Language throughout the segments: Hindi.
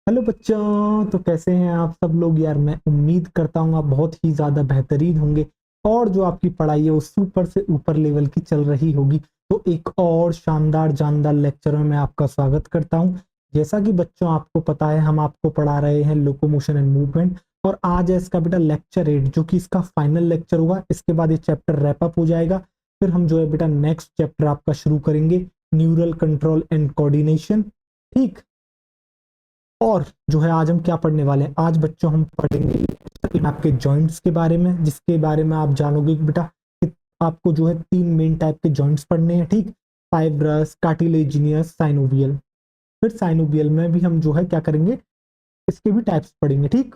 हेलो बच्चों, तो कैसे हैं आप सब लोग। यार मैं उम्मीद करता हूँ आप बहुत ही ज़्यादा बेहतरीन होंगे और जो आपकी पढ़ाई है वो सुपर से ऊपर लेवल की चल रही होगी। तो एक और शानदार जानदार लेक्चर में मैं आपका स्वागत करता हूँ। जैसा कि बच्चों आपको पता है, हम आपको पढ़ा रहे हैं लोकोमोशन एंड मूवमेंट, और आज है इसका बेटा लेक्चर 8, जो कि इसका फाइनल लेक्चर होगा। इसके बाद ये चैप्टर रैप अप हो जाएगा। फिर हम जो है बेटा नेक्स्ट चैप्टर आपका शुरू करेंगे, न्यूरल कंट्रोल एंड कोऑर्डिनेशन। ठीक। और जो है आज हम क्या पढ़ने वाले हैं, आज बच्चों हम पढ़ेंगे आपके जॉइंट्स के बारे में, जिसके बारे में आप जानोगे कि बेटा कि आपको जो है तीन मेन टाइप के जॉइंट्स पढ़ने हैं। ठीक। Fibrous, cartilaginous, synovial. फिर साइनोवियल में भी हम जो है क्या करेंगे, इसके भी टाइप्स पढ़ेंगे। ठीक।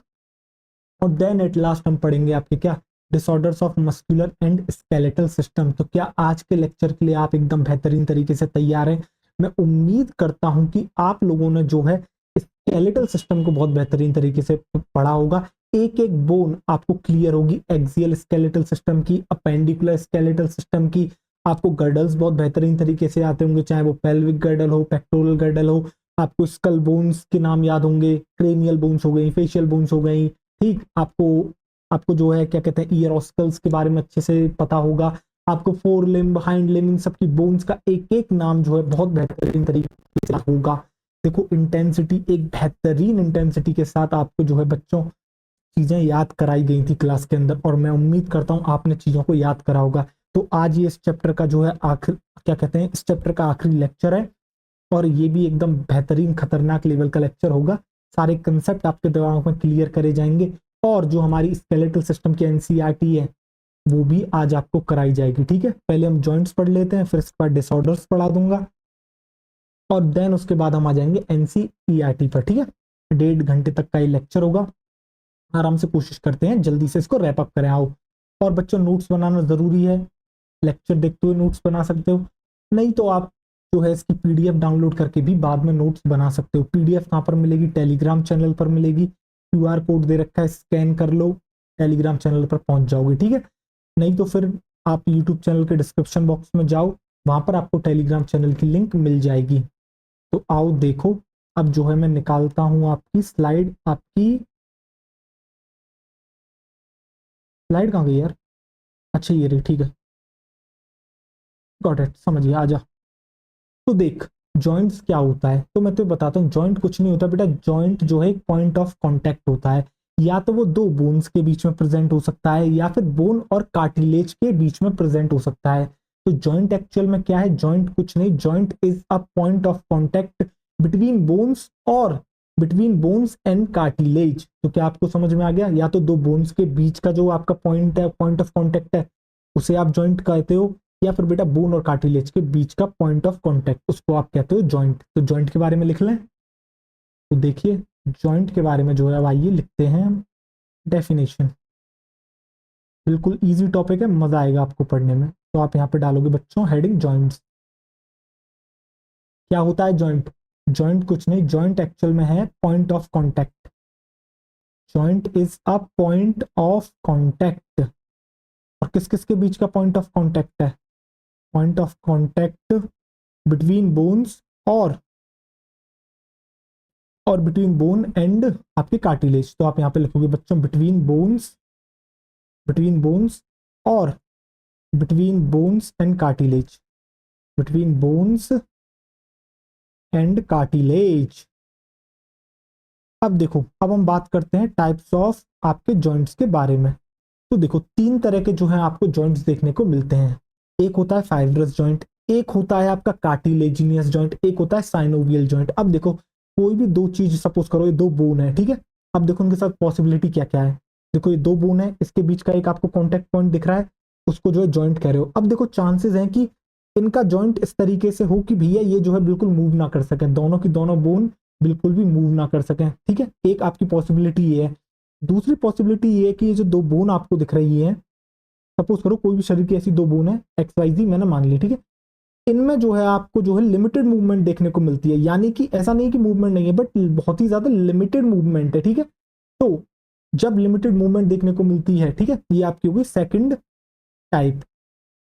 और देन एट लास्ट हम पढ़ेंगे आपके क्या, disorders of muscular and skeletal system. तो क्या आज के लेक्चर के लिए आप एकदम बेहतरीन तरीके से तैयार हैं। मैं उम्मीद करता हूं कि आप लोगों ने जो है स्केलेटल सिस्टम को बहुत बेहतरीन तरीके से पढ़ा होगा। एक एक बोन आपको क्लियर होगी, एक्सियल स्केलेटल सिस्टम की, अपेंडिकुलर स्केलेटल सिस्टम की। आपको गर्डल्स बहुत बेहतरीन तरीके से आते होंगे, चाहे वो पेल्विक गर्डल हो, पेक्टोरल गर्डल हो। आपको स्कल बोन्स के नाम याद होंगे, क्रेनियल बोन्स हो गई, फेशियल बोन्स हो गई। ठीक। आपको आपको जो है क्या कहते हैं, ईयर ऑस्कल्स के बारे में अच्छे से पता होगा। आपको फोर लिम्ब, हाइंड लिम्ब, इन सब की बोन्स का एक एक नाम जो है बहुत बेहतरीन तरीके से होगा। देखो, इंटेंसिटी, एक बेहतरीन इंटेंसिटी के साथ आपको जो है बच्चों चीजें याद कराई गई थी क्लास के अंदर, और मैं उम्मीद करता हूँ आपने चीजों को याद करा होगा। तो आज ये इस चैप्टर का जो है आखिर क्या कहते हैं, इस चैप्टर का आखिरी लेक्चर है, और ये भी एकदम बेहतरीन खतरनाक लेवल का लेक्चर होगा। सारे कंसेप्ट आपके दिमाग में क्लियर करे जाएंगे, और जो हमारी स्केलेटल सिस्टम की एनसीईआरटी है वो भी आज आपको कराई जाएगी। ठीक है, पहले हम जॉइंट्स पढ़ लेते हैं, फिर इसके बाद डिसऑर्डर्स पढ़ा दूंगा, और देन उसके बाद हम आ जाएंगे एनसीईआरटी पर। ठीक है, 1.5 घंटे तक का ये लेक्चर होगा। आराम से कोशिश करते हैं जल्दी से इसको रैप अप करें। आओ। और बच्चों, नोट्स बनाना जरूरी है। लेक्चर देखते हुए नोट्स बना सकते हो, नहीं तो आप जो है इसकी पीडीएफ डाउनलोड करके भी बाद में नोट्स बना सकते हो। पीडीएफ कहाँ पर मिलेगी, टेलीग्राम चैनल पर मिलेगी। क्यूआर कोड दे रखा है, स्कैन कर लो, टेलीग्राम चैनल पर पहुंच जाओगे। ठीक है, नहीं तो फिर आप यूट्यूब चैनल के डिस्क्रिप्शन बॉक्स में जाओ, वहां पर आपको टेलीग्राम चैनल की लिंक मिल जाएगी। तो आओ देखो, अब जो है मैं निकालता हूं आपकी स्लाइड। आपकी स्लाइड कहाँ गई यार। अच्छा, ये रही। ठीक है, गॉट इट, समझ गया, आजा। तो देख, जॉइंट्स क्या होता है, तो मैं तो बताता हूँ। जॉइंट कुछ नहीं होता बेटा, जॉइंट जो है एक पॉइंट ऑफ कांटेक्ट होता है। या तो वो दो बोन्स के बीच में प्रेजेंट हो सकता है, या फिर बोन और कार्टिलेज के बीच में प्रेजेंट हो सकता है। तो जॉइंट एक्चुअल में क्या है, जॉइंट कुछ नहीं, joint is a point of contact between bones और बिटवीन बोन्स एंड कार्टिलेज। तो क्या आपको समझ में आ गया, या तो दो बोन्स के बीच का जो आपका पॉइंट है, पॉइंट ऑफ कांटेक्ट है, उसे आप जॉइंट कहते हो, या फिर बेटा बोन और कार्टिलेज के बीच का पॉइंट ऑफ कांटेक्ट, उसको आप कहते हो जॉइंट। तो जॉइंट के बारे में लिख लें। तो देखिए, जॉइंट के बारे में जो है, आइए लिखते हैं डेफिनेशन। बिल्कुल इजी टॉपिक है, मजा आएगा आपको पढ़ने में। तो आप यहाँ पे डालोगे बच्चों हेडिंग जॉइंट्स। क्या होता है जॉइंट, जॉइंट कुछ नहीं, जॉइंट एक्चुअल में है point of contact. Joint is a point of contact. और किस किस के बीच का पॉइंट ऑफ कॉन्टैक्ट है, point of contact between bones और बिटवीन बोन एंड आपके कार्टिलेज। तो आप यहाँ पे लिखोगे बच्चों बिटवीन बोन्स, बिटवीन बोन्स और between bones and cartilage, between bones and cartilage. अब देखो, अब हम बात करते हैं टाइप्स ऑफ आपके जॉइंट्स के बारे में। तो देखो, तीन तरह के जो है आपको जॉइंट्स देखने को मिलते हैं। एक होता है फाइब्रस जॉइंट, एक होता है आपका कार्टिलेजिनियस जॉइंट, एक होता है साइनोवियल जॉइंट। अब देखो, कोई भी दो चीज सपोज करो, ये दो बोन है, ठीक है। अब देखो उनके साथ पॉसिबिलिटी क्या क्या है। देखो, ये दो बोन है, इसके बीच का एक आपको कॉन्टेक्ट पॉइंट दिख रहा है, उसको जो है जॉइंट कह रहे हो। अब देखो, चांसेस हैं कि इनका जॉइंट इस तरीके से हो कि भैया ये जो है बिल्कुल मूव ना कर सके, दोनों की दोनों बोन बिल्कुल भी मूव ना कर सकें। ठीक है, एक आपकी पॉसिबिलिटी ये है। दूसरी पॉसिबिलिटी ये है कि ये जो दो बोन आपको दिख रही है, सपोज करो कोई भी शरीर की ऐसी दो बोन है, एक्स वाई जी मैंने मान ली, ठीक है। इनमें जो है आपको जो है लिमिटेड मूवमेंट देखने को मिलती है, यानी कि ऐसा नहीं कि मूवमेंट नहीं है, बट बहुत ही ज्यादा लिमिटेड मूवमेंट है। ठीक है, तो जब लिमिटेड मूवमेंट देखने को मिलती है, ठीक है, ये आपकी होगी सेकंड टाइप।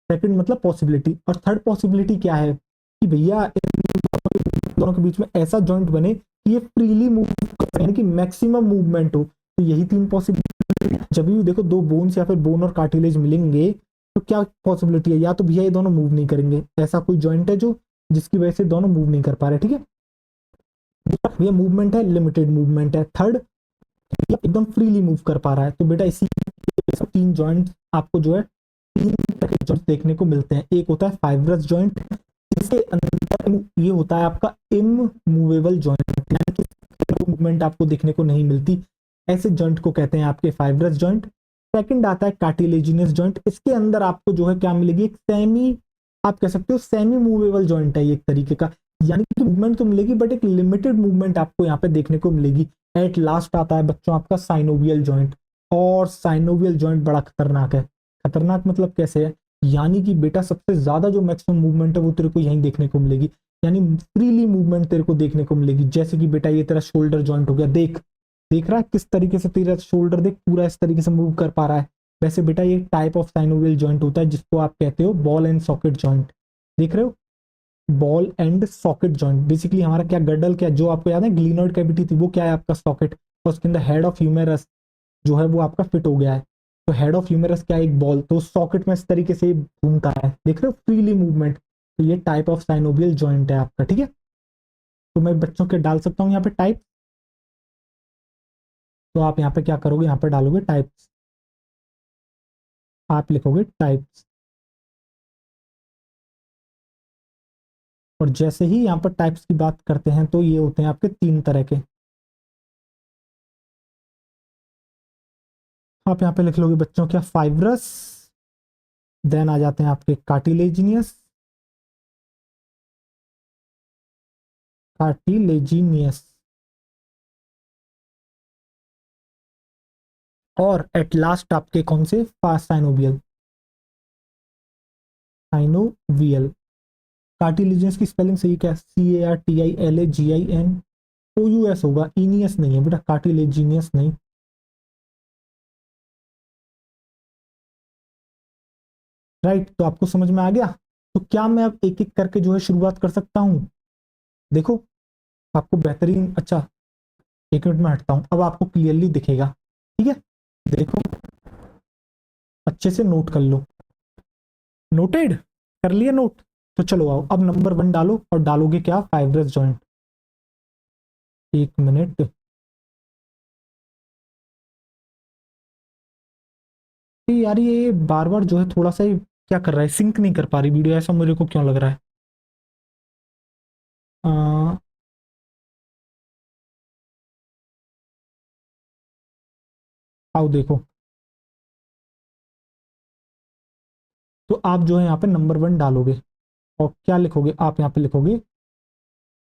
सेकंड मतलब पॉसिबिलिटी। और थर्ड पॉसिबिलिटी क्या है कि भैया इन दोनों के बीच में ऐसा जॉइंट बने कि ये फ्रीली मूव यानी कि मैक्सिमम मूवमेंट हो। तो यही तीन पॉसिबिलिटी। जब भी देखो दो बोन्स या फिर बोन और कार्टिलेज मिलेंगे तो क्या पॉसिबिलिटी है, या तो भैया ये दोनों मूव नहीं करेंगे, ऐसा कोई जॉइंट है जो जिसकी वजह से दोनों मूव नहीं कर पा रहे, ठीक है। ये मूवमेंट है, लिमिटेड मूवमेंट है। थर्ड, एकदम फ्रीली मूव कर पा रहा है। तो बेटा इसी तीन जॉइंट आपको जो है तीन तरह के जॉइंट देखने को मिलते हैं। एक होता है फाइब्रस जॉइंट, इसके अंदर ये होता है आपका इमूवेबल जॉइंट, यानी कि मूवमेंट आपको देखने को नहीं मिलती, ऐसे जॉइंट को कहते हैं आपके फाइब्रस जॉइंट। सेकंड आता है कार्टिलेजिनस जॉइंट, इसके अंदर आपको जो है क्या मिलेगी, एक सेमी, आप कह सकते हो सेमी मूवेबल जॉइंट है ये एक तरीके का, यानी कि मूवमेंट तो मिलेगी बट एक लिमिटेड मूवमेंट आपको यहाँ पे देखने को मिलेगी। एट लास्ट आता है बच्चों आपका साइनोवियल जॉइंट, और साइनोवियल जॉइंट बड़ा खतरनाक है। खतरनाक मतलब कैसे है, यानी कि बेटा सबसे ज्यादा जो मैक्सिमम मूवमेंट है वो तेरे को यहीं देखने को मिलेगी, यानी फ्रीली मूवमेंट तेरे को देखने को मिलेगी। जैसे कि बेटा ये तेरा शोल्डर जॉइंट हो गया, देख देख रहा है किस तरीके से तेरा शोल्डर देख पूरा इस तरीके से मूव कर पा रहा है। वैसे बेटा ये टाइप ऑफ साइनोवियल जॉइंट होता है जिसको आप कहते हो बॉल एंड सॉकेट जॉइंट। देख रहे हो, ball and socket joint, basically हमारा क्या गडल, क्या जो आपको याद है ग्लीनॉइड कैविटी थी वो क्या है आपका सॉकेट, और उसके अंदर हेड ऑफ ह्यूमेरस जो है वो आपका फिट हो गया है। तो हेड ऑफ ह्यूमेरस क्या है, एक बॉल, तो सॉकेट में इस तरीके से घूमता है, देख रहे हो फ्रीली मूवमेंट। तो ये टाइप ऑफ साइनोवियल जॉइंट है आपका, ठीक है। तो मैं बच्चों के डाल सकता हूँ यहाँ पे टाइप, तो आप यहाँ पे क्या करोगे, यहाँ पे डालोगे टाइप्स, आप लिखोगे टाइप्स, और जैसे ही यहाँ पर टाइप्स की बात करते हैं तो ये होते हैं आपके तीन तरह के। आप यहाँ पे लिख लोगे बच्चों क्या, फाइब्रस, देन आ जाते हैं आपके कार्टिलेजिनियस, कार्टिलेजिनियस, और एट लास्ट आपके कौन से, फास्ट साइनोवियल, साइनोवियल। कार्टिलेजियस की स्पेलिंग सही क्या है, CARTILAGIN, OUS होगा, इनियस नहीं है बेटा, कार्टिलेजिनियस नहीं। राइट, तो आपको समझ में आ गया। तो क्या मैं अब एक एक करके जो है शुरुआत कर सकता हूं, देखो आपको बेहतरीन, अच्छा एक मिनट में हटता हूं, अब आपको क्लियरली दिखेगा, ठीक है। देखो अच्छे से नोट कर लो, नोटेड कर लिया नोट। तो चलो आओ अब नंबर वन डालो, और डालोगे क्या, फाइब्रस जॉइंट। एक मिनट, यार ये बार बार जो है थोड़ा सा ही क्या कर रहा है, सिंक नहीं कर पा रही वीडियो, ऐसा मेरे को क्यों लग रहा है। आ, आओ देखो, तो आप जो है यहाँ पे नंबर वन डालोगे, और क्या लिखोगे, आप यहाँ पे लिखोगे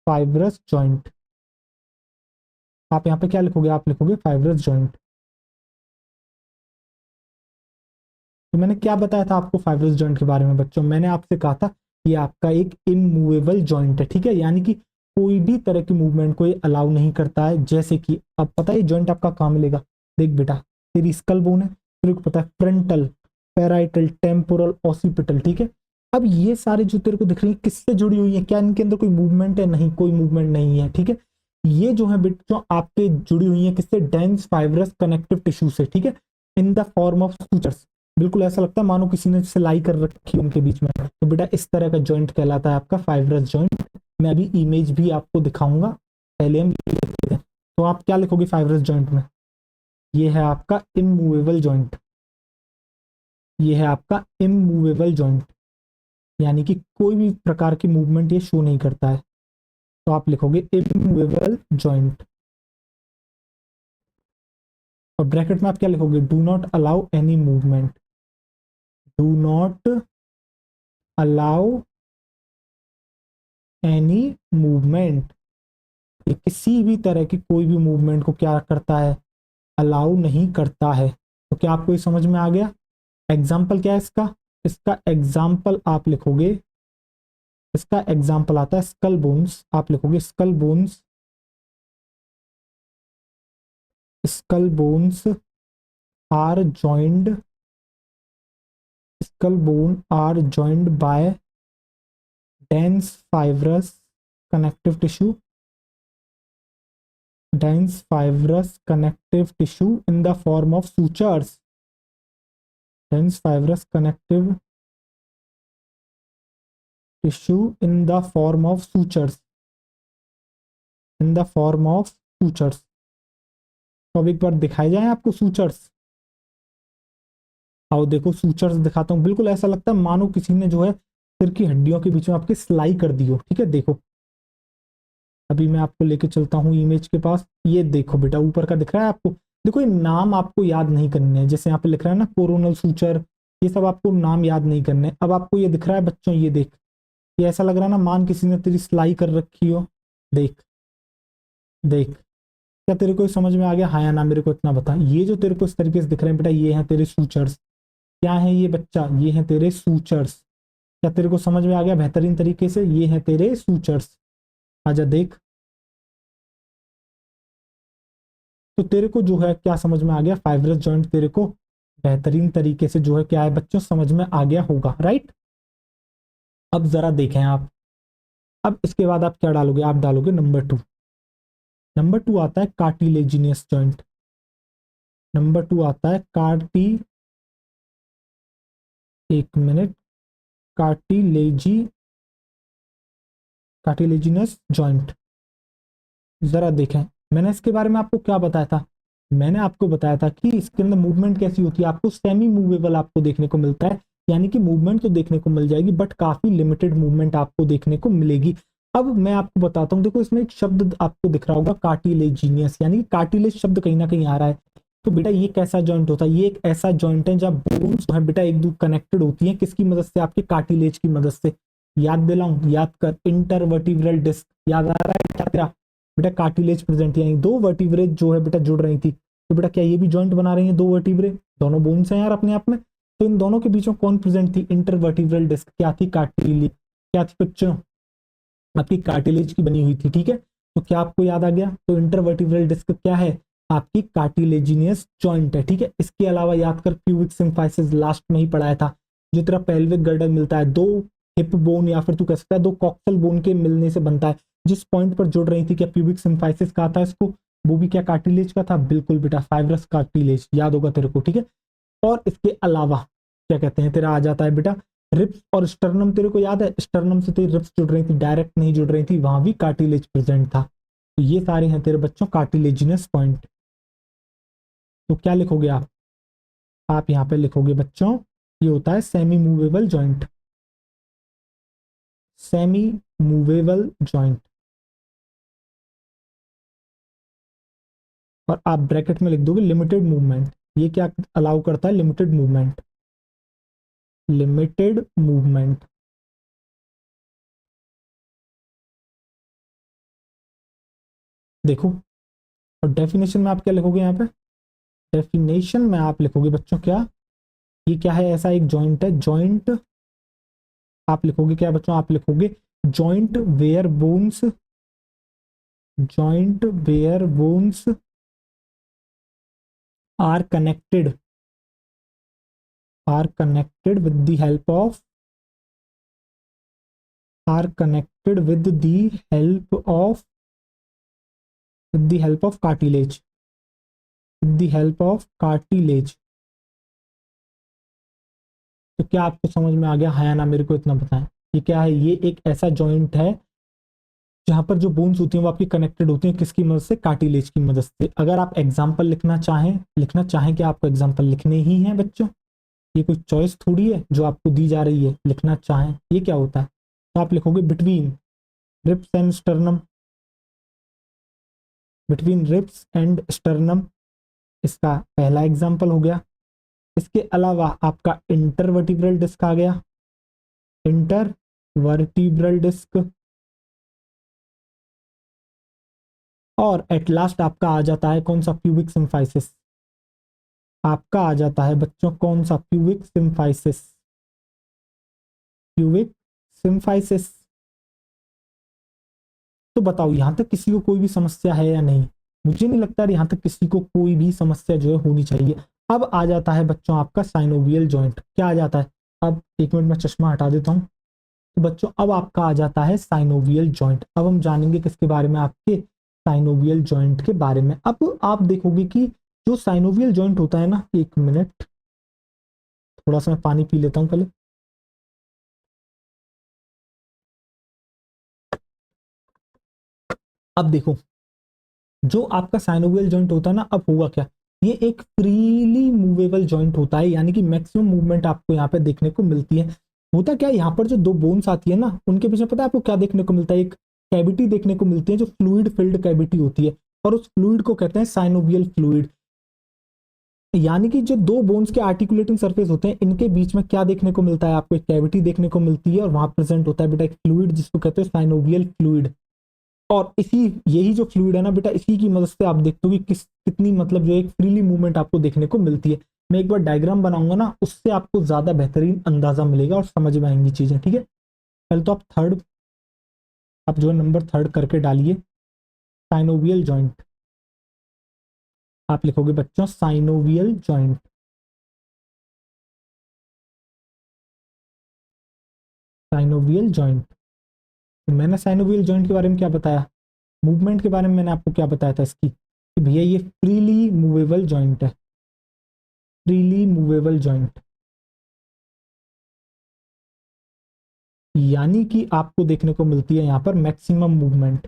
फाइब्रस जॉइंट। आप यहाँ पे क्या लिखोगे, आप लिखोगे फाइब्रस जॉइंट। तो मैंने क्या बताया था आपको फाइब्रस जॉइंट के बारे में बच्चों, मैंने आपसे कहा था ये आपका एक इमूवेबल जॉइंट है, ठीक है, यानी कि कोई भी तरह की मूवमेंट को ये अलाउ नहीं करता है। जैसे कि अब पता है जॉइंट आपका कहाँ मिलेगा, देख बेटा तेरी स्कल बोन है, तेरे को पता है फ्रंटल, पैराइटल, टेम्पोरल, ऑसिपिटल, ठीक है। अब ये सारे जो तेरे को दिख रही है किससे जुड़ी हुई है, क्या इनके अंदर कोई मूवमेंट है, नहीं कोई मूवमेंट नहीं है, ठीक है। ये जो है बच्चों आपके जुड़ी हुई है किससे, डेंस फाइब्रस कनेक्टिव टिश्यू से, ठीक है, in the form of sutures. बिल्कुल ऐसा लगता है मानो किसी ने सिलाई कर रखी है उनके बीच में। तो बेटा इस तरह का जॉइंट कहलाता है आपका फाइब्रस जॉइंट। मैं अभी इमेज भी आपको दिखाऊंगा, पहले हम ये देखते हैं। तो आप क्या लिखोगे फाइब्रस जॉइंट में, ये है आपका इमूवेबल जॉइंट, ये है आपका इमूवेबल जॉइंट, यानी कि कोई भी प्रकार की मूवमेंट ये शो नहीं करता है। तो आप लिखोगे इमूवेबल जॉइंट, और ब्रैकेट में आप क्या लिखोगे, do not allow any movement, do not allow any movement. ये किसी भी तरह की कोई भी मूवमेंट को क्या करता है, अलाउ नहीं करता है। तो क्या आपको ये समझ में आ गया। एग्जाम्पल क्या है इसका, इसका एग्जाम्पल आप लिखोगे, इसका एग्जाम्पल आता है स्कल बोन्स, आप लिखोगे skull bones, skull bones are joined, skull bone are joined by dense fibrous connective tissue, dense fibrous connective tissue in the form of sutures. Dense fibrous connective tissue in the form of sutures. In the form of sutures. तो अब एक बार दिखाए जाए आपको सूचर्स। आओ देखो सूचर्स दिखाता हूँ। बिल्कुल ऐसा लगता है मानो किसी ने जो है सिर की हड्डियों के बीच में आपकी सिलाई कर दी हो। ठीक है, देखो अभी मैं आपको लेके चलता हूँ इमेज के पास। ये देखो बेटा ऊपर का दिख रहा है आपको। देखो ये नाम आपको याद नहीं करने हैं, जैसे यहाँ पे लिख रहा है ना कोरोनल सूचर, ये सब आपको नाम याद नहीं करने। अब आपको ये दिख रहा है बच्चों, ये देख, ये ऐसा लग रहा है ना मान किसी ने तेरी सिलाई कर रखी हो। देख देख, क्या तेरे को समझ में आ गया? हाँ या ना मेरे को इतना बता। ये जो तेरे को इस तरीके से दिख रहे हैं बेटा, ये हैं तेरे सूचर्स। क्या है ये बच्चा? ये हैं तेरे सूचर्स। क्या तेरे को समझ में आ गया बेहतरीन तरीके से? ये हैं तेरे सूचर्स। आजा देख, तो तेरे को जो है क्या समझ में आ गया? फाइब्रस जॉइंट तेरे को बेहतरीन तरीके से जो है क्या है बच्चों समझ में आ गया होगा, राइट। अब जरा देखें आप, अब इसके बाद आप क्या डालोगे? आप डालोगे नंबर 2। नंबर 2 आता है कार्टिलेजिनियस जॉइंट। नंबर 2 आता है एक मिनट, कार्टिलेजिनस जॉइंट। जरा देखें, मैंने इसके बारे में आपको क्या बताया था? मैंने आपको बताया था कि इसके अंदर मूवमेंट कैसी होती है। आपको सेमी मूवेबल आपको देखने को मिलता है, यानी कि मूवमेंट तो देखने को मिल जाएगी बट काफी लिमिटेड मूवमेंट आपको देखने को मिलेगी। अब मैं आपको बताता हूँ, देखो इसमें एक शब्द आपको दिख रहा होगा कार्टिलेजिनियस, यानी कार्टिलेज शब्द कहीं ना कहीं आ रहा है। तो बेटा ये कैसा जॉइंट होता है? ये एक ऐसा जॉइंट है जब बोन्स जो है बेटा एक दूसरे कनेक्टेड होती है। किसकी मदद से? आपके कार्टिलेज की मदद से। याद दिलाऊं? याद कर, इंटरवर्टिब्रल डिस्क। याद आ रहा है क्या तेरा? बेटा कार्टिलेज प्रेजेंट, यानी दो वर्टिब्रे जो है बेटा जुड़ रही थी। तो बेटा क्या ये भी जॉइंट बना रही है दो वर्टिब्रे? दोनों बोन्स हैं यार अपने आप में। तो इन दोनों के बीच में कौन प्रेजेंट थी? Intervertebral disc. क्या थी? कार्टिलेज। क्या थी बच्चों? आपकी कार्टिलेज की बनी हुई थी। ठीक है, तो क्या आपको याद आ गया? तो इंटरवर्टिब्रल डिस्क क्या है? आपकी कार्टिलेजिनियस जॉइंट है। ठीक है, इसके अलावा याद कर प्यूबिक सिम्फाइसिस लास्ट में ही पढ़ाया था। जो तेरा पेल्विक गर्डर मिलता है, दो हिप बोन या फिर तू कह सकता है दो कॉक्सल बोन के मिलने से बनता है। जिस पॉइंट पर जुड़ रही थी, क्या प्यूबिक सिम्फाइसिस कहा था इसको? वो भी क्या कार्टिलेज का था? बिल्कुल बेटा, फाइब्रस कार्टिलेज। याद होगा तेरे को। ठीक है, और इसके अलावा क्या कहते हैं तेरा आ जाता है बेटा रिप्स और स्टर्नम। तेरे को याद है स्टर्नम से तेरी रिप्स जुड़ रही थी, डायरेक्ट नहीं जुड़ रही थी, वहां भी कार्टिलेज प्रेजेंट था। तो ये सारे हैं तेरे बच्चों कार्टिलेजिनस पॉइंट। तो क्या लिखोगे आप यहाँ पे लिखोगे बच्चों, ये होता है semi movable joint. Semi movable joint. और आप ब्रैकेट में लिख दोगे लिमिटेड मूवमेंट। ये क्या अलाउ करता है? Limited movement. Limited movement. देखो, और डेफिनेशन में आप क्या लिखोगे यहाँ पे? डेफिनेशन में आप लिखोगे बच्चों क्या? ये क्या है? ऐसा एक जॉइंट है। जॉइंट आप लिखोगे क्या बच्चों? आप लिखोगे joint where bones, joint where bones are connected, are connected with the help of, are connected with the help of, with the help of cartilage, with the help of cartilage. तो क्या आपको समझ में आ गया? हाँ या ना मेरे को इतना बताएं। ये क्या है? ये एक ऐसा जॉइंट है जहां पर जो बोन्स होती हैं वो आपकी कनेक्टेड होती हैं। किसकी मदद से? कार्टिलेज की मदद से। अगर आप एग्जाम्पल लिखना चाहें कि आपको एग्जाम्पल लिखने ही हैं बच्चों, ये कोई चॉइस थोड़ी है जो आपको दी जा रही है। लिखना चाहें ये क्या होता है? तो आप लिखोगे between ribs and sternum, between ribs and sternum. इसका पहला एग्जाम्पल हो गया। इसके अलावा आपका इंटरवर्टिब्रल डिस्क आ गया, इंटरवर्टिब्रल डिस्क। और एट लास्ट आपका आ जाता है कौन सा? Pubic symphysis. आपका आ जाता है बच्चों कौन सा? Pubic symphysis, pubic symphysis. तो बताओ यहां तक किसी को कोई भी समस्या है या नहीं? मुझे नहीं लगता यहां तक किसी को कोई भी समस्या जो है होनी चाहिए। अब आ जाता है बच्चों आपका साइनोवियल जॉइंट। क्या आ जाता है? अब एक मिनट में चश्मा हटा देता हूं। तो बच्चों अब आपका आ जाता है साइनोवियल जॉइंट। अब हम जानेंगे किसके बारे में? आपके साइनोवियल जॉइंट के बारे में। अब आप देखोगे कि जो साइनोवियल जॉइंट होता है ना, एक मिनट, थोड़ा सा मैं पानी पी लेता हूं पहले। अब देखो, जो आपका साइनोवियल जॉइंट होता है ना, अब हुआ क्या, ये एक फ्रीली मूवेबल जॉइंट होता है, यानी कि मैक्सिमम मूवमेंट आपको यहाँ पे देखने को मिलती है। होता क्या है, यहाँ पर जो दो बोन्स आती है ना, उनके पीछे पता है आपको क्या देखने को मिलता है, एक कैविटी देखने को मिलती है जो फ्लूइड फिल्ड कैविटी होती है, और उस फ्लूइड को कहते हैं साइनोवियल फ्लूइड। यानी कि जो दो बोन्स के आर्टिकुलेटिंग सरफेस होते हैं, इनके बीच में क्या देखने को मिलता है आपको, एक कैविटी देखने को मिलती है, और वहां प्रेजेंट होता है बेटा एक फ्लूइड जिसको कहते हैं साइनोवियल फ्लूइड। और इसी यही जो फ्लूइड है ना बेटा, इसी की मदद से आप देखते हो कि कितनी मतलब जो एक फ्रीली मूवमेंट आपको देखने को मिलती है। मैं एक बार डायग्राम बनाऊंगा ना, उससे आपको ज्यादा बेहतरीन अंदाजा मिलेगा और समझ में आएंगी चीजें, ठीक है। पहले तो आप थर्ड, आप जो है नंबर थर्ड करके डालिए, साइनोवियल जॉइंट। आप लिखोगे बच्चों साइनोवियल जॉइंट, साइनोवियल जॉइंट। तो मैंने साइनोवियल जॉइंट के बारे में क्या बताया, मूवमेंट के बारे में मैंने आपको क्या बताया था इसकी, कि भैया ये फ्रीली मूवेबल जॉइंट है, फ्रीली मूवेबल जॉइंट। यानी कि आपको देखने को मिलती है यहाँ पर मैक्सिमम मूवमेंट,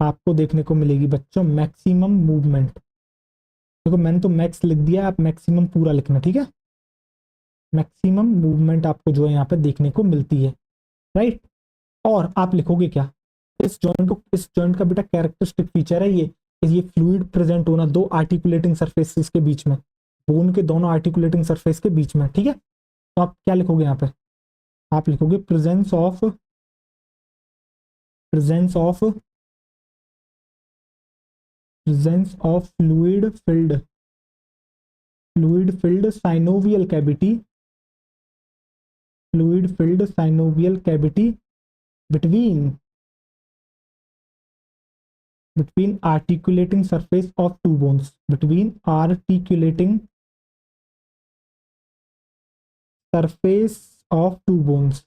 आपको देखने को मिलेगी बच्चों मैक्सिमम मूवमेंट। देखो मैंने तो मैक्स लिख दिया, आप मैक्सिमम पूरा लिखना, ठीक है। मैक्सिमम मूवमेंट आपको जो है यहाँ पे देखने को मिलती है, राइट। और आप लिखोगे क्या, इस जॉइंट को, इस जॉइंट का बेटा कैरेक्टरिस्टिक फीचर है ये फ्लूइड प्रेजेंट होना दो आर्टिकुलेटिंग सरफेसेस के बीच में, बोन के दोनों आर्टिकुलेटिंग सरफेस के बीच में, ठीक है। तो आप क्या लिखोगे यहाँ पे, आप लिखोगे presence of fluid filled synovial cavity, fluid filled synovial cavity between articulating surface of two bones, between articulating surface of two bones,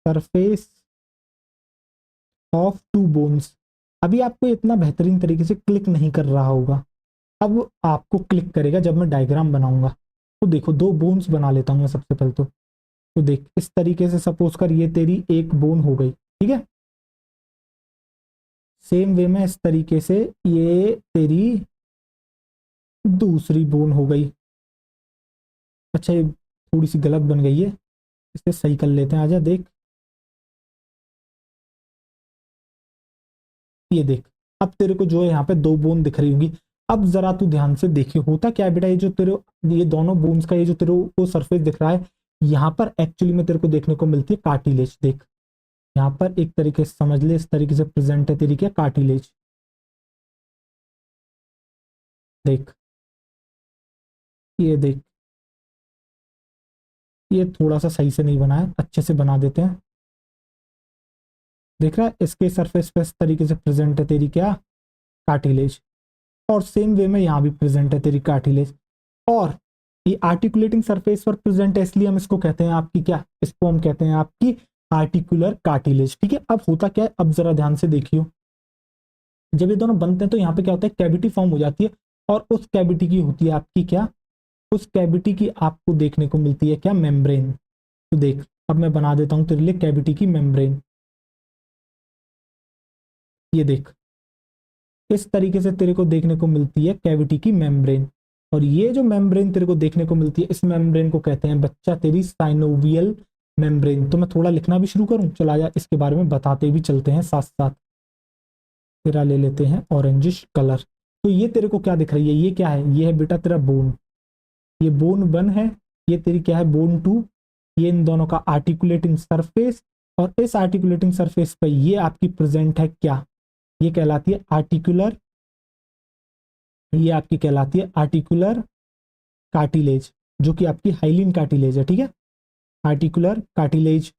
surface of two bones। अभी आपको इतना बेहतरीन तरीके से क्लिक नहीं कर रहा होगा, अब आपको क्लिक करेगा जब मैं डायग्राम बनाऊंगा। तो देखो दो बोन्स बना लेता हूं मैं सबसे पहले तो देख इस तरीके से, सपोज कर ये तेरी एक बोन हो गई, ठीक है। सेम वे में इस तरीके से ये तेरी दूसरी बोन हो गई। अच्छा ये थोड़ी सी गलत बन गई है, इसे सही कर लेते हैं, आजा देख, ये देख, अब तेरे को जो है यहाँ पे दो बोन दिख रही होंगी। अब जरा तू ध्यान से देखिए होता क्या है बेटा, ये जो तेरे, ये दोनों बोन्स का ये जो तेरे को सरफेस दिख रहा है, यहाँ पर एक्चुअली में तेरे को देखने को मिलती है कार्टिलेज। देख यहाँ पर एक तरीके से समझ ले, इस तरीके से प्रेजेंट है तेरी क्या कार्टिलेज, देख ये देख, ये थोड़ा सा सही से नहीं बना है, अच्छे से बना देते हैं। देख रहा है इसके सरफेस पे इस तरीके से प्रेजेंट है तेरी क्या कार्टिलेज, और सेम वे में यहाँ भी प्रेजेंट है तेरी कार्टिलेज, और ये आर्टिकुलेटिंग सरफेस पर प्रेजेंट है, इसलिए हम इसको कहते हैं आपकी क्या, इसको हम कहते हैं आपकी आर्टिकुलर कार्टिलेज, ठीक है। अब होता क्या है, अब जरा ध्यान से देखियो, जब ये दोनों बनते हैं तो यहाँ पे क्या होता है, कैविटी फॉर्म हो जाती है, और उस कैविटी की होती है आपकी क्या, उस कैविटी की आपको देखने को मिलती है क्या, मेम्ब्रेन। तो देख अब मैं बना देता हूँ तेरे लिए कैविटी की मेम्ब्रेन, ये देख इस तरीके से तेरे को देखने को मिलती है कैविटी की मेम्ब्रेन। और ये जो मेम्ब्रेन तेरे को देखने को मिलती है, इस मेम्ब्रेन को कहते हैं बच्चा तेरी साइनोवियल मेम्ब्रेन। तो मैं थोड़ा लिखना भी शुरू करूं, चला जा इसके बारे में बताते भी चलते हैं साथ साथ। तेरा ले लेते हैं ऑरेंजिश कलर। तो ये तेरे को क्या दिख रही है, ये क्या है, ये है बेटा तेरा बोन, ये बोन वन है, ये तेरी क्या है बोन टू, ये इन दोनों का आर्टिकुलेटिंग सरफेस, और इस आर्टिकुलेटिंग सरफेस पर ये आपकी प्रेजेंट है क्या, ये कहलाती है आर्टिकुलर, ये आपकी कहलाती है आर्टिकुलर कार्टिलेज, जो कि आपकी हाइलिन कार्टिलेज है, ठीक है, आर्टिकुलर कार्टिलेज,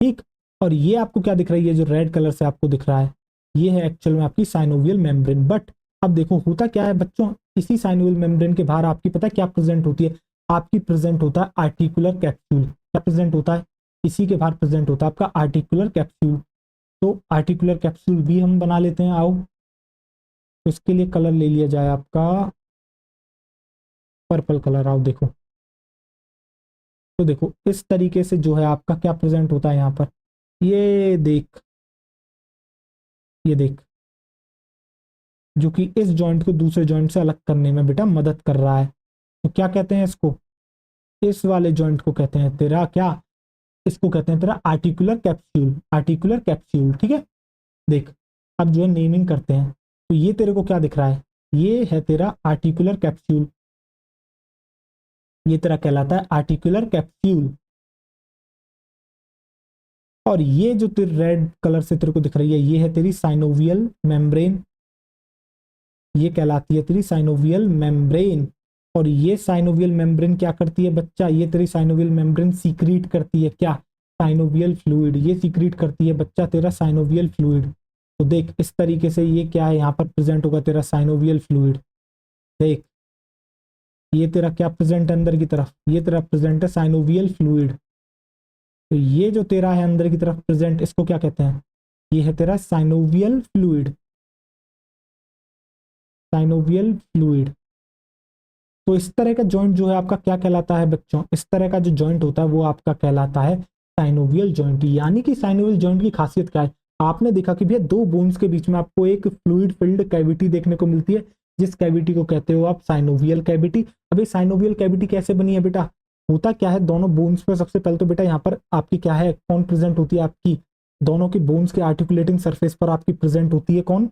ठीक। और ये आपको क्या दिख रही है, जो रेड कलर से आपको दिख रहा है, ये है एक्चुअल में आपकी साइनोवियल मेम्ब्रेन। बट अब देखो होता क्या है बच्चों, इसी साइनोवियल मेम्ब्रेन के बाहर आपकी पता है क्या प्रेजेंट होती है, आपकी प्रेजेंट होता है आर्टिकुलर कैप्सूल। क्या प्रेजेंट होता है, इसी के बाहर प्रेजेंट होता है आपका आर्टिकुलर कैप्सूल। तो आर्टिकुलर कैप्सूल भी हम बना लेते हैं। आओ, तो इसके लिए कलर ले लिया जाए आपका पर्पल कलर। आओ देखो, तो देखो इस तरीके से जो है आपका क्या प्रेजेंट होता है यहाँ पर। ये देख, ये देख, जो कि इस जॉइंट को दूसरे जॉइंट से अलग करने में बेटा मदद कर रहा है। तो क्या कहते हैं इसको, इस वाले जॉइंट को कहते हैं तेरा क्या, इसको कहते हैं तेरा आर्टिकुलर कैप्सूल, आर्टिकुलर कैप्सूल। ठीक है, देख अब जो है नेमिंग करते हैं। तो ये तेरे को क्या दिख रहा है, ये है तेरा आर्टिकुलर कैप्सूल, ये तेरा कहलाता है आर्टिकुलर कैप्सूल। और ये जो तेरे रेड कलर से तेरे को दिख रही है, ये है तेरी साइनोवियल मेम्ब्रेन, ये कहलाती है तेरी साइनोवियल मेम्ब्रेन। और ये साइनोवियल मेम्ब्रेन क्या करती है बच्चा, ये तेरी साइनोवियल मेम्ब्रेन सीक्रेट करती है क्या, साइनोवियल फ्लूइड, ये सीक्रेट करती है बच्चा तेरा साइनोवियल फ्लूइड। तो देख इस तरीके से ये क्या है यहाँ पर प्रेजेंट होगा तेरा साइनोवियल फ्लूइड। देख ये तेरा क्या प्रेजेंट है अंदर की तरफ, ये तेरा प्रेजेंट है साइनोवियल फ्लूइड। तो ये जो तेरा है अंदर की तरफ प्रेजेंट, इसको क्या कहते हैं, ये है तेरा साइनोवियल फ्लूइड, साइनोवियल फ्लूइड। तो इस तरह का जॉइंट जो है आपका क्या कहलाता है बच्चों, इस तरह का जो जॉइंट होता है वो आपका कहलाता है साइनोवियल जॉइंट। यानी कि साइनोवियल जॉइंट की खासियत क्या है, आपने देखा कि भैया दो बोन्स के बीच में आपको एक फ्लूइड फिल्ड कैविटी देखने को मिलती है, जिस कैविटी को कहते हो आप साइनोवियल कैविटी। अभी साइनोवियल कैविटी कैसे बनी है बेटा, होता क्या है, दोनों बोन्स पर सबसे पहले तो बेटा यहाँ पर आपकी क्या है, कौन प्रेजेंट होती है आपकी, दोनों की बोन्स के आर्टिकुलेटिंग सरफेस पर आपकी प्रेजेंट होती है कौन,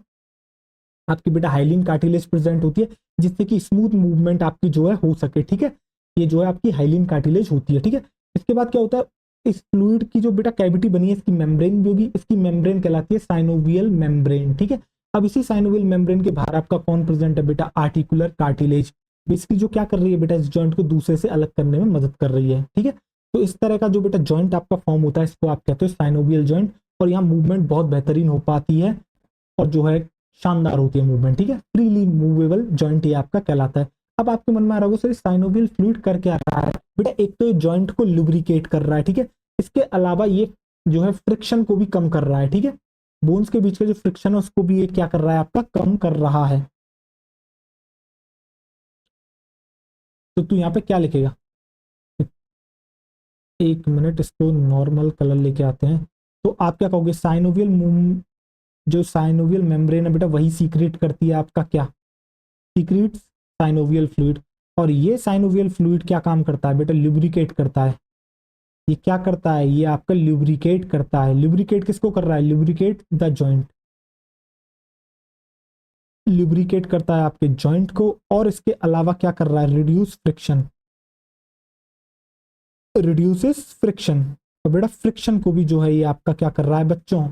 आपकी बेटा हाइलिन कार्टिलेज प्रेजेंट होती है, जिससे कि स्मूथ मूवमेंट आपकी जो है हो सके। ठीक है, ये जो है आपकी हाइलिन कार्टिलेज होती है। ठीक है, इसके बाद क्या होता है, इस फ्लूइड की जो बेटा कैविटी बनी है इसकी मेम्ब्रेन भी होगी, इसकी मेम्ब्रेन कहलाती है साइनोवियल मेम्ब्रेन। ठीक है, अब इसी साइनोवियल मेम्ब्रेन के बाहर आपका कौन प्रेजेंट है बेटा, आर्टिकुलर कार्टिलेज। बेसिकली जो क्या कर रही है बेटा, इस जॉइंट को दूसरे से अलग करने में मदद कर रही है। ठीक है, तो इस तरह का जो बेटा जॉइंट आपका फॉर्म होता है इसको आप कहते हो साइनोवियल जॉइंट। और यहाँ मूवमेंट बहुत बेहतरीन हो पाती है और जो है शानदार होती है मूवमेंट। ठीक है, फ्रीली मूवेबल जॉइंट ये आपका कहलाता है। अब आपके मन में आ रहा होगा सर साइनोवियल फ्लूइड कर क्या रहा है बेटा, एक तो ये जॉइंट को लुब्रिकेट कर रहा है। ठीक है, इसके अलावा ये जो है फ्रिक्शन को भी कम कर रहा है। ठीक है, बोन्स के बीच का जो फ्रिक्शन है उसको भी ये क्या कर रहा है आपका, कम कर रहा है। तो तू यहाँ पे क्या लिखेगा, एक मिनट इसको नॉर्मल कलर लेके आते हैं। तो आप क्या कहोगे, साइनोवियल, जो साइनोवियल मेम्ब्रेन है बेटा वही सीक्रेट करती है आपका क्या, सीक्रेट साइनोवियल फ्लूइड। और ये साइनोवियल फ्लूइड क्या काम करता है बेटा, ल्यूब्रिकेट करता है। ये क्या करता है, ये आपका ल्यूब्रिकेट करता है। ल्यूब्रिकेट किसको कर रहा है, ल्यूब्रिकेट द जॉइंट, ल्यूब्रिकेट करता है आपके जॉइंट को। और इसके अलावा क्या कर रहा है, रिड्यूस फ्रिक्शन, रिड्यूसेस फ्रिक्शन। तो बेटा फ्रिक्शन को भी जो है ये आपका क्या कर रहा है बच्चों,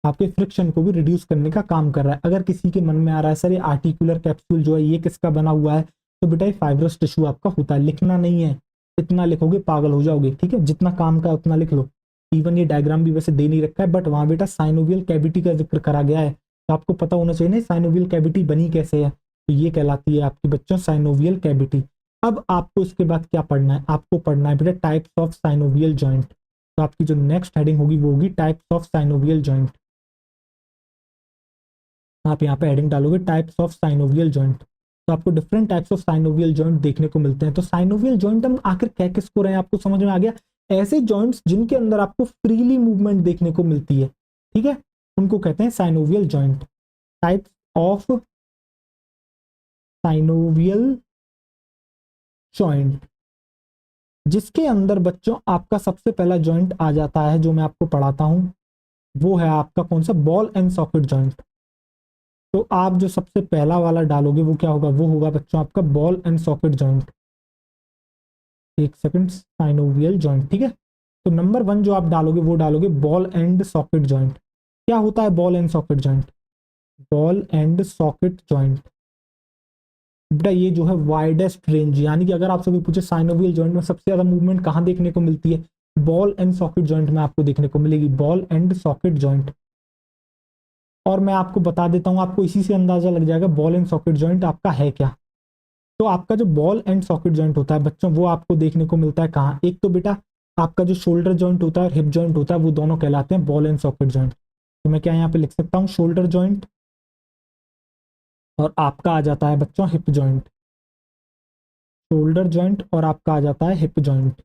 आपके फ्रिक्शन को भी रिड्यूस करने का काम कर रहा है। अगर किसी के मन में आ रहा है सर ये आर्टिकुलर कैप्सूल जो है ये किसका बना हुआ है, तो बेटा ये फाइब्रस टिश्यू आपका होता है। लिखना नहीं है, इतना लिखोगे पागल हो जाओगे। ठीक है, जितना काम का उतना लिख लो। इवन ये डायग्राम भी वैसे दे नहीं रखा है, बट वहां बेटा साइनोवियल कैविटी का जिक्र करा गया है, तो आपको पता होना चाहिए ना साइनोवियल कैविटी बनी कैसे है। तो ये कहलाती है आपकी बच्चों साइनोवियल कैविटी। अब आपको इसके बाद क्या पढ़ना है, आपको पढ़ना है बेटा टाइप्स ऑफ साइनोवियल जॉइंट। तो आपकी जो नेक्स्ट हेडिंग होगी वो होगी टाइप्स ऑफ साइनोवियल जॉइंट। आप यहाँ पे हेडिंग डालोगे टाइप्स ऑफ साइनोवियल जॉइंट, तो आपको different types of synovial joint देखने को मिलते हैं। तो साइनोवियल जॉइंट हम आखिर कह किसको रहे हैं, आपको समझ में आ गया, ऐसे जॉइंट्स जिनके अंदर आपको फ्रीली मूवमेंट देखने को मिलती है। ठीक है, उनको कहते हैं synovial joint. Types of synovial joint, जिसके अंदर बच्चों आपका सबसे पहला जॉइंट आ जाता है जो मैं आपको पढ़ाता हूं, वो है आपका कौन सा, बॉल एंड सॉकेट जॉइंट। तो आप जो सबसे पहला वाला डालोगे वो क्या होगा, वो होगा बच्चों आपका बॉल एंड सॉकेट जॉइंट। एक सेकंड, साइनोवियल जॉइंट। ठीक है, तो नंबर वन जो आप डालोगे वो डालोगे बॉल एंड सॉकेट जॉइंट। क्या होता है ball and socket joint, ball and socket joint बेटा ये जो है वाइडेस्ट रेंज, यानी कि अगर आपसे कोई पूछे साइनोवियल जॉइंट में सबसे ज्यादा मूवमेंट कहाँ देखने को मिलती है, बॉल एंड सॉकेट जॉइंट में आपको देखने को मिलेगी, बॉल एंड सॉकेट जॉइंट। और मैं आपको बता देता हूं, आपको इसी से अंदाजा लग जाएगा बॉल एंड सॉकेट जॉइंट आपका है क्या। तो आपका जो बॉल एंड सॉकेट जॉइंट होता है बच्चों वो आपको देखने को मिलता है कहाँ, एक तो बेटा आपका जो शोल्डर जॉइंट होता है और हिप जॉइंट होता है वो दोनों कहलाते हैं बॉल एंड सॉकेट जॉइंट। तो मैं क्या यहाँ पे लिख सकता हूँ, शोल्डर जॉइंट, और आपका आ जाता है बच्चों हिप जॉइंट। शोल्डर जॉइंट और आपका आ जाता है हिप जॉइंट,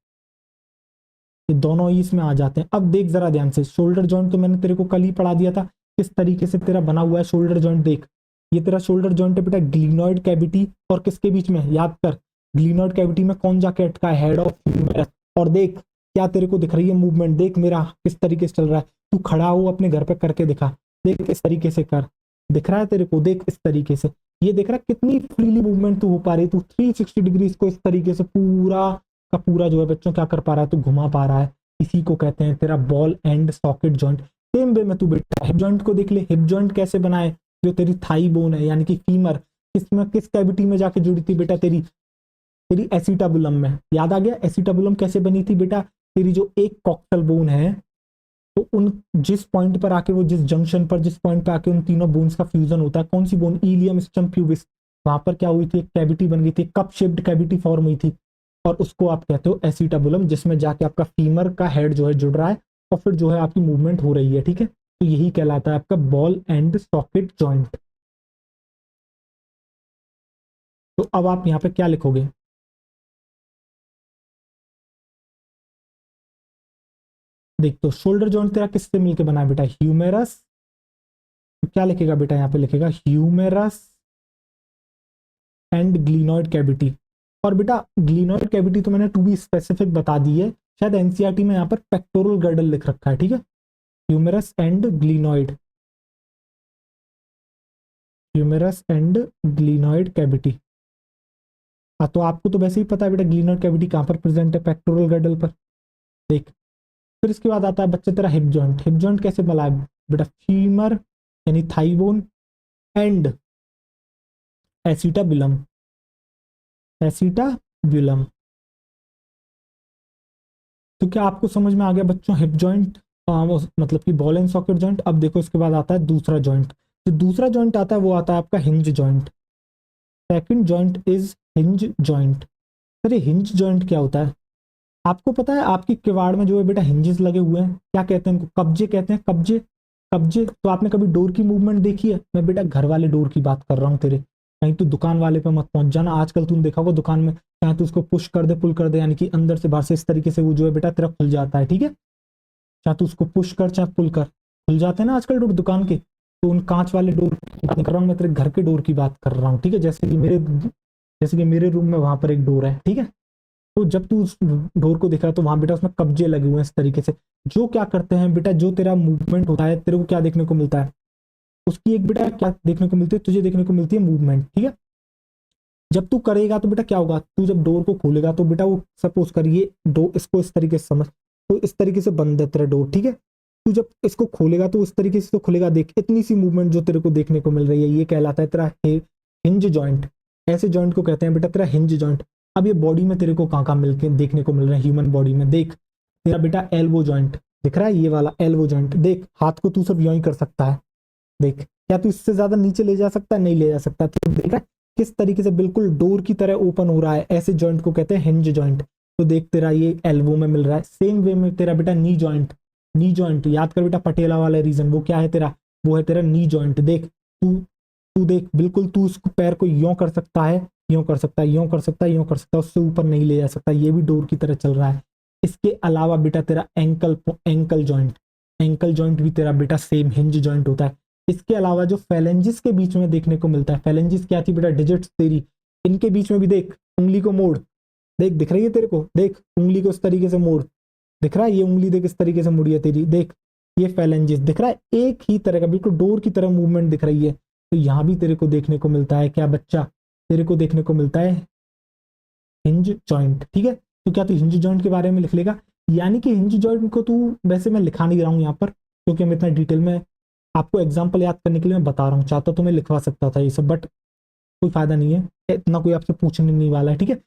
ये दोनों ही इसमें आ जाते हैं। अब देख जरा ध्यान से, शोल्डर जॉइंट तो मैंने तेरे को कल ही पढ़ा दिया था किस तरीके से तेरा बना हुआ है शोल्डर जॉइंट। देख ये तेरा शोल्डर जॉइंट है बेटा, ग्लिनॉइड कैविटी और किसके बीच में, याद कर, ग्लिनॉइड कैविटी में कौन जाके अटका है, हेड ऑफ ह्यूमेरस। और देख क्या तेरे को दिख रही है मूवमेंट, देख मेरा किस तरीके से चल रहा है। तू खड़ा हो अपने घर पे करके दिखा, देख इस तरीके से कर, दिख रहा है तेरे को, देख इस तरीके से, ये देख रहा है कितनी फ्रीली मूवमेंट तू हो पा रही है। तू 360 डिग्री को इस तरीके से पूरा का पूरा जो है बच्चों क्या कर पा रहा है, तू घुमा पा रहा है। इसी को कहते हैं तेरा ball and socket joint. Same way में तू बेटा हिप जॉइंट को देख ले, हिप जॉइंट कैसे बनाए, जो तेरी थाई बोन है यानी कि फीमर, किसमें किस कैविटी में जाके जुड़ी थी बेटा, तेरी तेरी एसिटाबुलम में। याद आ गया एसिटाबुलम कैसे बनी थी बेटा, तेरी जो एक कॉक्टल बोन है, तो उन जिस पॉइंट पर आके वो जिस जंक्शन पर जिस पॉइंट पर आके उन तीनों बोन्स का फ्यूजन होता है, कौन सी बोन, इलियम स्टम प्यूबिस, वहां पर क्या हुई थी, एक कैविटी बन गई थी, कप शेप्ड कैविटी फॉर्म हुई थी, और उसको आप कहते हो एसिटाबुलम, जिसमें जाके आपका फीमर का हेड जो है जुड़ रहा है और फिर जो है आपकी मूवमेंट हो रही है। ठीक है, तो यही कहलाता है आपका बॉल एंड सॉकेट जॉइंट। तो अब आप यहाँ पे क्या लिखोगे, देख तो शोल्डर जॉइंट तेरा किससे मिलकर बना है बेटा, ह्यूमेरस। तो क्या लिखेगा बेटा, यहाँ पे लिखेगा ह्यूमेरस एंड ग्लिनॉइड कैविटी। और बेटा ग्लिनॉइड कैविटी तो मैंने टू बी स्पेसिफिक बता दी है, शायद एनसीईआरटी में यहाँ पर पेक्टोरल गर्डल लिख रखा है। ठीक है, humerus and glenoid, humerus and glenoid cavity. हाँ तो आपको तो वैसे ही पता है बेटा ग्लिनॉइड कैविटी कहाँ पर प्रेजेंट है, पेक्टोरल गर्डल पर। देख फिर इसके बाद आता है बच्चे तेरा हिप जॉइंट। हिप जॉइंट कैसे बना है बेटा, फीमर यानी thigh bone and acetabulum, acetabulum. तो क्या आपको समझ में आ गया बच्चों हिप जॉइंट, मतलब कि बॉल एंड सॉकेट जॉइंट। अब देखो इसके बाद आता है दूसरा जॉइंट। जो दूसरा जॉइंट आता है वो आता है आपका hinge joint. Second joint is hinge joint. Sir ये हिंज जॉइंट क्या होता है, आपको पता है आपकी किवाड़ में जो है बेटा हिंजेस लगे हुए हैं, क्या कहते हैं इनको, कब्जे कहते हैं, कब्जे। कब्जे तो आपने कभी डोर की मूवमेंट देखी है, मैं बेटा घर वाले डोर की बात कर रहा हूँ तेरे, कहीं तू दुकान वाले पे मत पहुंच जाना। आजकल तूने देखा होगा दुकान में, चाहे तू उसको पुश कर दे पुल कर दे, यानी कि अंदर से बाहर से इस तरीके से वो जो है बेटा तेरा खुल जाता है। ठीक है, चाहे तू उसको पुश कर चाहे पुल कर, खुल जाते हैं ना आजकल डोर दुकान के। तो उन कांच वाले डोर की बात नहीं कर रहा हूँ मैं, तेरे घर के डोर की बात कर रहा हूँ। ठीक है, जैसे कि मेरे रूम में वहां पर एक डोर है। ठीक है, तो जब तू उस डोर को देखा तो वहां बेटा उसमें कब्जे लगे हुए हैं इस तरीके से, जो क्या करते हैं बेटा, जो तेरा मूवमेंट होता है तेरे को क्या देखने को मिलता है, उसकी एक बेटा क्या देखने को मिलती है, तुझे देखने को मिलती है मूवमेंट। ठीक है, जब तू करेगा तो बेटा क्या होगा, तू जब डोर को खोलेगा तो बेटा वो सपोज करिए डोर, इसको इस तरीके से समझ, तो इस तरीके से बंद है तेरा डोर। ठीक है, तू जब इसको खोलेगा तो इस तरीके से तो खुलेगा, देख इतनी सी मूवमेंट जो तेरे को देखने को मिल रही है, ये कहलाता है तेरा हिंज जॉइंट। ऐसे जॉइंट को कहते हैं बेटा तेरा हिंज जॉइंट। अब ये बॉडी में तेरे को कहाँ कहाँ मिलके देखने को मिल रहा है, ह्यूमन बॉडी में देख, तेरा बेटा एल्बो जॉइंट दिख रहा है, ये वाला एल्बो जॉइंट, देख हाथ को तू सब यूं ही कर सकता है, देख क्या तू इससे ज्यादा नीचे ले जा सकता है, नहीं ले जा सकता। तो देख रहा है किस तरीके से बिल्कुल डोर की तरह ओपन हो रहा है, ऐसे जॉइंट को कहते हैं हिंज जॉइंट। तो देख तेरा ये एल्बो में मिल रहा है। सेम वे में तेरा बेटा नी जॉइंट, नी जॉइंट याद कर बेटा, पटेला वाला रीजन वो क्या है तेरा, वो है तेरा नी जॉइंट। देख तू तू देख बिल्कुल तू उस पैर को यों कर सकता है, यों कर सकता है, यों कर सकता है, यों कर सकता है, उससे ऊपर नहीं ले जा सकता, ये भी डोर की तरह चल रहा है। इसके अलावा बेटा तेरा ankle, ankle joint, ankle joint भी तेरा बेटा सेम हिंज जॉइंट होता है। इसके अलावा जो फेलेंजिस के बीच में देखने को मिलता है, फेलेंजिस क्या थी बेटा, डिजिट्स तेरी, इनके बीच में भी देख उंगली को मोड़, देख दिख रही है तेरे को, देख उंगली को इस तरीके से मोड़, दिख रहा है, ये उंगली देख इस तरीके से मुड़ी है तेरी, देख ये फेलेंजिस दिख रहा है, एक ही तरह का बिल्कुल डोर की तरह मूवमेंट दिख रही है। तो यहाँ भी तेरे को देखने को मिलता है क्या बच्चा, तेरे को देखने को मिलता है हिंज जॉइंट। ठीक है, तो क्या तू हिंज जॉइंट के बारे में लिख लेगा, यानी कि हिंज जॉइंट को तू, वैसे मैं लिखा नहीं रहा हूँ यहाँ पर क्योंकि हम इतना डिटेल में आपको एग्जाम्पल याद करने के लिए मैं बता रहा हूँ, चाहता तो मैं लिखवा सकता था ये सब, बट कोई फायदा नहीं है, इतना कोई आपसे पूछने नहीं वाला है। ठीक है,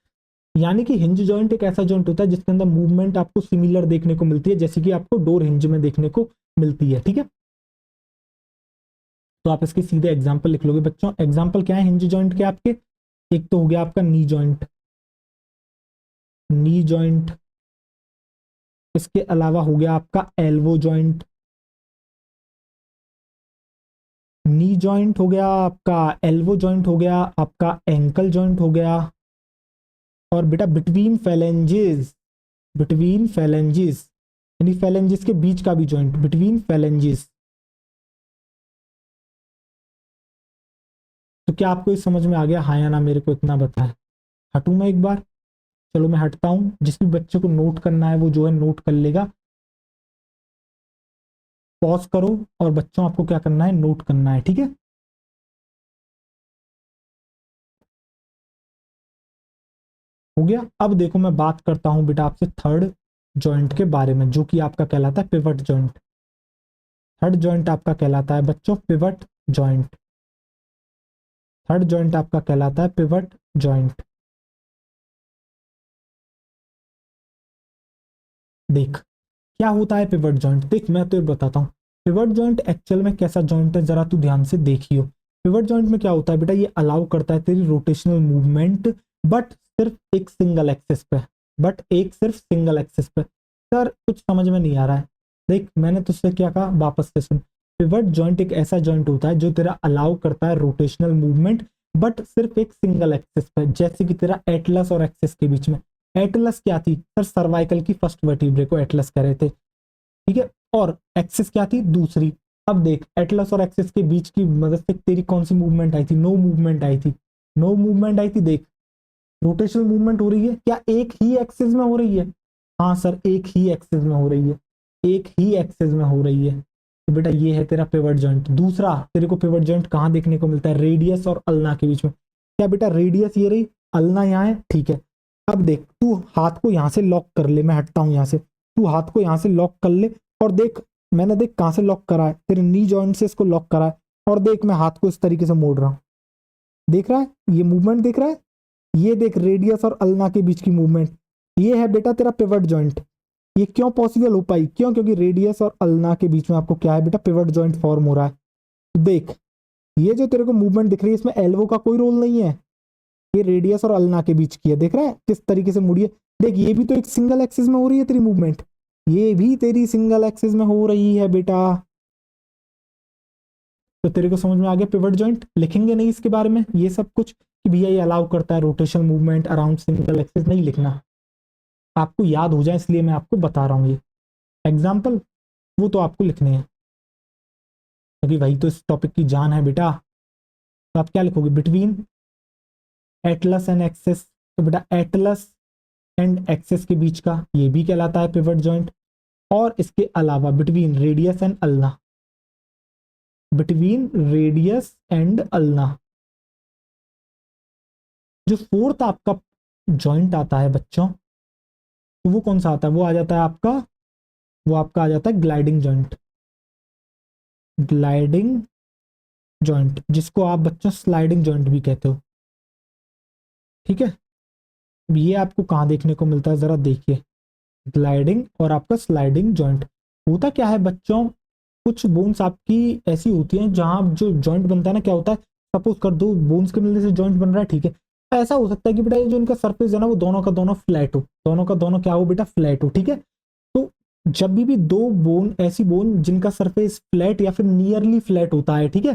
यानी कि हिंज जॉइंट एक ऐसा जॉइंट होता है जिसके अंदर मूवमेंट आपको सिमिलर देखने को मिलती है जैसे कि आपको डोर हिंज में देखने को मिलती है। ठीक है, तो आप इसके सीधे एग्जाम्पल लिख लोगे बच्चों। एग्जाम्पल क्या है हिंज जॉइंट के आपके, एक तो हो गया आपका नी जॉइंट, नी जॉइंट, इसके अलावा हो गया आपका एल्बो जॉइंट, नी जॉइंट हो गया, आपका एल्बो जॉइंट हो गया, आपका एंकल जॉइंट हो गया, और बेटा बिटवीन फैलेंजेस यानी फैलेंजेस के बीच का भी जॉइंट, बिटवीन फैलेंजेस। तो क्या आपको इस समझ में आ गया, हाँ या ना, मेरे को इतना बताएं। हटूं मैं एक बार? चलो मैं हटता हूं, जिस भी बच्चे को नोट करना है वो जो है नोट कर लेगा। पॉज करो, और बच्चों आपको क्या करना है, नोट करना है, ठीक है। हो गया। अब देखो मैं बात करता हूं बेटा आपसे थर्ड जॉइंट के बारे में, जो कि आपका कहलाता है पिवट जॉइंट। थर्ड जॉइंट आपका कहलाता है बच्चों पिवट जॉइंट। थर्ड जॉइंट आपका कहलाता है पिवट जॉइंट। देख क्या होता है पिवट जॉइंट, देख मैं तो ये बताता हूँ। पिवट जॉइंट एक्चुअल में कैसा जॉइंट है, जरा तू ध्यान से देखियो। पिवट जॉइंट में क्या होता है बेटा, ये अलाउ करता है तेरी रोटेशनल मूवमेंट, बट सिर्फ एक सिंगल एक्सिस पे। बट एक सिर्फ सिंगल एक्सिस पे। सर कुछ समझ में नहीं आ रहा है। देख मैंने तुझसे क्या कहा, वापस से सुन। पिवट जॉइंट एक ऐसा जॉइंट होता है जो तेरा अलाउ करता है रोटेशनल मूवमेंट, बट सिर्फ एक सिंगल एक्सिस पे, जैसे कि तेरा एटलस और एक्सिस के बीच में। एटलस क्या थी सर, सर्वाइकल की फर्स्ट वर्टिब्रे को एटलस कह रहे थे, ठीक है। और एक्सिस क्या थी, दूसरी। अब देख एटलस और एक्सिस के बीच की मदद से तेरी कौन सी मूवमेंट आई थी, नो मूवमेंट आई थी। नो मूवमेंट आई थी। देख रोटेशनल मूवमेंट हो रही है, क्या एक ही एक्सिस में हो रही है? हाँ सर एक ही एक्सिस में हो रही है, एक ही एक्सिस में हो रही है। तो बेटा ये है तेरा पिवट जॉइंट। दूसरा तेरे को पिवट जॉइंट कहाँ देखने को मिलता है, रेडियस और अल्ना के बीच में। क्या बेटा रेडियस ये रही, अल्ना यहाँ है, ठीक है। अब देख तू हाथ को यहाँ से लॉक कर ले, मैं हटता हूँ यहाँ से, तू हाथ को यहाँ से लॉक कर ले। और देख मैंने देख कहाँ से लॉक करा है, तेरे नी जॉइंट से इसको लॉक करा है। और देख मैं हाथ को इस तरीके से मोड़ रहा हूँ, देख रहा है ये मूवमेंट देख रहा है, ये देख रेडियस और अल्ना के बीच की मूवमेंट। ये है बेटा तेरा पिवट जॉइंट। ये क्यों पॉसिबल हो पाई, क्यों? क्योंकि रेडियस और अल्ना के बीच में आपको क्या है बेटा, पिवट जॉइंट फॉर्म हो रहा है। तो देख ये जो तेरे को मूवमेंट दिख रही है, इसमें एल्बो का कोई रोल नहीं है, ये रेडियस और अल्ना के बीच की है। देख रहा है किस तरीके से मुड़ी है। देख ये भी तो एक सिंगल एक्सिस में हो रही है तेरी मूवमेंट, ये भी तेरी सिंगल एक्सिस में हो रही है बेटा। तो तेरे को समझ में आ गया पिवट जॉइंट। लिखेंगे नहीं इसके बारे में ये सब कुछ कि भैया ये अलाउ करता है rotation movement around single axis, नहीं लिखना। आपको याद हो जाए इसलिए मैं आपको बता रहा हूँ। ये एग्जाम्पल वो तो आपको लिखने हैं, क्योंकि वही तो इस टॉपिक की जान है बेटा। तो आप क्या लिखोगे, बिटवीन एटलस एंड एक्सेस। तो बेटा एटलस एंड एक्सेस के बीच का ये भी कहलाता है पिवट जॉइंट। और इसके अलावा between radius and ulna, between radius and ulna. जो फोर्थ आपका जॉइंट आता है बच्चों, तो वो कौन सा आता है, वो आ जाता है आपका, वो आपका आ जाता है ग्लाइडिंग जॉइंट। ग्लाइडिंग जॉइंट जिसको आप बच्चों स्लाइडिंग जॉइंट भी कहते हो, ठीक है। अब ये आपको कहाँ देखने को मिलता है, जरा देखिए। ग्लाइडिंग और आपका स्लाइडिंग जॉइंट। होता क्या है बच्चों, कुछ बोन्स आपकी ऐसी होती हैं जहां जो जॉइंट बनता है ना, क्या होता है, सपोज कर दो बोन्स के मिलने से जॉइंट बन रहा है, ठीक है। ऐसा हो सकता है कि बेटा ये जो इनका सरफेस है ना, वो दोनों का दोनों फ्लैट हो, दोनों का दोनों क्या हो बेटा, फ्लैट हो, ठीक है। तो जब भी दो बोन, ऐसी बोन जिनका सरफेस फ्लैट या फिर नियरली फ्लैट होता है, ठीक है,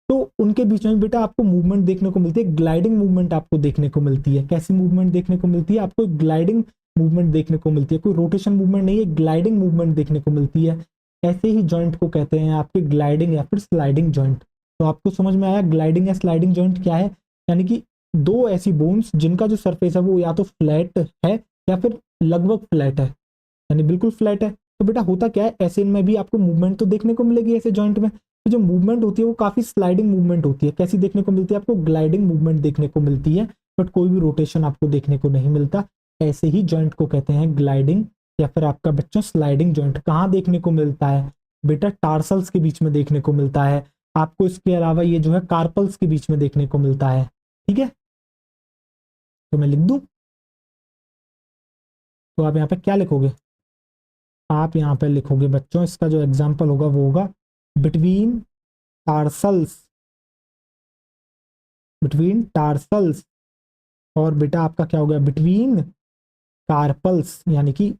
तो उनके बीच में बेटा आपको मूवमेंट देखने को मिलती है, ग्लाइडिंग मूवमेंट आपको देखने को मिलती है। कैसी मूवमेंट देखने को मिलती है आपको, ग्लाइडिंग मूवमेंट देखने को मिलती है। कोई रोटेशन मूवमेंट नहीं है, ग्लाइडिंग मूवमेंट देखने को मिलती है। ऐसे ही जॉइंट को कहते हैं आपके ग्लाइडिंग या फिर स्लाइडिंग जॉइंट। तो आपको समझ में आया ग्लाइडिंग या स्लाइडिंग जॉइंट क्या है, यानी कि दो ऐसी बोन्स जिनका जो सरफेस है वो या तो फ्लैट है या फिर लगभग फ्लैट है, यानी बिल्कुल फ्लैट है। तो बेटा होता क्या है, ऐसे में भी आपको मूवमेंट तो देखने को मिलेगी ऐसे जॉइंट में। तो जो मूवमेंट होती है वो काफी स्लाइडिंग मूवमेंट होती है। कैसी देखने को मिलती है आपको, ग्लाइडिंग मूवमेंट देखने को मिलती है, बट कोई भी रोटेशन आपको देखने को नहीं मिलता। ऐसे ही जॉइंट को कहते हैं ग्लाइडिंग या फिर आपका बच्चों स्लाइडिंग जॉइंट। कहाँ देखने को मिलता है बेटा, टार्सल्स के बीच में देखने को मिलता है आपको। इसके अलावा ये जो है कार्पल्स के बीच में देखने को मिलता है, ठीक है। तो मैं लिख दूं, तो आप यहाँ पे क्या लिखोगे, आप यहाँ पे लिखोगे बच्चों, इसका जो एग्जाम्पल होगा वो होगा बिटवीन टार्सल्स, बिटवीन टार्सल्स। और बेटा आपका क्या हो गया, बिटवीन कार्पल्स, यानी कि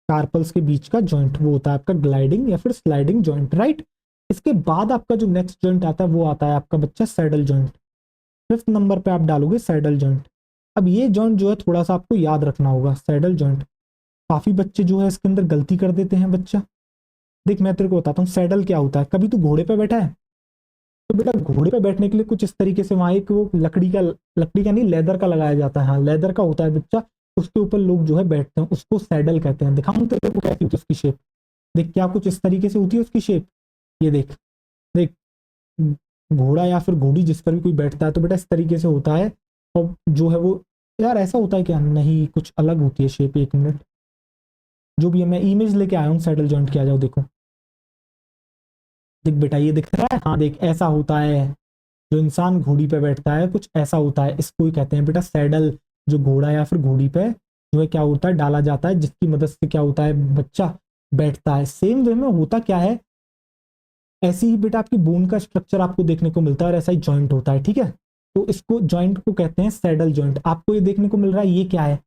कार्पल्स के बीच का जॉइंट, वो होता है आपका ग्लाइडिंग या फिर स्लाइडिंग जॉइंट, राइट। इसके बाद आपका जो नेक्स्ट जॉइंट आता है वो आता है आपका बच्चा सैडल जॉइंट। 5th नंबर पे आप डालोगे सैडल जॉइंट। अब ये जॉइंट जो है थोड़ा सा आपको याद रखना होगा, सैडल जॉइंट। काफी बच्चे जो है इसके अंदर गलती कर देते हैं बच्चा। देख मैं तेरे को बताता हूँ सैडल क्या होता है। कभी तू घोड़े पे बैठा है, तो बेटा घोड़े पे बैठने के लिए कुछ इस तरीके से वहां एक वो लकड़ी का नहीं, लेदर का लगाया जाता है। हाँ लेदर का होता है बच्चा, उसके ऊपर लोग जो है बैठते हैं, उसको सैडल कहते हैं। दिखाऊं तेरे को कैसी होती है उसकी शेप? देख क्या कुछ इस तरीके से होती है उसकी शेप। ये देख, देख घोड़ा या फिर घोड़ी जिस पर भी कोई बैठता है तो बेटा इस तरीके से होता है। और जो है वो, यार ऐसा होता है क्या? नहीं, कुछ अलग होती है शेप। एक मिनट, जो भी है मैं इमेज लेके आया हूँ सैडल जॉइंट की, आ जाओ देखो। देख बेटा ये दिख रहा है, हाँ देख ऐसा होता है। जो इंसान घोड़ी पे बैठता है कुछ ऐसा होता है, इसको ही कहते हैं बेटा सैडल। जो घोड़ा या फिर घोड़ी पे जो है क्या होता है, डाला जाता है, जिसकी मदद से क्या होता है, बच्चा बैठता है। सेम वे में होता क्या है, ऐसी ही बेटा आपकी बोन का स्ट्रक्चर आपको देखने को मिलता है और ऐसा ही जॉइंट होता है, ठीक है। तो इसको जॉइंट को कहते हैं सैडल जॉइंट। आपको ये देखने को मिल रहा है, ये क्या है?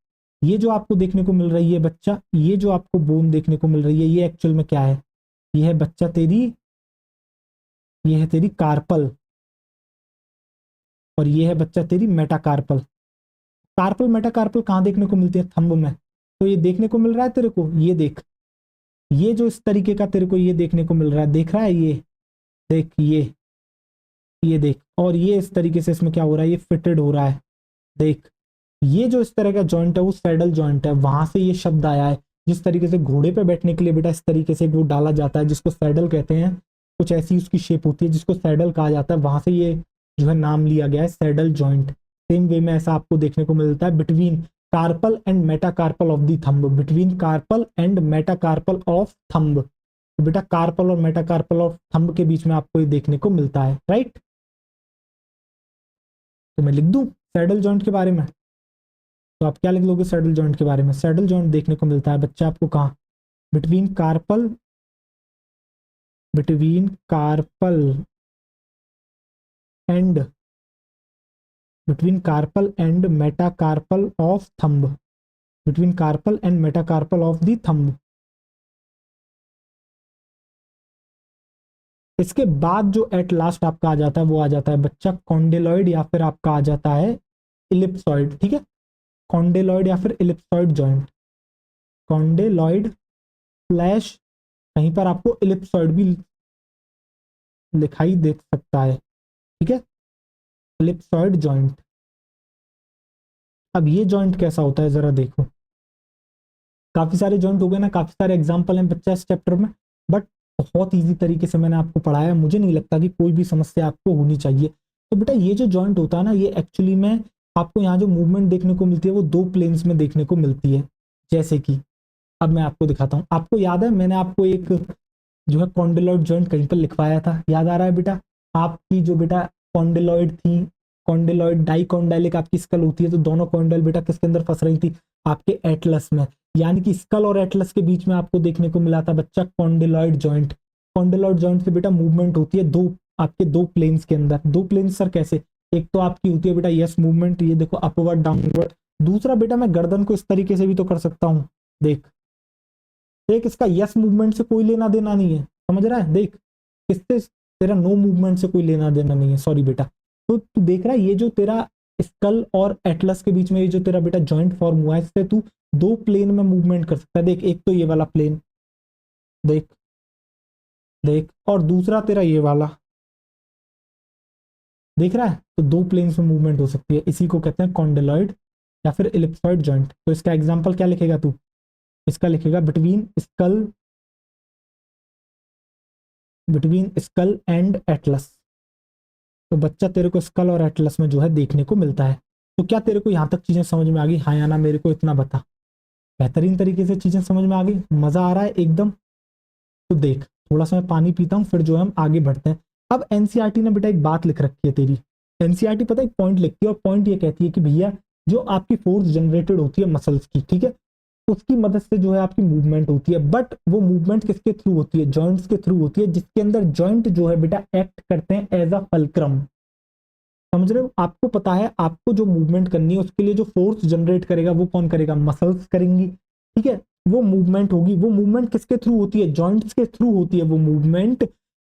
ये जो आपको देखने को मिल रही है बच्चा, ये जो आपको बोन देखने को मिल रही है, ये एक्चुअल में क्या है? ये है बच्चा तेरी, ये है तेरी कार्पल, और ये है बच्चा तेरी मेटाकार्पल। कार्पल मेटाकार्पल कहाँ देखने को मिलती है? थंब में। तो ये देखने को मिल रहा है तेरे को, ये देख, ये जो इस तरीके का तेरे को ये देखने को मिल रहा है, देख रहा है ये? देख ये देख, और ये इस तरीके से इसमें क्या हो रहा है, ये फिटेड हो रहा है। देख ये जो इस तरह का जॉइंट है वो सैडल जॉइंट है, वहां से ये शब्द आया है। जिस तरीके से घोड़े पे बैठने के लिए बेटा इस तरीके से वो डाला जाता है जिसको सैडल कहते हैं, कुछ ऐसी उसकी शेप होती है जिसको सैडल कहा जाता है, वहां से ये जो है नाम लिया गया है सैडल जॉइंट। सेम वे में ऐसा आपको देखने को मिलता है between carpal and metacarpal of the thumb, between carpal and metacarpal of thumb. तो बेटा कार्पल और मेटाकार्पल ऑफ थंब के बीच में आपको ये देखने को मिलता है, राइट। तो मैं लिख दूं सैडल जॉइंट के बारे में, तो आप क्या लिख लोगे सैडल जॉइंट के बारे में? सैडल जॉइंट देखने को मिलता है बच्चा आपको कहाँ? Between carpal, between carpal and, between carpal and metacarpal of thumb, between carpal and metacarpal of the thumb. इसके बाद जो एट लास्ट आपका आ जाता है वो आ जाता है बच्चा कॉन्डेलॉइड, या फिर आपका आ जाता है इलिप्सॉइड, ठीक है। कॉन्डेलॉइड या फिर इलिप्सॉइड जॉइंट, कॉन्डेलॉइड स्लैश कहीं पर आपको इलिप्सॉइड भी दिखाई दे सकता है, ठीक है, इलिप्सॉइड जॉइंट। अब ये जॉइंट कैसा होता है जरा देखो। काफी सारे जॉइंट हो गए ना, काफी सारे एग्जांपल हैं बच्चा इस चैप्टर में, बट बहुत इजी तरीके से मैंने आपको पढ़ाया, मुझे नहीं लगता कि कोई भी समस्या आपको होनी चाहिए। तो बेटा ये जो जॉइंट होता है ना, ये एक्चुअली में आपको यहाँ जो मूवमेंट देखने को मिलती है वो दो प्लेन्स में देखने को मिलती है। जैसे कि अब मैं आपको दिखाता हूँ, आपको याद है मैंने आपको एक जो है कॉन्डेलॉइड जॉइंट कहीं पर लिखवाया था, याद आ रहा है बेटा? आपकी जो बेटा कॉन्डेलॉइड थी, कॉन्डेलॉइड डाइकॉन्डाइलिक आपकी स्कल होती है, तो दोनों कॉन्डेल बेटा किसके अंदर फंस रही थी? आपके एटलस में। यानी कि स्कल और एटलस के बीच में आपको देखने को मिला था बच्चा कॉन्डेलॉइड जॉइंट। कॉन्डेलॉइड जॉइंट से बेटा मूवमेंट होती है दो, आपके दो प्लेन्स के अंदर। दो प्लेन्स सर कैसे? एक तो आपकी होती है बेटा यस मूवमेंट, ये देखो अपवर्ड डाउनवर्ड। दूसरा बेटा मैं गर्दन को इस तरीके से भी तो कर सकता हूँ, देख देख, इसका यस मूवमेंट से कोई लेना देना नहीं है, समझ रहा है? देख इससे तेरा नो मूवमेंट से कोई लेना देना नहीं है, सॉरी बेटा। तो तू देख रहा है ये जो तेरा स्कल और एटलस के बीच में ये जो तेरा बेटा जॉइंट फॉर्म हुआ है, इससे तू दो प्लेन में मूवमेंट कर सकता है। देख एक तो ये वाला प्लेन, देख देख, और दूसरा तेरा ये वाला, देख रहा है? तो दो प्लेन्स में मूवमेंट हो सकती है, इसी को कहते हैं कॉन्डेलॉइड या फिर इलिप्सॉइड जॉइंट। तो इसका एग्जांपल क्या लिखेगा तू? इसका लिखेगा between skull, between skull and atlas. तो बच्चा तेरे को स्कल और एटलस में जो है देखने को मिलता है। तो क्या तेरे को यहाँ तक चीजें समझ में आ गई? हाँ या ना, मेरे को इतना बता। बेहतरीन तरीके से चीजें समझ में आ गई, मजा आ रहा है एकदम? तो देख थोड़ा सा मैं पानी पीता हूँ, फिर जो है हम आगे बढ़ते हैं। अब एनसीईआरटी ने बेटा एक बात लिख रखी है तेरी, एनसीईआरटी पता है एक पॉइंट लिखती है, और पॉइंट ये कहती है कि भैया जो आपकी फोर्स जनरेटेड होती है मसल्स की, ठीक है, उसकी मदद से जो है आपकी मूवमेंट होती है, बट वो मूवमेंट किसके थ्रू होती है? जॉइंट्स के थ्रू होती है, जिसके अंदर जॉइंट जो है बेटा एक्ट करते हैं एज अ फल्क्रम। समझ रहे हो? आपको पता है आपको जो मूवमेंट करनी है उसके लिए जो फोर्स जनरेट करेगा वो कौन करेगा? मसल्स करेंगी, ठीक है। वो मूवमेंट होगी, वो मूवमेंट किसके थ्रू होती है? जॉइंट्स के थ्रू होती है वो मूवमेंट।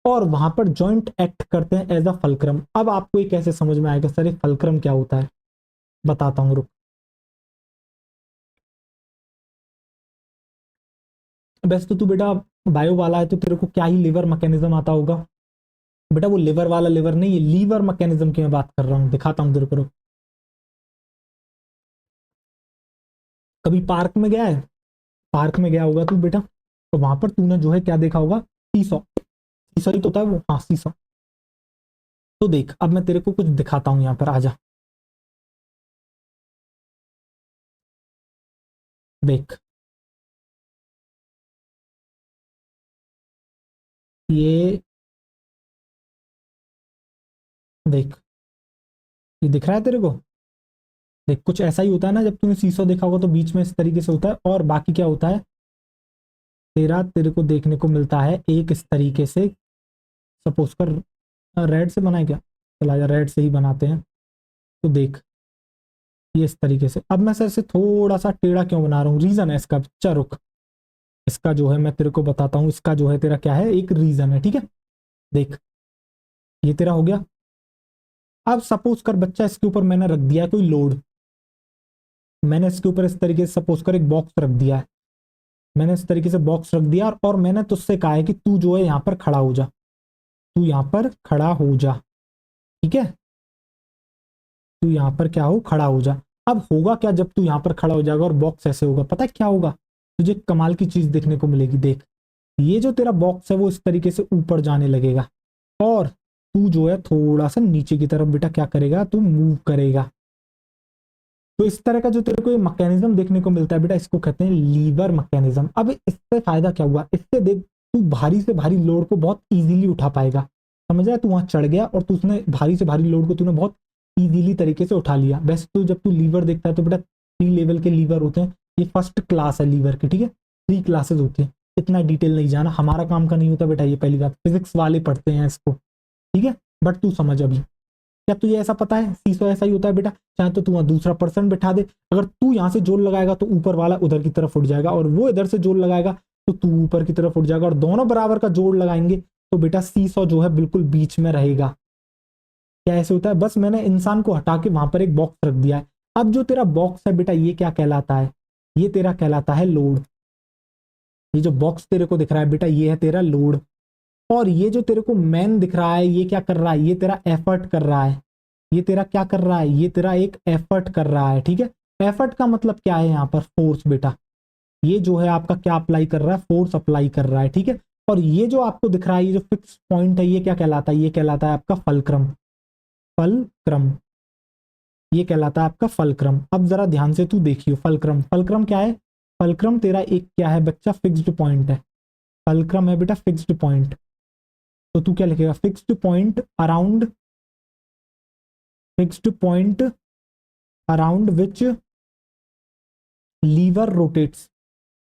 और वहां पर जॉइंट एक्ट करते हैं एज अ फलक्रम। अब आपको ये कैसे समझ में आएगा सर ये फलक्रम क्या होता है, बताता हूँ रुक। वैसे तो तू बेटा बायो वाला है तो तेरे को क्या ही लिवर मैकेनिज्म आता होगा। बेटा वो लिवर वाला लिवर नहीं, ये लीवर मैकेनिज्म की मैं बात कर रहा हूँ, दिखाता हूँ तेरे को रुक। कभी पार्क में गया है, पार्क में गया होगा तू बेटा, तो वहां पर तूने जो है क्या देखा होगा, सीसॉ। सीसॉ ही तो होता है वो, हाँ सीसॉ। तो देख अब मैं तेरे को कुछ दिखाता हूँ, यहाँ पर आजा देख। ये देख, ये दिख रहा है तेरे को। देख कुछ ऐसा ही होता है ना, जब तूने सीसॉ देखा होगा तो बीच में इस तरीके से होता है, और बाकी क्या होता है तेरा, तेरे को देखने को मिलता है एक इस तरीके से। सपोज कर रेड से बनाए क्या, चला जा रेड से ही बनाते हैं। तो देख ये इस तरीके से। अब मैं सर से थोड़ा सा टेढ़ा क्यों बना रहा हूँ, रीजन है इसका, चल रुक। इसका जो है मैं तेरे को बताता हूँ, इसका जो है तेरा क्या है, एक रीजन है, ठीक है। देख ये तेरा हो गया। अब सपोज कर बच्चा इसके ऊपर मैंने रख दिया कोई लोड, मैंने इसके ऊपर इस तरीके से सपोज कर एक बॉक्स रख दिया है, मैंने इस तरीके से बॉक्स रख दिया, और मैंने तुझसे कहा है कि तू जो है यहाँ पर खड़ा हो जा, तू यहाँ पर खड़ा हो जा, ठीक है। तू यहाँ पर क्या हो, खड़ा हो जा। अब होगा क्या जब तू यहाँ पर खड़ा हो जाएगा और बॉक्स ऐसे होगा, पता है क्या होगा, तुझे कमाल की चीज देखने को मिलेगी। देख ये जो तेरा बॉक्स है वो इस तरीके से ऊपर जाने लगेगा, और तू जो है थोड़ा सा नीचे की तरफ बेटा क्या करेगा, तू मूव करेगा। तो इस तरह का जो तेरे को ये मैकेनिज्म देखने को मिलता है बेटा, इसको कहते हैं लीवर मैकेनिज्म। अब इससे फायदा क्या हुआ, इससे देख तू भारी से भारी लोड को बहुत इजीली उठा पाएगा। समझ रहा है, तू वहां चढ़ गया और तू उसने भारी से भारी लोड को तूने बहुत इजीली तरीके से उठा लिया। वैसे तो जब तू लीवर देखता है तो बेटा 3 लेवल के लीवर होते हैं, ये फर्स्ट क्लास है लीवर की, ठीक है। 3 क्लासेस होती है, इतना डिटेल नहीं जाना, हमारा काम का नहीं होता बेटा, ये पहली बात, फिजिक्स वाले पढ़ते हैं इसको, ठीक है। बट तू समझ अभी, क्या तुझे ऐसा पता है सीसो ऐसा ही होता है बेटा, चाहे तो तू वहां दूसरा पर्सन बैठा दे, अगर तू यहाँ से जोर लगाएगा तो ऊपर वाला उधर की तरफ उठ जाएगा, और वो इधर से जोर लगाएगा तो तू ऊपर की तरफ उठ जाएगा, और दोनों बराबर का जोर लगाएंगे तो बेटा सीसो जो है बिल्कुल बीच में रहेगा। क्या ऐसे होता है, बस मैंने इंसान को हटा के वहां पर एक बॉक्स रख दिया है। अब जो तेरा बॉक्स है बेटा ये क्या कहलाता है, ये तेरा कहलाता है लोड। ये जो बॉक्स तेरे को दिख रहा है बेटा ये है तेरा लोड, और ये जो तेरे को मैन दिख रहा है ये क्या कर रहा है, ये तेरा एफर्ट कर रहा है। ये तेरा क्या कर रहा है, ये तेरा एक एफर्ट कर रहा है, ठीक है। एफर्ट का मतलब क्या है यहाँ पर, फोर्स बेटा। ये जो है आपका क्या अप्लाई कर रहा है, फोर्स अप्लाई कर रहा है, ठीक है। और ये जो आपको दिख रहा है ये जो फिक्स पॉइंट है ये क्या कहलाता है, ये कहलाता है आपका फलक्रम। फलक्रम, ये कहलाता है आपका फलक्रम। अब जरा ध्यान से तू देखियो, फलक्रम, फलक्रम क्या है, फलक्रम तेरा एक क्या है बच्चा, फिक्स्ड पॉइंट है। फलक्रम है बेटा फिक्स्ड पॉइंट। तो तू क्या लिखेगा, fixed point around, fixed point around which lever rotates,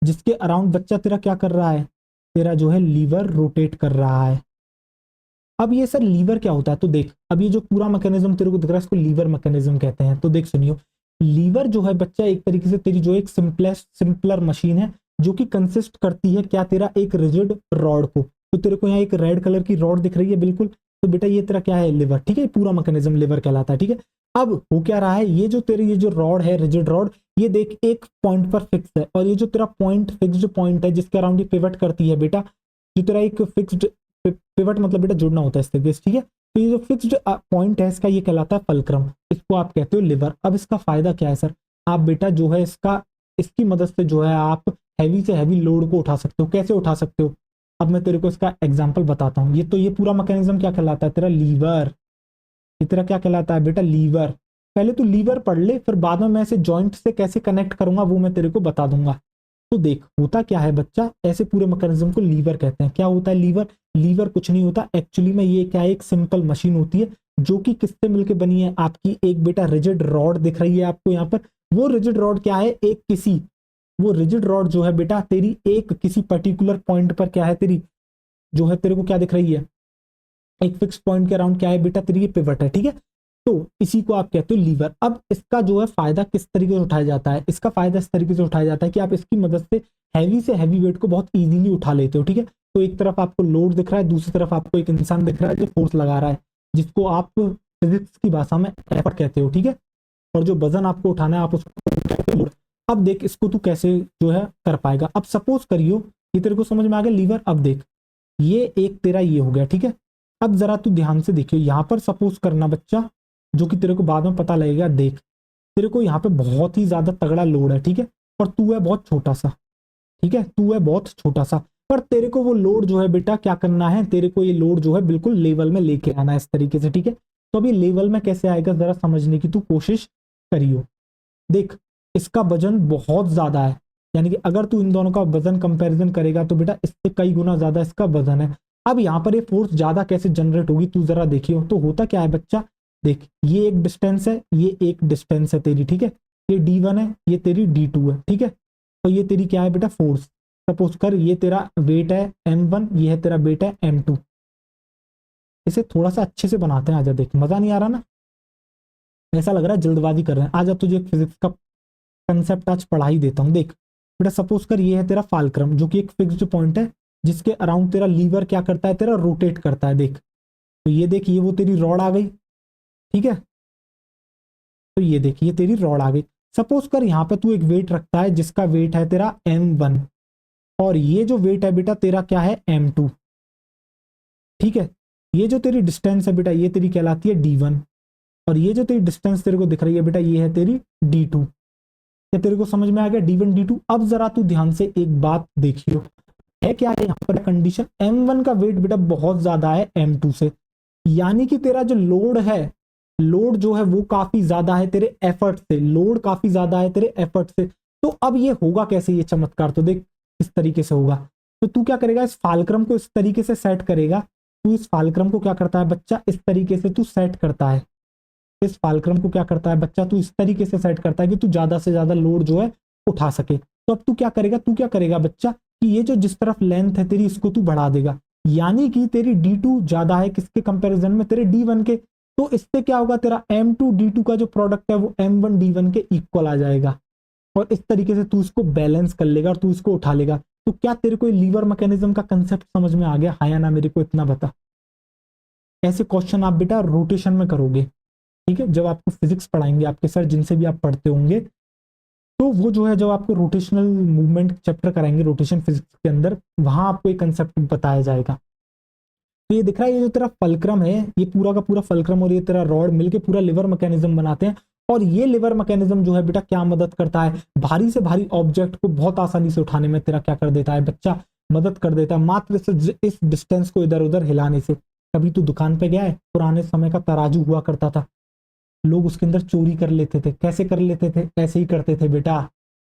जिसके अराउंड बच्चा तेरा क्या कर रहा है, तेरा जो है लीवर रोटेट कर रहा है। अब ये सर लीवर क्या होता है, तो देख अब ये जो पूरा मैकेनिज्म तेरे को दिख रहा है इसको लीवर मैकेनिज्म कहते हैं। तो देख सुनियो, लीवर जो है बच्चा एक तरीके से तेरी जो एक सिंपलेस्ट सिंपलर मशीन है, जो कि कंसिस्ट करती है क्या, तेरा एक रिजिड रॉड को। तो तेरे को यहाँ एक रेड कलर की रॉड दिख रही है बिल्कुल, तो बेटा ये तेरा क्या है, लिवर, ठीक है। पूरा मैकेनिज्म लिवर कहलाता है, ठीक है। अब हो क्या रहा है, ये जो तेरी ये जो रॉड है रिजिड रॉड, ये देख एक पॉइंट पर फिक्स है, और ये जो तेरा पॉइंट फिक्स्ड पॉइंट है जिसके अराउंड ये पिवट करती है बेटा, जो तेरा एक फिक्स्ड, पिवट मतलब बेटा जुड़ना होता है इस तरीके से, ठीक है। तो ये जो फिक्स्ड पॉइंट है इसका ये कहलाता है फलक्रम, इसको आप कहते हो लिवर। अब इसका फायदा क्या है सर, आप बेटा जो है इसका, इसकी मदद से जो है आप हैवी से हैवी लोड को उठा सकते हो। कैसे उठा सकते हो, अब मैं तेरे को इसका एग्जांपल बताता हूँ। ये तो ये पूरा मैकेनिज्म क्या कहलाता है, तेरा लीवर। ये तेरा क्या कहलाता है बेटा, लीवर। पहले तू लीवर पढ़ ले, फिर बाद में मैं इसे जॉइंट से कैसे कनेक्ट करूंगा वो मैं तेरे को बता दूंगा। तो देख होता क्या है बच्चा, ऐसे पूरे मैकेनिज्म को लीवर कहते हैं। क्या होता है लीवर, लीवर कुछ नहीं होता एक्चुअली में, ये क्या है, एक सिंपल मशीन होती है जो कि किससे मिलकर बनी है आपकी, एक बेटा रिजिड रॉड दिख रही है आपको यहाँ पर। वो रिजिड रॉड क्या है, एक किसी, वो रिजिड रॉड जो है बेटा तेरी एक किसी पर्टिकुलर पॉइंट पर क्या है, तेरी जो है तेरे को क्या दिख रही है, एक फिक्स पॉइंट के अराउंड क्या है बेटा, तेरी ये पिवट है, ठीक है। तो इसी को आप कहते हो लीवर। अब इसका जो है फायदा किस तरीके से उठाया जाता है, इसका फायदा इस तरीके से उठाया जाता है कि आप इसकी मदद से हैवी वेट को बहुत इजीली उठा लेते हो, ठीक है। तो एक तरफ आपको लोड दिख रहा है, दूसरी तरफ आपको एक इंसान दिख रहा है जो फोर्स लगा रहा है, जिसको आप फिजिक्स की भाषा में एफर्ट कहते हो, ठीक है। और जो वजन आपको उठाना है आप उसको कहते हो लोड। अब देख इसको तू कैसे जो है कर पाएगा। अब सपोज करियो ये तेरे को समझ में आ गया लीवर। अब देख ये एक तेरा ये हो गया, ठीक है। अब जरा तू ध्यान से देखियो, यहाँ पर सपोज करना बच्चा, जो कि तेरे को बाद में पता लगेगा। देख तेरे को यहाँ पे बहुत ही ज्यादा तगड़ा लोड है, ठीक है, और तू है बहुत छोटा सा, ठीक है, तू है बहुत छोटा सा, पर तेरे को वो लोड जो है बेटा क्या करना है, तेरे को ये लोड जो है बिल्कुल लेवल में लेके आना है इस तरीके से, ठीक है। तो अभी लेवल में कैसे आएगा जरा समझने की तू कोशिश करियो। देख इसका वजन बहुत ज्यादा है, यानी कि अगर तू इन दोनों का वजन कंपैरिजन करेगा तो बेटा इससे कई गुना ज्यादा इसका वजन है। अब यहाँ पर ये फोर्स ज्यादा कैसे जनरेट होगी तू जरा देखियो। तो होता क्या है बच्चा, देख ये एक डिस्टेंस है, ये एक डिस्टेंस है तेरी, ठीक है, ये D1 है, ये तेरी D2 है, ठीक है। तो ये तेरी क्या है बेटा फोर्स। सपोज कर ये तेरा वेट है M1, ये है तेरा वेट है M2। इसे थोड़ा सा अच्छे से बनाते हैं, आजा। देख मजा नहीं आ रहा ना, ऐसा लग रहा है जल्दबाजी कर रहे हैं। आजा तुझे फिजिक्स का कंसेप्ट आज पढ़ा ही देता हूँ। देख बेटा सपोज कर ये है तेरा फालक्रम, जो कि एक फिक्स्ड पॉइंट है जिसके अराउंड तेरा लीवर क्या करता है, तेरा रोटेट करता है। देख तो ये देख ये वो तेरी रॉड आ गई, ठीक है। तो ये देख ये तेरी रॉड आ गई। सपोज कर यहाँ पे तू एक वेट रखता है जिसका वेट है तेरा M1, और ये जो वेट है बेटा तेरा क्या है M2, ठीक है। ये जो तेरी डिस्टेंस है बेटा ये तेरी कहलाती है D1, और ये जो तेरी डिस्टेंस तेरे को दिख रही है बेटा ये है तेरी D2। क्या तेरे को समझ में आ गया D1 D2। अब जरा तू ध्यान से एक बात देखियो, है क्या है यहाँ पर कंडीशन, M1 का वेट बेटा बहुत ज्यादा है M2 से, यानी कि तेरा जो लोड है, लोड जो है वो काफी ज्यादा है तेरे एफर्ट से, लोड काफी ज्यादा है तेरे एफर्ट से। तो अब ये होगा कैसे ये चमत्कार, तो देख इस तरीके से होगा। तो तू क्या करेगा, इस फालक्रम को इस तरीके से सेट करेगा। तू इस फालक्रम को क्या करता है बच्चा, इस तरीके से तू सेट करता है। इस फालक्रम को क्या करता है बच्चा, तू इस तरीके से सेट करता है कि तू ज्यादा से ज्यादा लोड जो है उठा सके। तो अब तू क्या करेगा बच्चा, कि ये जो जिस तरफ लेंथ है तेरी इसको तू बढ़ा देगा, यानी कि तेरी D2 ज्यादा है किसके कंपैरिजन में, तेरे D1 के। तो इससे क्या होगा, तेरा M2 D2 का जो प्रोडक्ट है वो M1 D1 के इक्वल आ जाएगा, और इस तरीके से तू इसको बैलेंस कर लेगा और तू इसको उठा लेगा। तो क्या तेरे को लीवर मैकेनिज्म का कंसेप्ट समझ में आ गया, हाँ या ना, मेरे को इतना बता। ऐसे क्वेश्चन आप बेटा रोटेशन में करोगे, ठीक है। जब आपको फिजिक्स पढ़ाएंगे आपके सर, जिनसे भी आप पढ़ते होंगे, तो वो जो है जब आपको रोटेशनल मूवमेंट चैप्टर कराएंगे रोटेशन फिजिक्स के अंदर, वहां आपको एक कंसेप्ट बताया जाएगा। तो ये दिख रहा है, ये जो तेरा फलक्रम है, ये पूरा का पूरा फलक्रम और ये तेरा रॉड मिलके पूरा लिवर मैकेनिज्म बनाते हैं। और ये लिवर मैकेनिज्म जो है बेटा क्या मदद करता है, भारी से भारी ऑब्जेक्ट को बहुत आसानी से उठाने में तेरा क्या कर देता है बच्चा, मदद कर देता है, मात्र से इस डिस्टेंस को इधर उधर हिलाने से। कभी तू दुकान पे गया है, पुराने समय का तराजू हुआ करता था, लोग उसके अंदर चोरी कर लेते थे। कैसे कर लेते थे, ऐसे ही करते थे बेटा।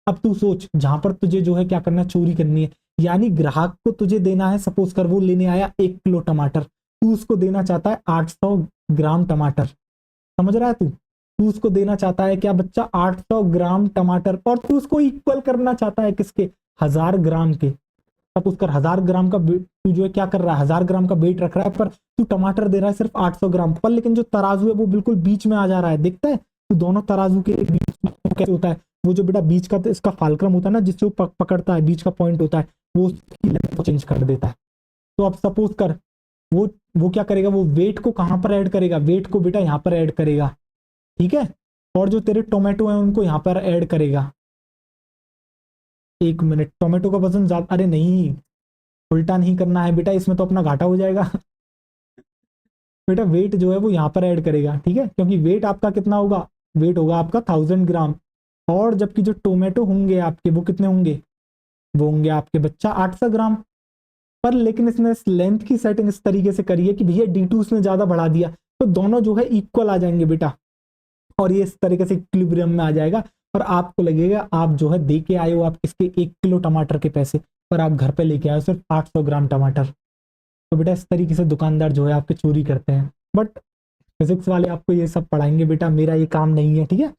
अब तू सोच, जहां पर तुझे जो है क्या करना है, चोरी करनी है, यानी ग्राहक को तुझे देना है, सपोज कर वो लेने आया 1 किलो टमाटर, तू उसको देना चाहता है 800 ग्राम टमाटर। समझ रहा है तू उसको देना चाहता है क्या बच्चा, 800 ग्राम टमाटर, और तू उसको इक्वल करना चाहता है किसके, 1000 ग्राम के। सपोज कर 1000 ग्राम का तू जो है क्या कर रहा है, 1000 ग्राम का वेट रख रहा है, पर तू टमाटर दे रहा है सिर्फ 800 ग्राम पर। लेकिन जो तराजू है वो बिल्कुल बीच में आ जा रहा है, देखता है तो दोनों तराजू के बीच में कैसे होता है, वो जो बेटा बीच का इसका फालक्रम होता है ना, जिससे वो पकड़ता है, बीच का पॉइंट होता है, वो उसकी लेंथ को चेंज कर देता है। तो अब सपोज कर वो क्या करेगा, वो वेट को कहां पर ऐड करेगा, वेट को बेटा यहाँ पर ऐड करेगा, ठीक है। और जो तेरे टोमेटो है उनको यहाँ पर ऐड करेगा। 1 मिनट, टोमेटो का वजन ज्यादा, अरे नहीं, उल्टा नहीं करना है बेटा, इसमें तो अपना घाटा हो जाएगा। बेटा वेट जो है वो यहाँ पर ऐड करेगा, ठीक है, क्योंकि वेट आपका कितना होगा, वेट होगा आपका 1000 ग्राम। और जबकि जो टोमेटो होंगे आपके वो कितने होंगे, वो होंगे आपके बच्चा 800 ग्राम। पर लेकिन इसने इस लेंथ की सेटिंग इस तरीके से करी है कि भैया D2 उसने ज्यादा बढ़ा दिया, तो दोनों जो है इक्वल आ जाएंगे बेटा, और ये इस तरीके से इक्विलिब्रियम में आ जाएगा। और आपको लगेगा आप जो है दे के आए हो आप इसके 1 किलो टमाटर के पैसे, पर आप घर पे लेके आए हो सिर्फ 800 ग्राम टमाटर। तो बेटा इस तरीके से दुकानदार जो है आपके चोरी करते हैं। बट फिजिक्स वाले आपको ये सब पढ़ाएंगे बेटा, मेरा ये काम नहीं है, ठीक है।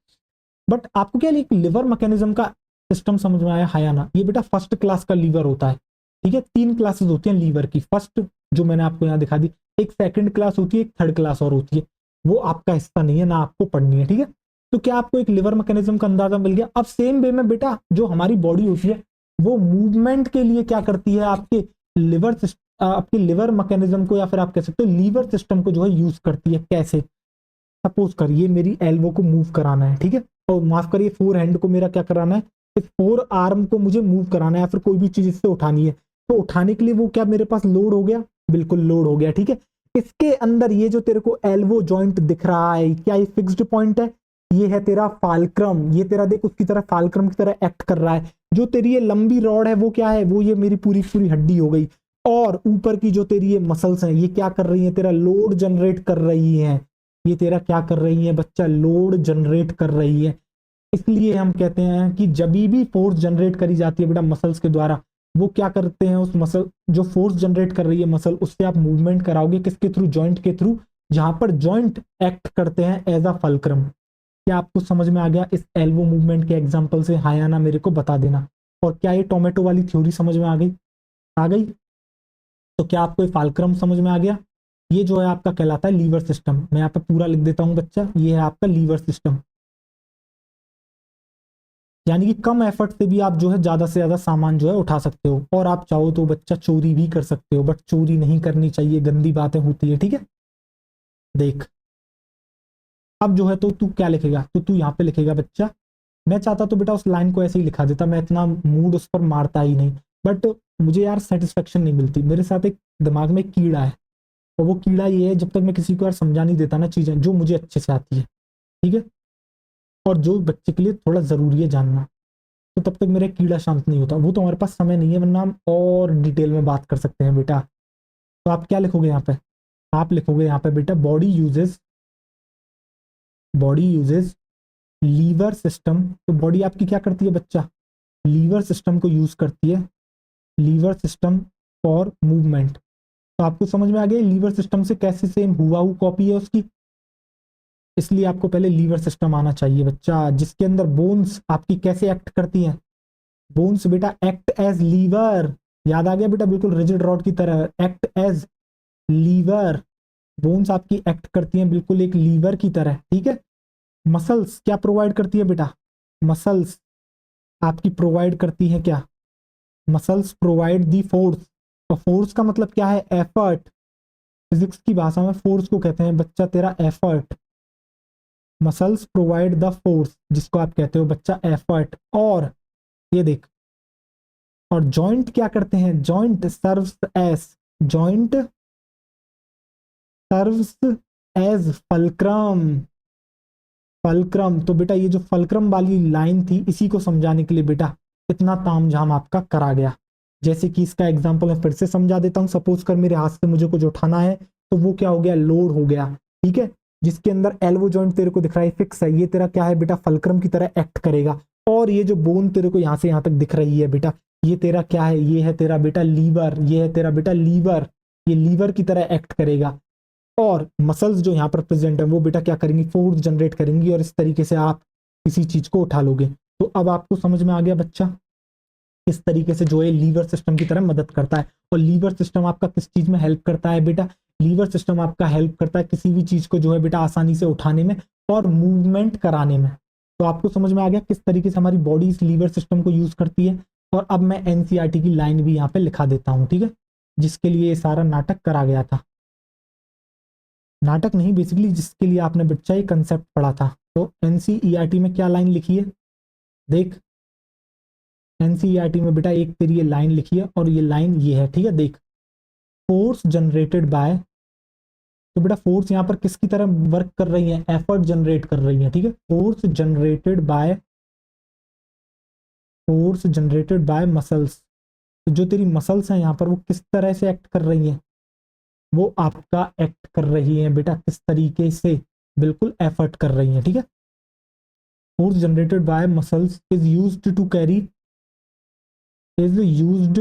बट आपको क्या लिवर मैकेनिज्म का सिस्टम समझ में आया, हाया ना। ये बेटा फर्स्ट क्लास का लीवर होता है, ठीक है। 3 क्लासेस होती हैं लीवर की, फर्स्ट जो मैंने आपको यहाँ दिखा दी, एक सेकंड क्लास होती है, एक थर्ड क्लास और होती है, वो आपका हिस्सा नहीं है, ना आपको पढ़नी है, ठीक है। तो क्या आपको एक लिवर मैकेनिज्म का अंदाजा मिल गया। अब सेम वे में बेटा जो हमारी बॉडी होती है वो मूवमेंट के लिए क्या करती है, आपके लिवर आपकी लिवर मैकेनिज्म को, या फिर आप कह सकते हो लीवर सिस्टम को जो है यूज करती है। कैसे? सपोज करिए मेरी एल्बो को मूव कराना है, ठीक है, और माफ करिए फोर हैंड को मेरा क्या कराना है, इस फोर आर्म को मुझे मूव कराना है, या फिर कोई भी चीज इससे उठानी है। तो उठाने के लिए वो क्या मेरे पास लोड हो गया? बिल्कुल लोड हो गया, ठीक है। इसके अंदर ये जो तेरे को एल्बो जॉइंट दिख रहा है, क्या ये फिक्स्ड पॉइंट है? ये है तेरा फाल्क्रम। ये तेरा देख उसकी तरह फाल्क्रम की तरह एक्ट कर रहा है। जो तेरी ये लंबी रॉड है वो क्या है? वो ये मेरी पूरी पूरी हड्डी हो गई। और ऊपर की जो तेरी ये मसल्स हैं ये क्या कर रही हैं? तेरा लोड जनरेट कर रही हैं। ये तेरा क्या कर रही है बच्चा? लोड जनरेट कर रही है। इसलिए हम कहते हैं कि जब भी फोर्स जनरेट करी जाती है बेटा मसल्स के द्वारा, वो क्या करते हैं, उस मसल जो फोर्स जनरेट कर रही है मसल, उससे आप मूवमेंट कराओगे किसके थ्रू? जॉइंट के थ्रू, जहां पर जॉइंट एक्ट करते हैं एज अ फल्क्रम। क्या आपको समझ में आ गया? इस एल्बो मूवमेंट के एग्जांपल से हाँ या ना मेरे को बता देना। और क्या ये टोमेटो वाली थ्योरी समझ में आ गई? आ गई? तो क्या आपको ये फाल्क्रम समझ में आ गया? ये जो है आपका कहलाता है लीवर सिस्टम। मैं यहाँ पे पूरा लिख देता हूँ बच्चा, ये है आपका लीवर सिस्टम। यानी कि कम एफर्ट से भी आप जो है ज्यादा से ज्यादा सामान जो है उठा सकते हो, और आप चाहो तो बच्चा चोरी भी कर सकते हो, बट चोरी नहीं करनी चाहिए, गंदी बातें होती है, ठीक है। देख, अब जो है तो तू क्या लिखेगा? तो तू यहाँ पे लिखेगा बच्चा, मैं चाहता तो बेटा उस लाइन को ऐसे ही लिखा देता, मैं इतना मूड उस पर मारता ही नहीं, बट मुझे यार सेटिस्फेक्शन नहीं मिलती। मेरे साथ एक दिमाग में एक कीड़ा है, और वो कीड़ा ये है, जब तक मैं किसी को यार समझा नहीं देता ना चीजें जो मुझे अच्छे से आती है, ठीक है, और जो बच्चे के लिए थोड़ा जरूरी है जानना, तो तब तक मेरा कीड़ा शांत नहीं होता। वो तो हमारे पास समय नहीं है, वरना हम और डिटेल में बात कर सकते हैं बेटा। तो आप क्या लिखोगे यहाँ पे? आप लिखोगे यहाँ पे बेटा, बॉडी यूजेस लीवर सिस्टम। तो बॉडी आपकी क्या करती है बच्चा? लीवर सिस्टम को यूज करती है, लीवर सिस्टम फॉर मूवमेंट। तो आपको समझ में आ गया लीवर सिस्टम से कैसे सेम हुआ कॉपी है उसकी। इसलिए आपको पहले लीवर सिस्टम आना चाहिए बच्चा, जिसके अंदर बोन्स आपकी कैसे एक्ट करती हैं। बोन्स बेटा एक्ट एज लीवर। याद आ गया बेटा? बिल्कुल रिजिड रॉड की तरह एक्ट एज लीवर। बोन्स आपकी एक्ट करती हैं बिल्कुल एक लीवर की तरह, ठीक है। मसल्स क्या प्रोवाइड करती है बेटा? मसल्स आपकी प्रोवाइड करती हैं क्या? Muscles provide the force. और फोर्स का मतलब क्या है? एफर्ट। फिजिक्स की भाषा में फोर्स को कहते हैं बच्चा तेरा effort. Muscles provide the force, जिसको आप कहते हो बच्चा एफर्ट। और ये देख, और जॉइंट क्या करते हैं? Joint serves as, joint serves as fulcrum. Fulcrum, तो बेटा ये जो फल्क्रम वाली लाइन थी, इसी को समझाने के लिए बेटा इतना तामझाम आपका करा गया। जैसे कि इसका एग्जांपल मैं फिर से समझा देता हूं। सपोज कर मेरे हाथ से मुझे कुछ उठाना है, तो वो क्या हो गया? लोड हो गया, ठीक है। जिसके अंदर एल्बो जॉइंट तेरे को दिख रहा है फिक्स है, ये तेरा क्या है बेटा? फल्क्रम की तरह एक्ट करेगा। और ये जो बोन तेरे को यहाँ से यहाँ तक दिख रही है बेटा, ये तेरा क्या है? ये है तेरा बेटा लीवर। ये है तेरा बेटा लीवर। ये लीवर की तरह एक्ट करेगा। और मसल्स जो यहाँ पर प्रेजेंट है वो बेटा क्या करेंगी? फोर्स जनरेट करेंगी, और इस तरीके से आप किसी चीज को उठा लोगे। तो अब आपको समझ में आ गया बच्चा किस तरीके से जो है लीवर सिस्टम की तरह मदद करता है। और लीवर सिस्टम आपका किस चीज में हेल्प करता है बेटा? लीवर सिस्टम आपका हेल्प करता है किसी भी चीज को जो है बेटा आसानी से उठाने में और मूवमेंट कराने में। तो आपको समझ में आ गया किस तरीके से हमारी बॉडी इस लीवर सिस्टम को यूज करती है। और अब मैं एनसीईआरटी की लाइन भी यहाँ पे लिखा देता हूँ, ठीक है, जिसके लिए ये सारा नाटक करा गया था। नाटक नहीं, बेसिकली जिसके लिए आपने बच्चा ये कंसेप्ट पढ़ा था। तो एनसीईआरटी में क्या लाइन लिखी है? देख, एनसीईआरटी में बेटा एक तेरी ये लाइन लिखी है, और ये लाइन ये है, ठीक है। देख, फोर्स जनरेटेड बाय, तो बेटा फोर्स यहाँ पर किसकी तरह वर्क कर रही है? एफर्ट जनरेट कर रही है, ठीक है। Force generated by muscles. तो जो तेरी मसल्स हैं यहाँ पर वो किस तरह से एक्ट कर रही हैं? वो आपका एक्ट कर रही है बेटा किस तरीके से? बिल्कुल एफर्ट कर रही है, ठीक है। Force generated by muscles is used to carry, is used,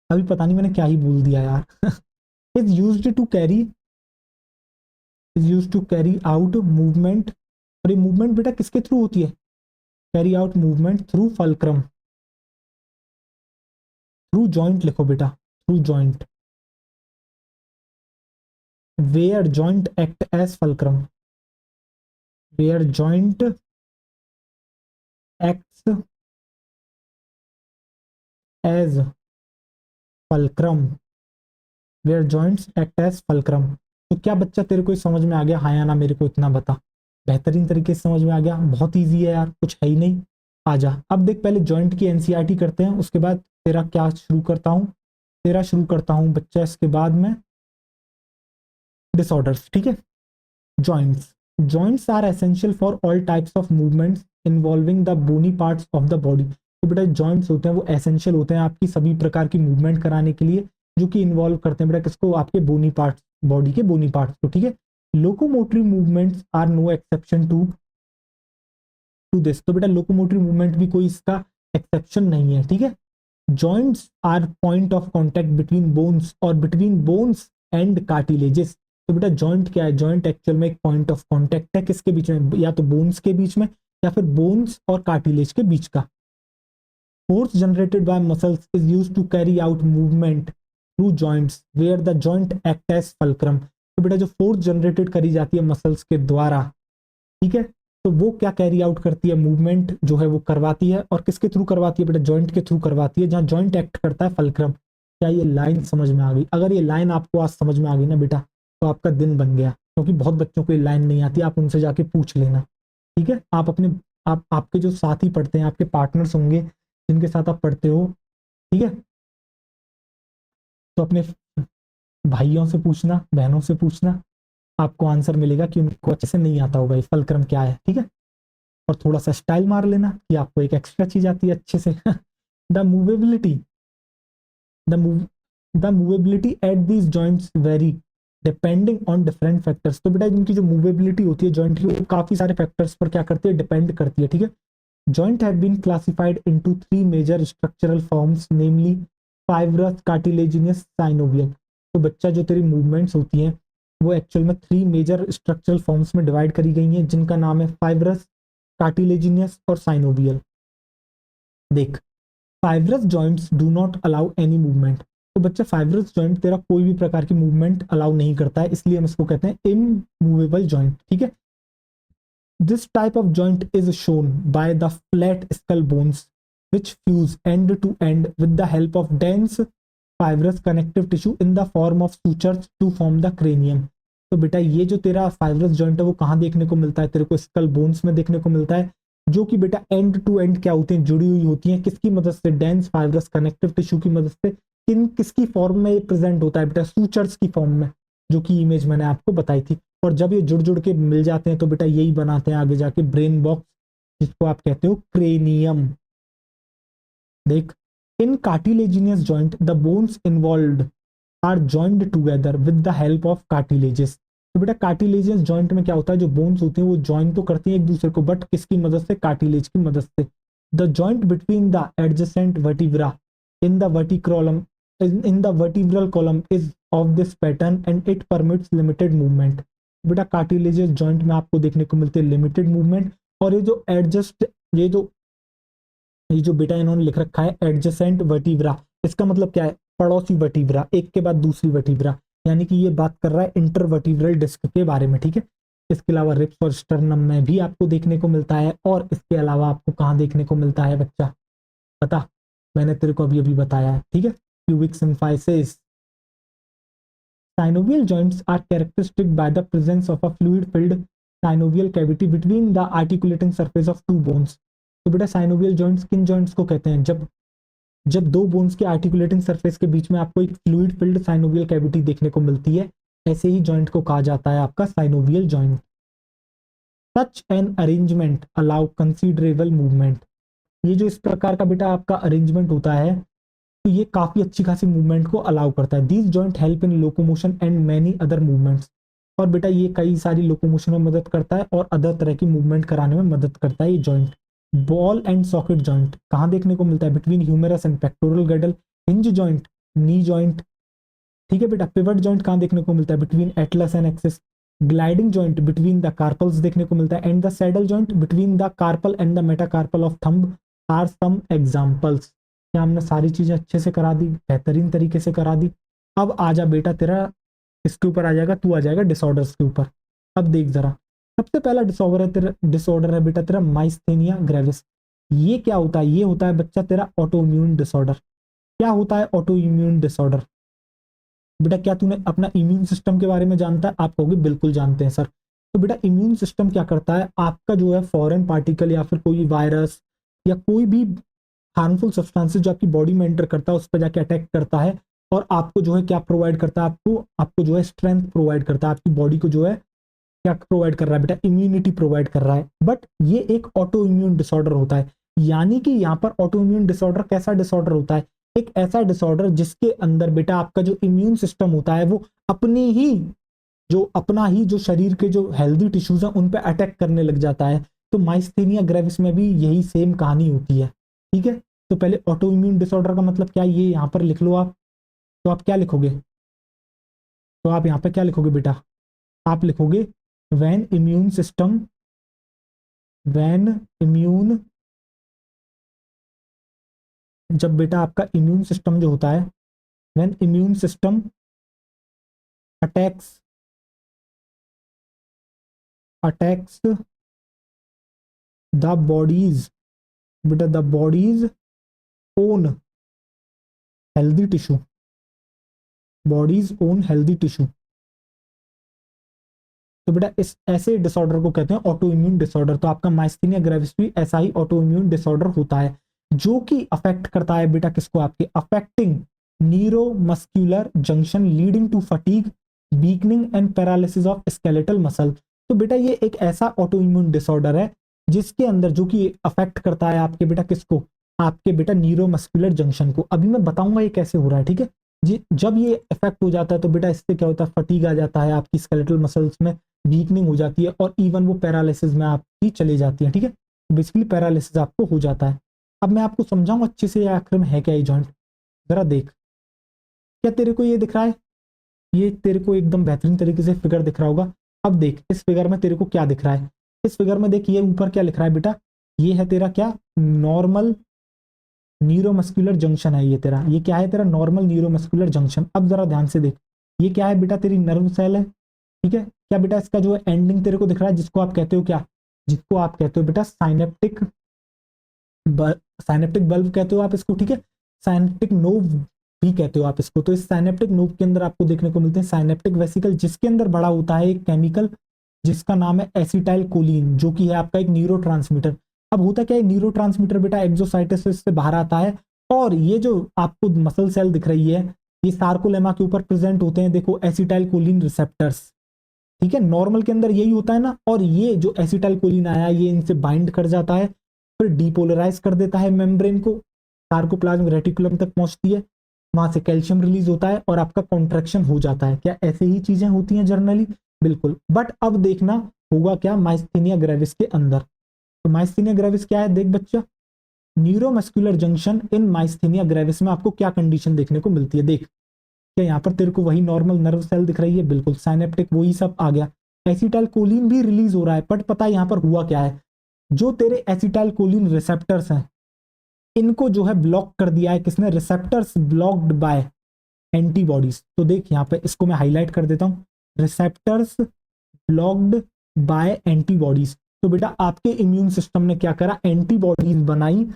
अभी पता नहीं मैंने क्या ही बोल दिया यार is used to carry, is used to carry out movement. और ये मूवमेंट बेटा किसके थ्रू होती है? Carry out movement through fulcrum, through joint लिखो बेटा, through joint. Where joint act as fulcrum, where joint acts as fulcrum, where joints act as fulcrum. तो क्या बच्चा तेरे को समझ में आ गया, हाँ या ना, मेरे को इतना बता। बेहतरीन तरीके से समझ में आ गया, बहुत ईजी है यार, कुछ है ही नहीं। आजा अब देख, पहले जॉइंट की एनसीईआरटी करते हैं, उसके बाद तेरा क्या शुरू करता हूँ, तेरा शुरू करता हूँ बच्चा इसके बाद में डिसऑर्डर्स, ठीक है। Joints, joints are essential for all types of movements involving the bony parts of the body. तो बेटा जॉइंट्स होते हैं वो एसेंशियल होते हैं आपकी सभी प्रकार की मूवमेंट कराने के लिए, जो कि इन्वॉल्व करते हैं बेटा किसको, आपके बोनी पार्ट्स, बॉडी के बोनी पार्ट्स को, ठीक है। Locomotory movements are no exception to this. तो बेटा लोकोमोटरी मूवमेंट भी कोई इसका एक्सेप्शन नहीं है, ठीक है। Joints are point of contact between bones और बिटवीन बोन्स एंड कार्टिलेजेस। तो बेटा जॉइंट क्या है, जॉइंट एक्चुअल में एक पॉइंट ऑफ कॉन्टैक्ट है किसके बीच में, या तो बोन्स के बीच में या फिर बोन्स और कार्टिलेज के बीच का। Force generated by muscles is used to carry out movement through joints where the joint act as fulcrum. तो बेटा जो फोर्स जनरेटेड करी जाती है मसल्स के द्वारा, ठीक है, तो वो क्या कैरी आउट करती है, मूवमेंट जो है वो करवाती है, और किसके थ्रू करवाती है बेटा, जॉइंट के थ्रू करवाती है, जहां जॉइंट एक्ट करता है फल्क्रम। क्या ये लाइन समझ में आ गई? अगर ये लाइन आपको आज समझ में आ गई ना बेटा, तो आपका दिन बन गया, क्योंकि बहुत बच्चों को ये लाइन नहीं आती, आप उनसे जाके पूछ लेना, ठीक है। आप अपने आप आपके जो साथी पढ़ते हैं, आपके पार्टनर्स होंगे जिनके साथ आप पढ़ते हो, ठीक है, तो अपने भाइयों से पूछना, बहनों से पूछना, आपको आंसर मिलेगा कि उनको अच्छे से नहीं आता होगा ये फल्क्रम क्या है, ठीक है। और थोड़ा सा स्टाइल मार लेना कि आपको एक एक्स्ट्रा चीज आती है अच्छे से। The movability, the move the movability at these joints very depending on different factors. तो बेटा इनकी जो मूवेबिलिटी होती है जॉइंट की, वो काफी सारे फैक्टर्स पर क्या करती है, डिपेंड करती है, ठीक है। Joint have been classified into three major structural forms, namely fibrous, cartilaginous, synovial. तो बच्चा जो तेरी मूवमेंट्स होती हैं वो एक्चुअल में थ्री मेजर स्ट्रक्चरल फॉर्म्स में डिवाइड करी गई हैं, जिनका नाम है फाइब्रस, कार्टिलेजिनियस और साइनोवियल। देख, fibrous joints do not allow any movement. तो बच्चा फाइब्रस जॉइंट तेरा कोई भी प्रकार की मूवमेंट अलाउ नहीं करता है, इसलिए हम इसको कहते हैं इमूवेबल जॉइंट, ठीक है। This type of joint is shown by the flat skull bones which fuse end to end with the help of dense fibrous connective tissue in the form of sutures to form the cranium। तो बेटा ये जो तेरा फाइब्रस जॉइंट है वो कहाँ देखने को मिलता है, तेरे को स्कल बोन्स में देखने को मिलता है, जो कि बेटा एंड टू एंड क्या होती हैं, जुड़ी हुई होती हैं, किसकी मदद से, डेंस फाइब्रस कनेक्टिव टिश्यू की मदद से। किसकी फॉर्म में ये प्रेजेंट होता है बेटा, सूचर्स की फॉर्म में, जो कि इमेज मैंने आपको बताई थी। और जब ये जुड़ जुड़ के मिल जाते हैं तो बेटा यही बनाते हैं आगे जाके ब्रेन बॉक्स, जिसको आप कहते हो क्रेनियम। देख, in cartilaginous joint the bones involved are joined together with the help of cartilages. तो बेटा कार्टिलेजियस जॉइंट में क्या होता है, जो बोन्स होते हैं वो जॉइन तो करती हैं एक दूसरे को, बट किसकी मदद से, कार्टिलेज की मदद से। The joint between the adjacent vertebra in the vertebral column in the vertebral column is of this pattern and it permits limited movement. बेटा कार्टिलेजियस जॉइंट में आपको देखने को मिलते हैं लिमिटेड मूवमेंट, और ये जो एडजस्ट, ये जो बेटा इन्होंने लिख रखा है एडजेसेंट वर्टिब्रा, इसका मतलब क्या है, पड़ोसी वर्टिब्रा, एक के बाद दूसरी वर्टिब्रा, यानी कि ये बात कर रहा है इंटरवर्टिब्रल डिस्क के बारे में, ठीक है। इसके अलावा रिप्स और स्टर्नम में भी आपको देखने को मिलता है, और इसके अलावा आपको कहाँ देखने को मिलता है बच्चा, पता, मैंने तेरे को अभी अभी बताया है, ठीक है, cubic symphysis. Synovial joints are characteristic by the presence of a fluid-filled synovial cavity between the articulating surface of two bones। तो बेटा साइनोवियल जॉइंट्स किन जॉइंट्स को कहते हैं, जब जब दो बोन्स के आर्टिकुलेटिंग सरफेस के बीच में आपको एक फ्लूइड फिल्ड साइनोवियल कैविटी देखने को मिलती है, ऐसे ही जॉइंट को कहा जाता है आपका synovial joint. Such an arrangement allow considerable movement. ये जो इस प्रकार का बेटा आपका अरेंजमेंट होता है, तो ये काफी अच्छी खासी मूवमेंट को अलाउ करता है। These joint help in locomotion and many other movements. और बेटा ये कई सारी लोकोमोशन में मदद करता है और अदर तरह की मूवमेंट कराने में मदद करता है ये joint. Ball and socket joint कहाँ देखने को मिलता है, between humerus and pectoral girdle. Hinge joint, knee joint, ठीक है बेटा। पिवट जॉइंट कहाँ देखने को मिलता है, between atlas and axis. Gliding joint between the carpals देखने को मिलता है, and the saddle joint between the carpal and the metacarpal of thumb are some examples. क्या हमने सारी चीजें अच्छे से करा दी, बेहतरीन तरीके से करा दी। अब आजा बेटा, तेरा इसके ऊपर आ जाएगा, तू आ जाएगा डिसऑर्डर्स के ऊपर। अब देख जरा, सबसे पहला डिसऑर्डर है बेटा तेरा माइस्थेनिया ग्रेविस। ये क्या होता है, ये होता है बच्चा तेरा ऑटोइम्यून डिसऑर्डर। क्या होता है ऑटो इम्यून डिसऑर्डर? बेटा क्या तूने अपना इम्यून सिस्टम के बारे में जानता है? आप कहोगे बिल्कुल जानते हैं सर। तो बेटा इम्यून सिस्टम क्या करता है, आपका जो है फॉरेन पार्टिकल या फिर कोई वायरस या कोई भी हार्मफुल सब्सटेंसेस जो आपकी बॉडी में एंटर करता है उस पर जाके अटैक करता है, और आपको जो है क्या प्रोवाइड करता है, आपको आपको जो है स्ट्रेंथ प्रोवाइड करता है, आपकी बॉडी को जो है क्या प्रोवाइड कर रहा है बेटा, इम्यूनिटी प्रोवाइड कर रहा है। बट ये एक ऑटो इम्यून डिसऑर्डर होता है। यानी कि यहाँ पर ऑटो इम्यून डिसऑर्डर कैसा डिसऑर्डर होता है, एक ऐसा डिसऑर्डर जिसके अंदर बेटा आपका जो इम्यून सिस्टम होता है वो अपना ही जो शरीर के जो हेल्दी टिश्यूज हैं उन पे अटैक करने लग जाता है। तो माइस्थेनिया ग्रेविस में भी यही सेम कहानी होती है। ठीक है, तो पहले ऑटो इम्यून डिसऑर्डर का मतलब क्या, ये यहाँ पर लिख लो आप। तो आप क्या लिखोगे, तो आप यहाँ पे क्या लिखोगे बेटा, आप लिखोगे when immune system, when immune, जब बेटा आपका इम्यून सिस्टम जो होता है, when immune system attacks attacks the body's, बेटा the body's own healthy tissue, body's own healthy tissue. तो बेटा इस ऐसे डिसऑर्डर को कहते हैं ऑटो इम्यून डिसऑर्डर। तो आपका माइस्थेनिया ग्रेविस भी ऐसा ही ऑटो इम्यून डिसऑर्डर होता है, जो कि अफेक्ट करता है बेटा किसको, आपके affecting neuromuscular junction leading to fatigue, weakening and paralysis of skeletal muscle. तो बेटा ये एक ऐसा ऑटो इम्यून डिसऑर्डर है जिसके अंदर जो कि अफेक्ट करता है आपके बेटा किसको, आपके बेटा न्यूरोमस्कुलर जंक्शन को। अभी मैं बताऊंगा ये कैसे हो रहा है, ठीक है जी। जब ये इफेक्ट हो जाता है तो बेटा इससे क्या होता है, फटीग आ जाता है आपकी स्केलेटल मसल्स में, वीकनिंग हो जाती है, और इवन वो पैरालिसिस में आपकी चली जाती है। ठीक है, बेसिकली पैरालिसिस आपको हो जाता है। अब मैं आपको समझाऊंगा अच्छे से आखिर में है क्या ये जॉइंट, जरा देख। क्या तेरे को ये दिख रहा है, ये तेरे को एकदम बेहतरीन तरीके से फिगर दिख रहा होगा। अब देख इस फिगर में तेरे को क्या दिख रहा है, इस फिगर में देख, ये ऊपर क्या लिख रहा है बेटा, ये है तेरा क्या, नॉर्मल न्यूरोमस्कुलर जंक्शन है ये तेरा, ये क्या है तेरा, नॉर्मल न्यूरोमस्कुलर जंक्शन। अब जरा ध्यान से देख, ये क्या है बेटा, तेरी नर्व सेल है। ठीक है, क्या बेटा इसका जो है एंडिंग तेरे को दिख रहा है, जिसको आप कहते हो क्या, जिसको आप कहते हो बेटा साइनेप्टिक, साइनेप्टिक बल्ब कहते हो आप इसको। ठीक है, साइनेप्टिक नोव भी कहते हो आप इसको। तो इस साइनेप्टिक नोव के अंदर आपको देखने को मिलते हैं साइनेप्टिक वेसिकल, जिसके अंदर बड़ा होता है एक केमिकल जिसका नाम है एसिटाइल कोलिन, जो कि है आपका एक न्यूरोट्रांसमीटर। अब होता क्या है, न्यूरोट्रांसमीटर बेटा एक्सोसाइटोसिस से बाहर आता है, और ये जो आपको मसल सेल दिख रही है, ये सार्कोलेमा के ऊपर प्रेजेंट होते हैं, देखो एसिटाइल कोलिन रिसेप्टर्स। ठीक है, नॉर्मल के अंदर यही होता है ना, और ये जो एसिटाइल कोलिन आया ये इनसे बाइंड कर जाता है, फिर डीपोलराइज कर देता है मेम्ब्रेन को, सार्कोप्लाज्म रेटिकुलम तक पहुंचती है, वहां से कैल्शियम रिलीज होता है और आपका कॉन्ट्रैक्शन हो जाता है। क्या ऐसे ही चीजें होती हैं जनरली? बिल्कुल। बट अब देखना होगा क्या माइस्थेनिया ग्रेविस के अंदर। तो माइस्थेनिया ग्रेविस क्या है, देख बच्चा, न्यूरोमस्कुलर जंक्शन इन माइस्थेनिया ग्रेविस में आपको क्या कंडीशन देखने को मिलती है, देख। क्या यहाँ पर तेरे को वही नॉर्मल नर्व सेल दिख रही है, बिल्कुल साइनेप्टिक वही सब आ गया, एसिटाइल कोलिन भी रिलीज हो रहा है। बट पता है यहाँ पर हुआ क्या है, जो तेरे एसिटाइल कोलिन रिसेप्टर्स हैं इनको जो है ब्लॉक कर दिया है किसने, रिसेप्टर्स ब्लॉक्ड बाय एंटीबॉडीज। तो देख यहाँ पे इसको मैं हाईलाइट कर देता हूँ, रिसेप्टर्स ब्लॉक्ड बाय एंटीबॉडीज। तो बेटा आपके इम्यून सिस्टम ने क्या करा, एंटीबॉडीज बनाई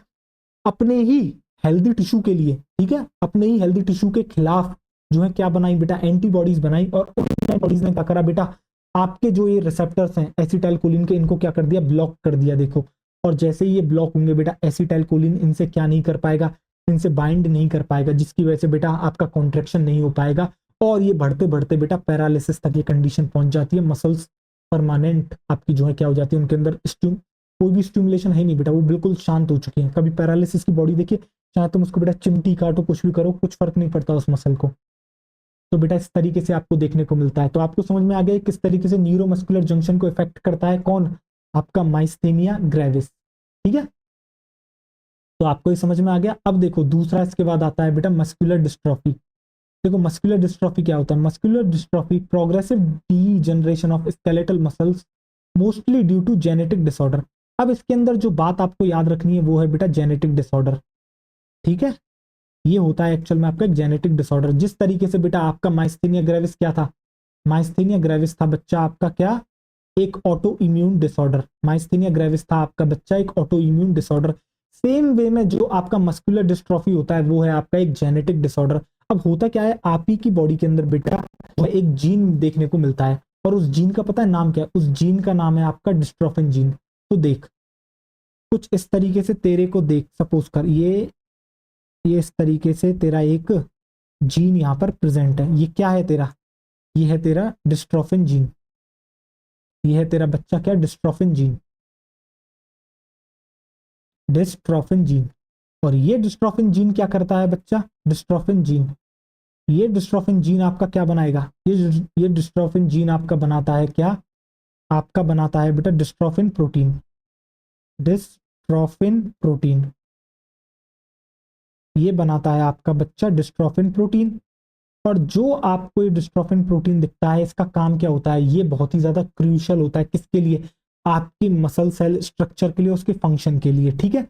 अपने ही हेल्दी टिश्यू के लिए। ठीक है, अपने ही हेल्दी टिश्यू के खिलाफ जो है क्या बनाई बेटा, एंटीबॉडीज बनाई, और उन एंटीबॉडीज ने क्या करा बेटा, आपके जो ये रिसेप्टर्स हैं एसिटाइल कोलिन के, इनको क्या कर दिया, ब्लॉक कर दिया। देखो, और जैसे ही ये ब्लॉक होंगे बेटा, एसिटाइल कोलिन इनसे क्या नहीं कर पाएगा, इनसे बाइंड नहीं कर पाएगा, जिसकी वजह से बेटा आपका कॉन्ट्रेक्शन नहीं हो पाएगा, और ये बढ़ते बढ़ते बेटा पैरालिसिस तक ये कंडीशन पहुंच जाती है। मसल्स परमानेंट आपकी जो है क्या हो जाती है, उनके अंदर कोई भी स्टिमुलेशन है नहीं बेटा, वो बिल्कुल शांत हो चुकी है। कभी पैरालिसिस की बॉडी देखिए, चाहे तुम उसको बेटा चिमटी काटो, कुछ भी करो, कुछ फर्क नहीं पड़ता उस मसल को। तो बेटा इस तरीके से आपको देखने को मिलता है। तो आपको समझ में आ गया किस तरीके से न्यूरोमस्कुलर जंक्शन को इफेक्ट करता है, कौन, आपका माइस्थेनिया ग्रेविस। ठीक है, तो आपको ये समझ में आ गया। अब देखो दूसरा इसके बाद आता है बेटा मस्कुलर डिस्ट्रॉफी। देखो मस्कुलर डिस्ट्रॉफी क्या होता है, muscular dystrophy progressive degeneration of skeletal muscles mostly due to genetic disorder. अब इसके अंदर जो बात आपको याद रखनी है वो है बेटा जेनेटिक डिसऑर्डर। ठीक है, ये होता है एक्चुअल में आपका एक जेनेटिक डिसऑर्डर। जिस तरीके से बेटा आपका माइस्थेनिया ग्रेविस क्या था, माइस्थेनिया ग्रेविस था बच्चा आपका क्या, एक autoimmune disorder. Myasthenia gravis था आपका बच्चा एक autoimmune disorder. Same way में जो आपका मस्कुलर डिस्ट्रॉफी होता है वो है आपका एक जेनेटिक डिसऑर्डर। अब होता क्या है, आप ही की बॉडी के अंदर बेटा एक जीन देखने को मिलता है, और उस जीन का पता है नाम क्या है? उस जीन का नाम है आपका डिस्ट्रोफिन जीन। तो देख, कुछ इस तरीके से तेरे को देख, सपोज कर ये इस तरीके से तेरा एक जीन यहाँ पर प्रेजेंट है। ये क्या है तेरा? ये है तेरा डिस्ट्रोफिन जीन। ये है तेरा बच्चा क्या? Dystrophin gene. Dystrophin gene. और ये डिस्ट्रोफिन जीन क्या करता है बच्चा? डिस्ट्रोफिन जीन, ये डिस्ट्रोफिन जीन आपका क्या बनाएगा? ये डिस्ट्रोफिन जीन आपका बनाता है क्या? आपका बनाता है बेटा डिस्ट्रोफिन प्रोटीन। डिस्ट्रोफिन प्रोटीन, ये बनाता है आपका बच्चा डिस्ट्रोफिन प्रोटीन। और जो आपको ये डिस्ट्रोफिन प्रोटीन दिखता है, इसका काम क्या होता है? ये बहुत ही ज्यादा क्रूशियल होता है। किसके लिए? आपकी मसल सेल स्ट्रक्चर के लिए, उसके फंक्शन के लिए, ठीक है।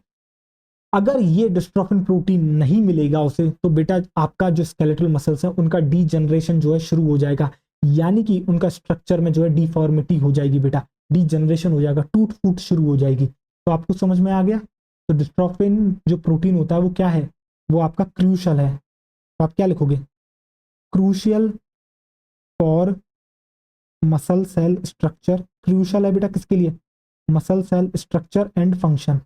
अगर ये डिस्ट्रोफिन प्रोटीन नहीं मिलेगा उसे, तो बेटा आपका जो स्केलेटल मसल्स है उनका डीजनरेशन जो है शुरू हो जाएगा, यानी कि उनका स्ट्रक्चर में जो है डिफॉर्मिटी हो जाएगी बेटा, डीजनरेशन हो जाएगा, टूट फूट शुरू हो जाएगी। तो आपको समझ में आ गया? तो डिस्ट्रोफिन जो प्रोटीन होता है वो क्या है? वो आपका क्रूशियल है। तो आप क्या लिखोगे? Crucial for muscle cell structure. Crucial है बेटा किसके लिए? Muscle cell structure and function.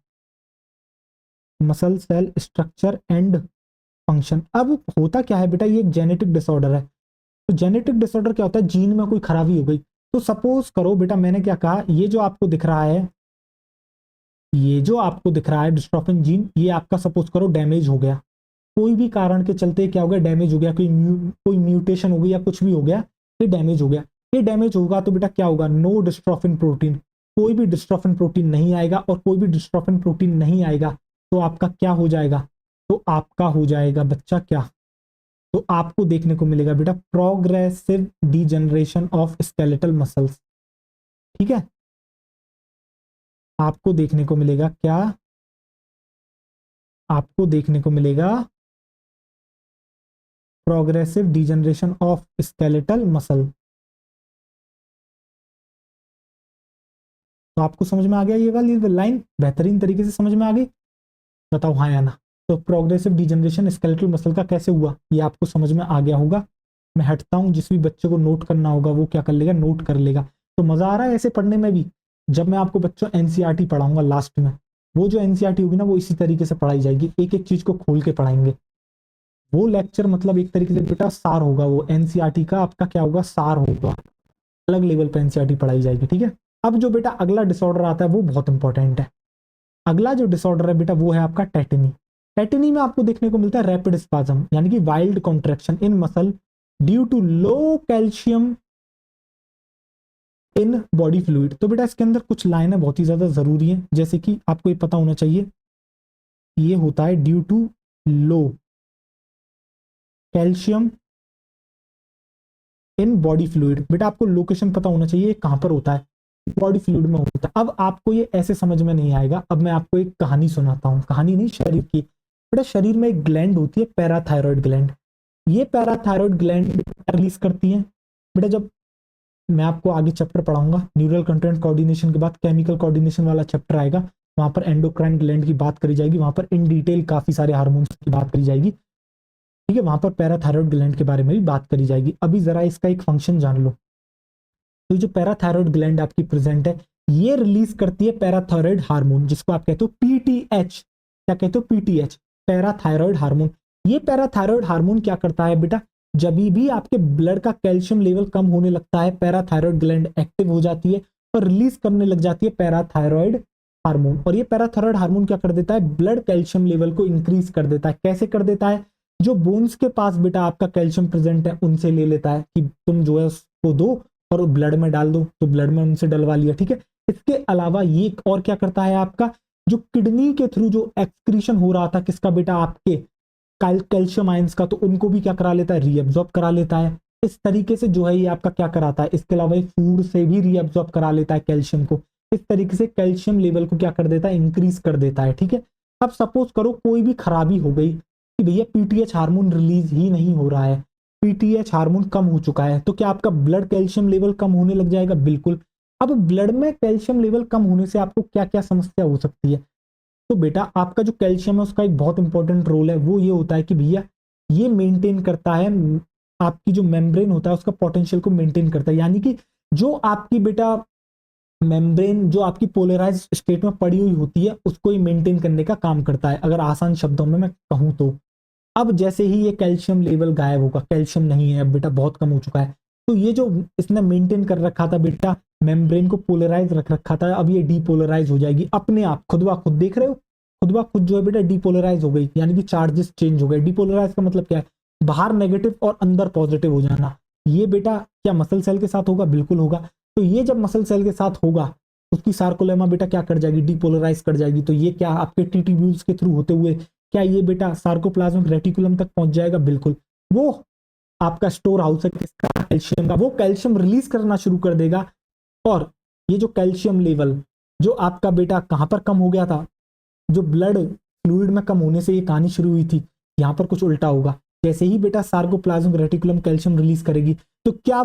Muscle cell structure and function. अब होता क्या है बेटा, ये एक जेनेटिक डिसऑर्डर है। तो जेनेटिक डिसऑर्डर क्या होता है? जीन में कोई खराबी हो गई। तो सपोज करो बेटा, मैंने क्या कहा, ये जो आपको दिख रहा है, ये जो आपको दिख रहा है डिस्ट्रोफिन जीन, ये आपका सपोज करो डैमेज हो गया, कोई भी कारण के चलते क्या हो गया? डैमेज हो गया, कोई म्यूटेशन हो गई या कुछ भी हो गया, ये डैमेज हो गया। ये डैमेज होगा तो बेटा क्या होगा? नो डिस्ट्रोफिन प्रोटीन, कोई भी डिस्ट्रोफिन प्रोटीन नहीं आएगा। और कोई भी डिस्ट्रोफिन प्रोटीन नहीं आएगा तो आपका क्या हो जाएगा? तो आपका हो जाएगा बच्चा क्या? तो आपको देखने को मिलेगा बेटा progressive degeneration of skeletal muscles, ठीक है। आपको देखने को मिलेगा क्या? आपको देखने को मिलेगा progressive degeneration of skeletal muscle. तो आपको समझ में आ गया? ये वाली लाइन बेहतरीन तरीके से समझ में आ गई? बताओ हाँ या ना। तो प्रोग्रेसिव डिजनरेशन स्केलेटल मसल का कैसे हुआ, ये आपको समझ में आ गया होगा। मैं हटता हूं, जिस भी बच्चे को नोट करना होगा वो क्या कर लेगा? नोट कर लेगा। तो मजा आ रहा है ऐसे पढ़ने में भी? जब मैं आपको बच्चों एनसीईआरटी पढ़ाऊंगा लास्ट में, वो जो एनसीईआरटी होगी ना, वो इसी तरीके से पढ़ाई जाएगी, एक एक चीज को खोल के पढ़ाएंगे। वो लेक्चर मतलब एक तरीके से बेटा सार होगा, वो एनसीईआरटी का आपका क्या होगा? सार होगा। अलग लेवल पे एनसीईआरटी पढ़ाई जाएगी, ठीक है। अब जो बेटा अगला डिसऑर्डर आता है वो बहुत इंपॉर्टेंट है। अगला जो डिसऑर्डर है बेटा वो है आपका टेटनी। टेटनी में आपको देखने को मिलता है रैपिड स्पाज्म, यानी कि wild contraction in muscle due to low calcium in body fluid. तो बेटा इसके अंदर कुछ लाइनें बहुत ही ज्यादा जरूरी है, जैसे कि आपको ये पता होना चाहिए, ये होता है due to low calcium in body fluid. बेटा आपको लोकेशन पता होना चाहिए कहां पर होता है, बॉडी फ्लूइड में होता है। अब आपको ये ऐसे समझ में नहीं आएगा, अब मैं आपको एक कहानी सुनाता हूँ, कहानी नहीं, शरीर की। बेटा शरीर में एक ग्लैंड होती है पैराथायरॉयड ग्लैंड। ये पैराथायरॉयड ग्लैंड रिलीज करती है बेटा, जब मैं आपको आगे चैप्टर पढ़ाऊंगा न्यूरल कंटेंट कोऑर्डिनेशन के बाद केमिकल कोऑर्डिनेशन वाला चैप्टर आएगा, वहां पर एंडोक्राइन ग्लैंड की बात करी जाएगी, वहां पर इन डिटेल काफी सारे हार्मोन्स की बात करी जाएगी, ठीक है। वहां पर पैराथायरॉयड ग्लैंड के बारे में भी बात करी जाएगी। अभी जरा इसका एक फंक्शन जान लो। तो जो पैराथायरॉयड ग्लैंड आपकी प्रेजेंट है, ये रिलीज करती है पैराथायरॉयड हार्मोन, जिसको आप कहते हो पीटीएच। क्या कहते हो? PTH, parathyroid hormone. ये पैराथायरॉयड हार्मोन क्या करता है बेटा? जब भी आपके ब्लड का कैल्शियम लेवल कम होने लगता है, पैराथायरॉयड ग्लैंड एक्टिव हो जाती है और रिलीज करने लग जाती है पैराथायरॉयड हार्मोन। और ये पैराथायरॉयड हार्मोन क्या कर देता है? ब्लड कैल्शियम लेवल को इंक्रीज कर देता है। कैसे कर देता है? जो बोन्स के पास बेटा आपका कैल्शियम प्रेजेंट है उनसे ले लेता है कि तुम जो है उसको दो और ब्लड में डाल दो, तो ब्लड में उनसे डलवा लिया, ठीक है। इसके अलावा ये और क्या करता है आपका, जो किडनी के थ्रू जो एक्सक्रीशन हो रहा था किसका बेटा? आपके कैल्शियम आयंस का, तो उनको भी क्या करा लेता है? रीअब्सॉर्ब करा लेता है। इस तरीके से जो है ये आपका क्या कराता है? इसके अलावा फूड से भी रीअब्सॉर्ब करा लेता है कैल्शियम को। इस तरीके से कैल्शियम लेवल को क्या कर देता है? इंक्रीज कर देता है, ठीक है। अब सपोज करो कोई भी खराबी हो गई कि भैया पीटीएच हार्मोन रिलीज ही नहीं हो रहा है, पीटीएच हार्मोन कम हो चुका है, तो क्या आपका ब्लड कैल्शियम लेवल कम होने लग जाएगा? बिल्कुल। अब ब्लड में कैल्शियम लेवल कम होने से आपको क्या क्या समस्या हो सकती है? तो बेटा आपका जो कैल्शियम है उसका एक बहुत इंपॉर्टेंट रोल है, वो ये होता है कि भैया ये मेंटेन करता है आपकी जो मेम्ब्रेन होता है उसका पोटेंशियल को मेंटेन करता है, यानी कि जो आपकी बेटा मेम्ब्रेन जो आपकी पोलराइज स्टेट में पड़ी हुई होती है उसको ही मेंटेन करने का काम करता है, अगर आसान शब्दों में मैं कहूं तो। अब जैसे ही ये कैल्शियम लेवल गायब होगा, कैल्शियम नहीं है अब बेटा, बहुत कम हो चुका है, तो ये जो इसने मेंटेन कर रखा था बेटा, मेम्ब्रेन को पोलराइज रख रखा था, अब ये डीपोलराइज हो जाएगी अपने आप, खुद ब खुद देख रहे हो, खुद ब खुद जो है बेटा डीपोलराइज हो गई, यानी कि चार्जेस चेंज हो गए। डीपोलराइज का मतलब क्या है? बाहर नेगेटिव और अंदर पॉजिटिव हो जाना। ये बेटा क्या मसल सेल के साथ होगा? बिल्कुल होगा। तो ये जब मसल सेल के साथ होगा उसकी सार्कोलेमा बेटा क्या कर जाएगी? डीपोलराइज कर जाएगी। तो ये क्या आपके टीटीब्यूल्स के थ्रू होते हुए क्या ये बेटा सार्कोप्लाज्मिक रेटिकुलम तक पहुंच जाएगा? बिल्कुल। वो आपका स्टोर हाउस है किसका? कैल्शियम का। वो कैल्शियम रिलीज करना शुरू कर देगा, और ये जो कैल्शियम लेवल जो आपका बेटा कहां पर कम हो गया था, जो ब्लड फ्लूइड में कम होने से ये कहानी शुरू हुई थी, यहां पर कुछ उल्टा होगा। जैसे ही बेटा सार्कोप्लाज्मिक रेटिकुलम कैल्शियम रिलीज करेगी तो क्या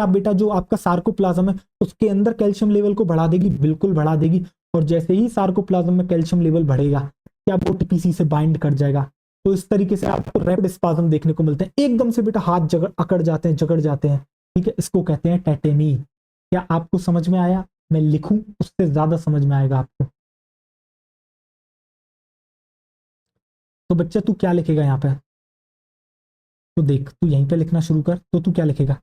बेटा जो आपका सार्कोप्लाज्म है उसके अंदर कैल्शियम लेवल को बढ़ा देगी? बिल्कुल बढ़ा देगी। और जैसे ही सार्कोप्लाज्म में कैल्शियम लेवल बढ़ेगा क्या वो टीपीसी से बाइंड कर जाएगा? तो इस तरीके से आपको रैपिड स्पाज्म देखने को मिलते हैं, एकदम से बेटा हाथ जगड़ अकड़ जाते हैं, जगड़ जाते हैं। ठीक है, इसको कहते हैं टेटेनी। क्या आपको समझ में आया? मैं लिखूं उससे ज्यादा समझ में आएगा आपको। तो बच्चा तू क्या लिखेगा यहाँ पे? तो देख, तू यहीं पे लिखना शुरू कर। तो तू क्या लिखेगा?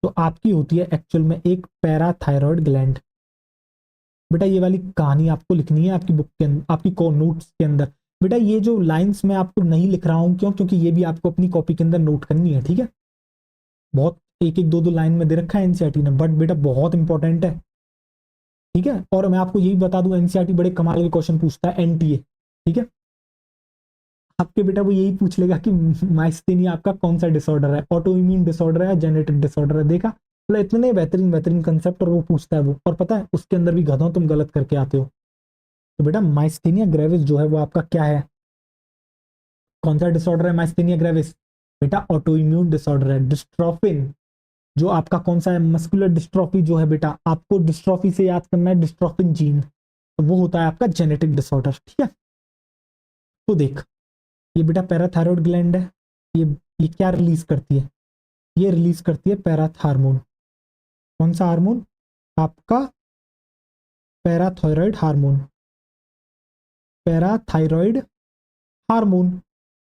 तो आपकी होती है एक्चुअल में एक पैराथायरॉयड ग्लैंड। बेटा ये वाली कहानी आपको लिखनी है आपकी बुक के अंदर, आपकी को नोट्स के अंदर। बेटा ये जो लाइंस मैं आपको नहीं लिख रहा हूं, क्यों? क्योंकि ये भी आपको अपनी कॉपी के अंदर नोट करनी है। ठीक है, बहुत एक एक दो दो लाइन में दे रखा है एनसीईआरटी ने, बट बेटा बहुत इंपॉर्टेंट है। ठीक है, और मैं आपको यही बता दूं एनसीईआरटी बड़े कमाल के क्वेश्चन पूछता है, एनटीए। ठीक है, आपके बेटा वो यही पूछ लेगा कि माइस्थेनिया आपका कौन सा डिसऑर्डर है, ऑटो इम्यून डिसऑर्डर है, जेनेटिक डिसऑर्डर है। देखा, मतलब इतने बेहतरीन बेहतरीन कंसेप्ट और वो पूछता है वो, और पता है उसके अंदर भी गधों तुम गलत करके आते हो। तो बेटा माइस्थेनिया ग्रेविस जो है वो आपका क्या है? कौन सा डिसऑर्डर है माइस्थेनिया ग्रेविस? बेटा ऑटो इम्यून डिसऑर्डर है। डिस्ट्रोफिन जो आपका कौन सा है? मस्कुलर डिस्ट्रॉफी जो है बेटा, आपको डिस्ट्रॉफी से याद करना है डिस्ट्रोफिन जीन, तो वो होता है आपका जेनेटिक डिसऑर्डर। ठीक है, तो देख ये बेटा पैराथायरॉयड ग्लैंड है, ये ये क्या रिलीज करती है? ये रिलीज करती है पैराथ हार्मोन। कौन सा हार्मोन? आपका पैराथायरॉयड हार्मोन। पैराथायरॉयड हार्मोन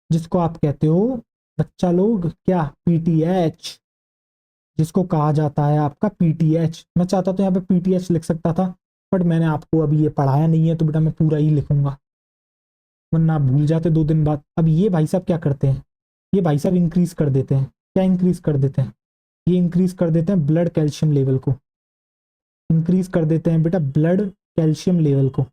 जिसको आप कहते हो बच्चा लोग क्या? पीटीएच, जिसको कहा जाता है आपका पीटीएच। मैं चाहता तो यहाँ पे पीटीएच लिख सकता था, बट मैंने आपको अभी ये पढ़ाया नहीं है तो बेटा मैं पूरा ही लिखूंगा, वरना आप भूल जाते 2 दिन बाद। अब ये भाई साहब क्या करते हैं? ये भाई साहब इंक्रीज कर देते हैं। क्या इंक्रीज कर देते हैं? ये इंक्रीज कर देते हैं ब्लड कैल्शियम लेवल को। इंक्रीज कर देते हैं बेटा ब्लड कैल्शियम लेवल को।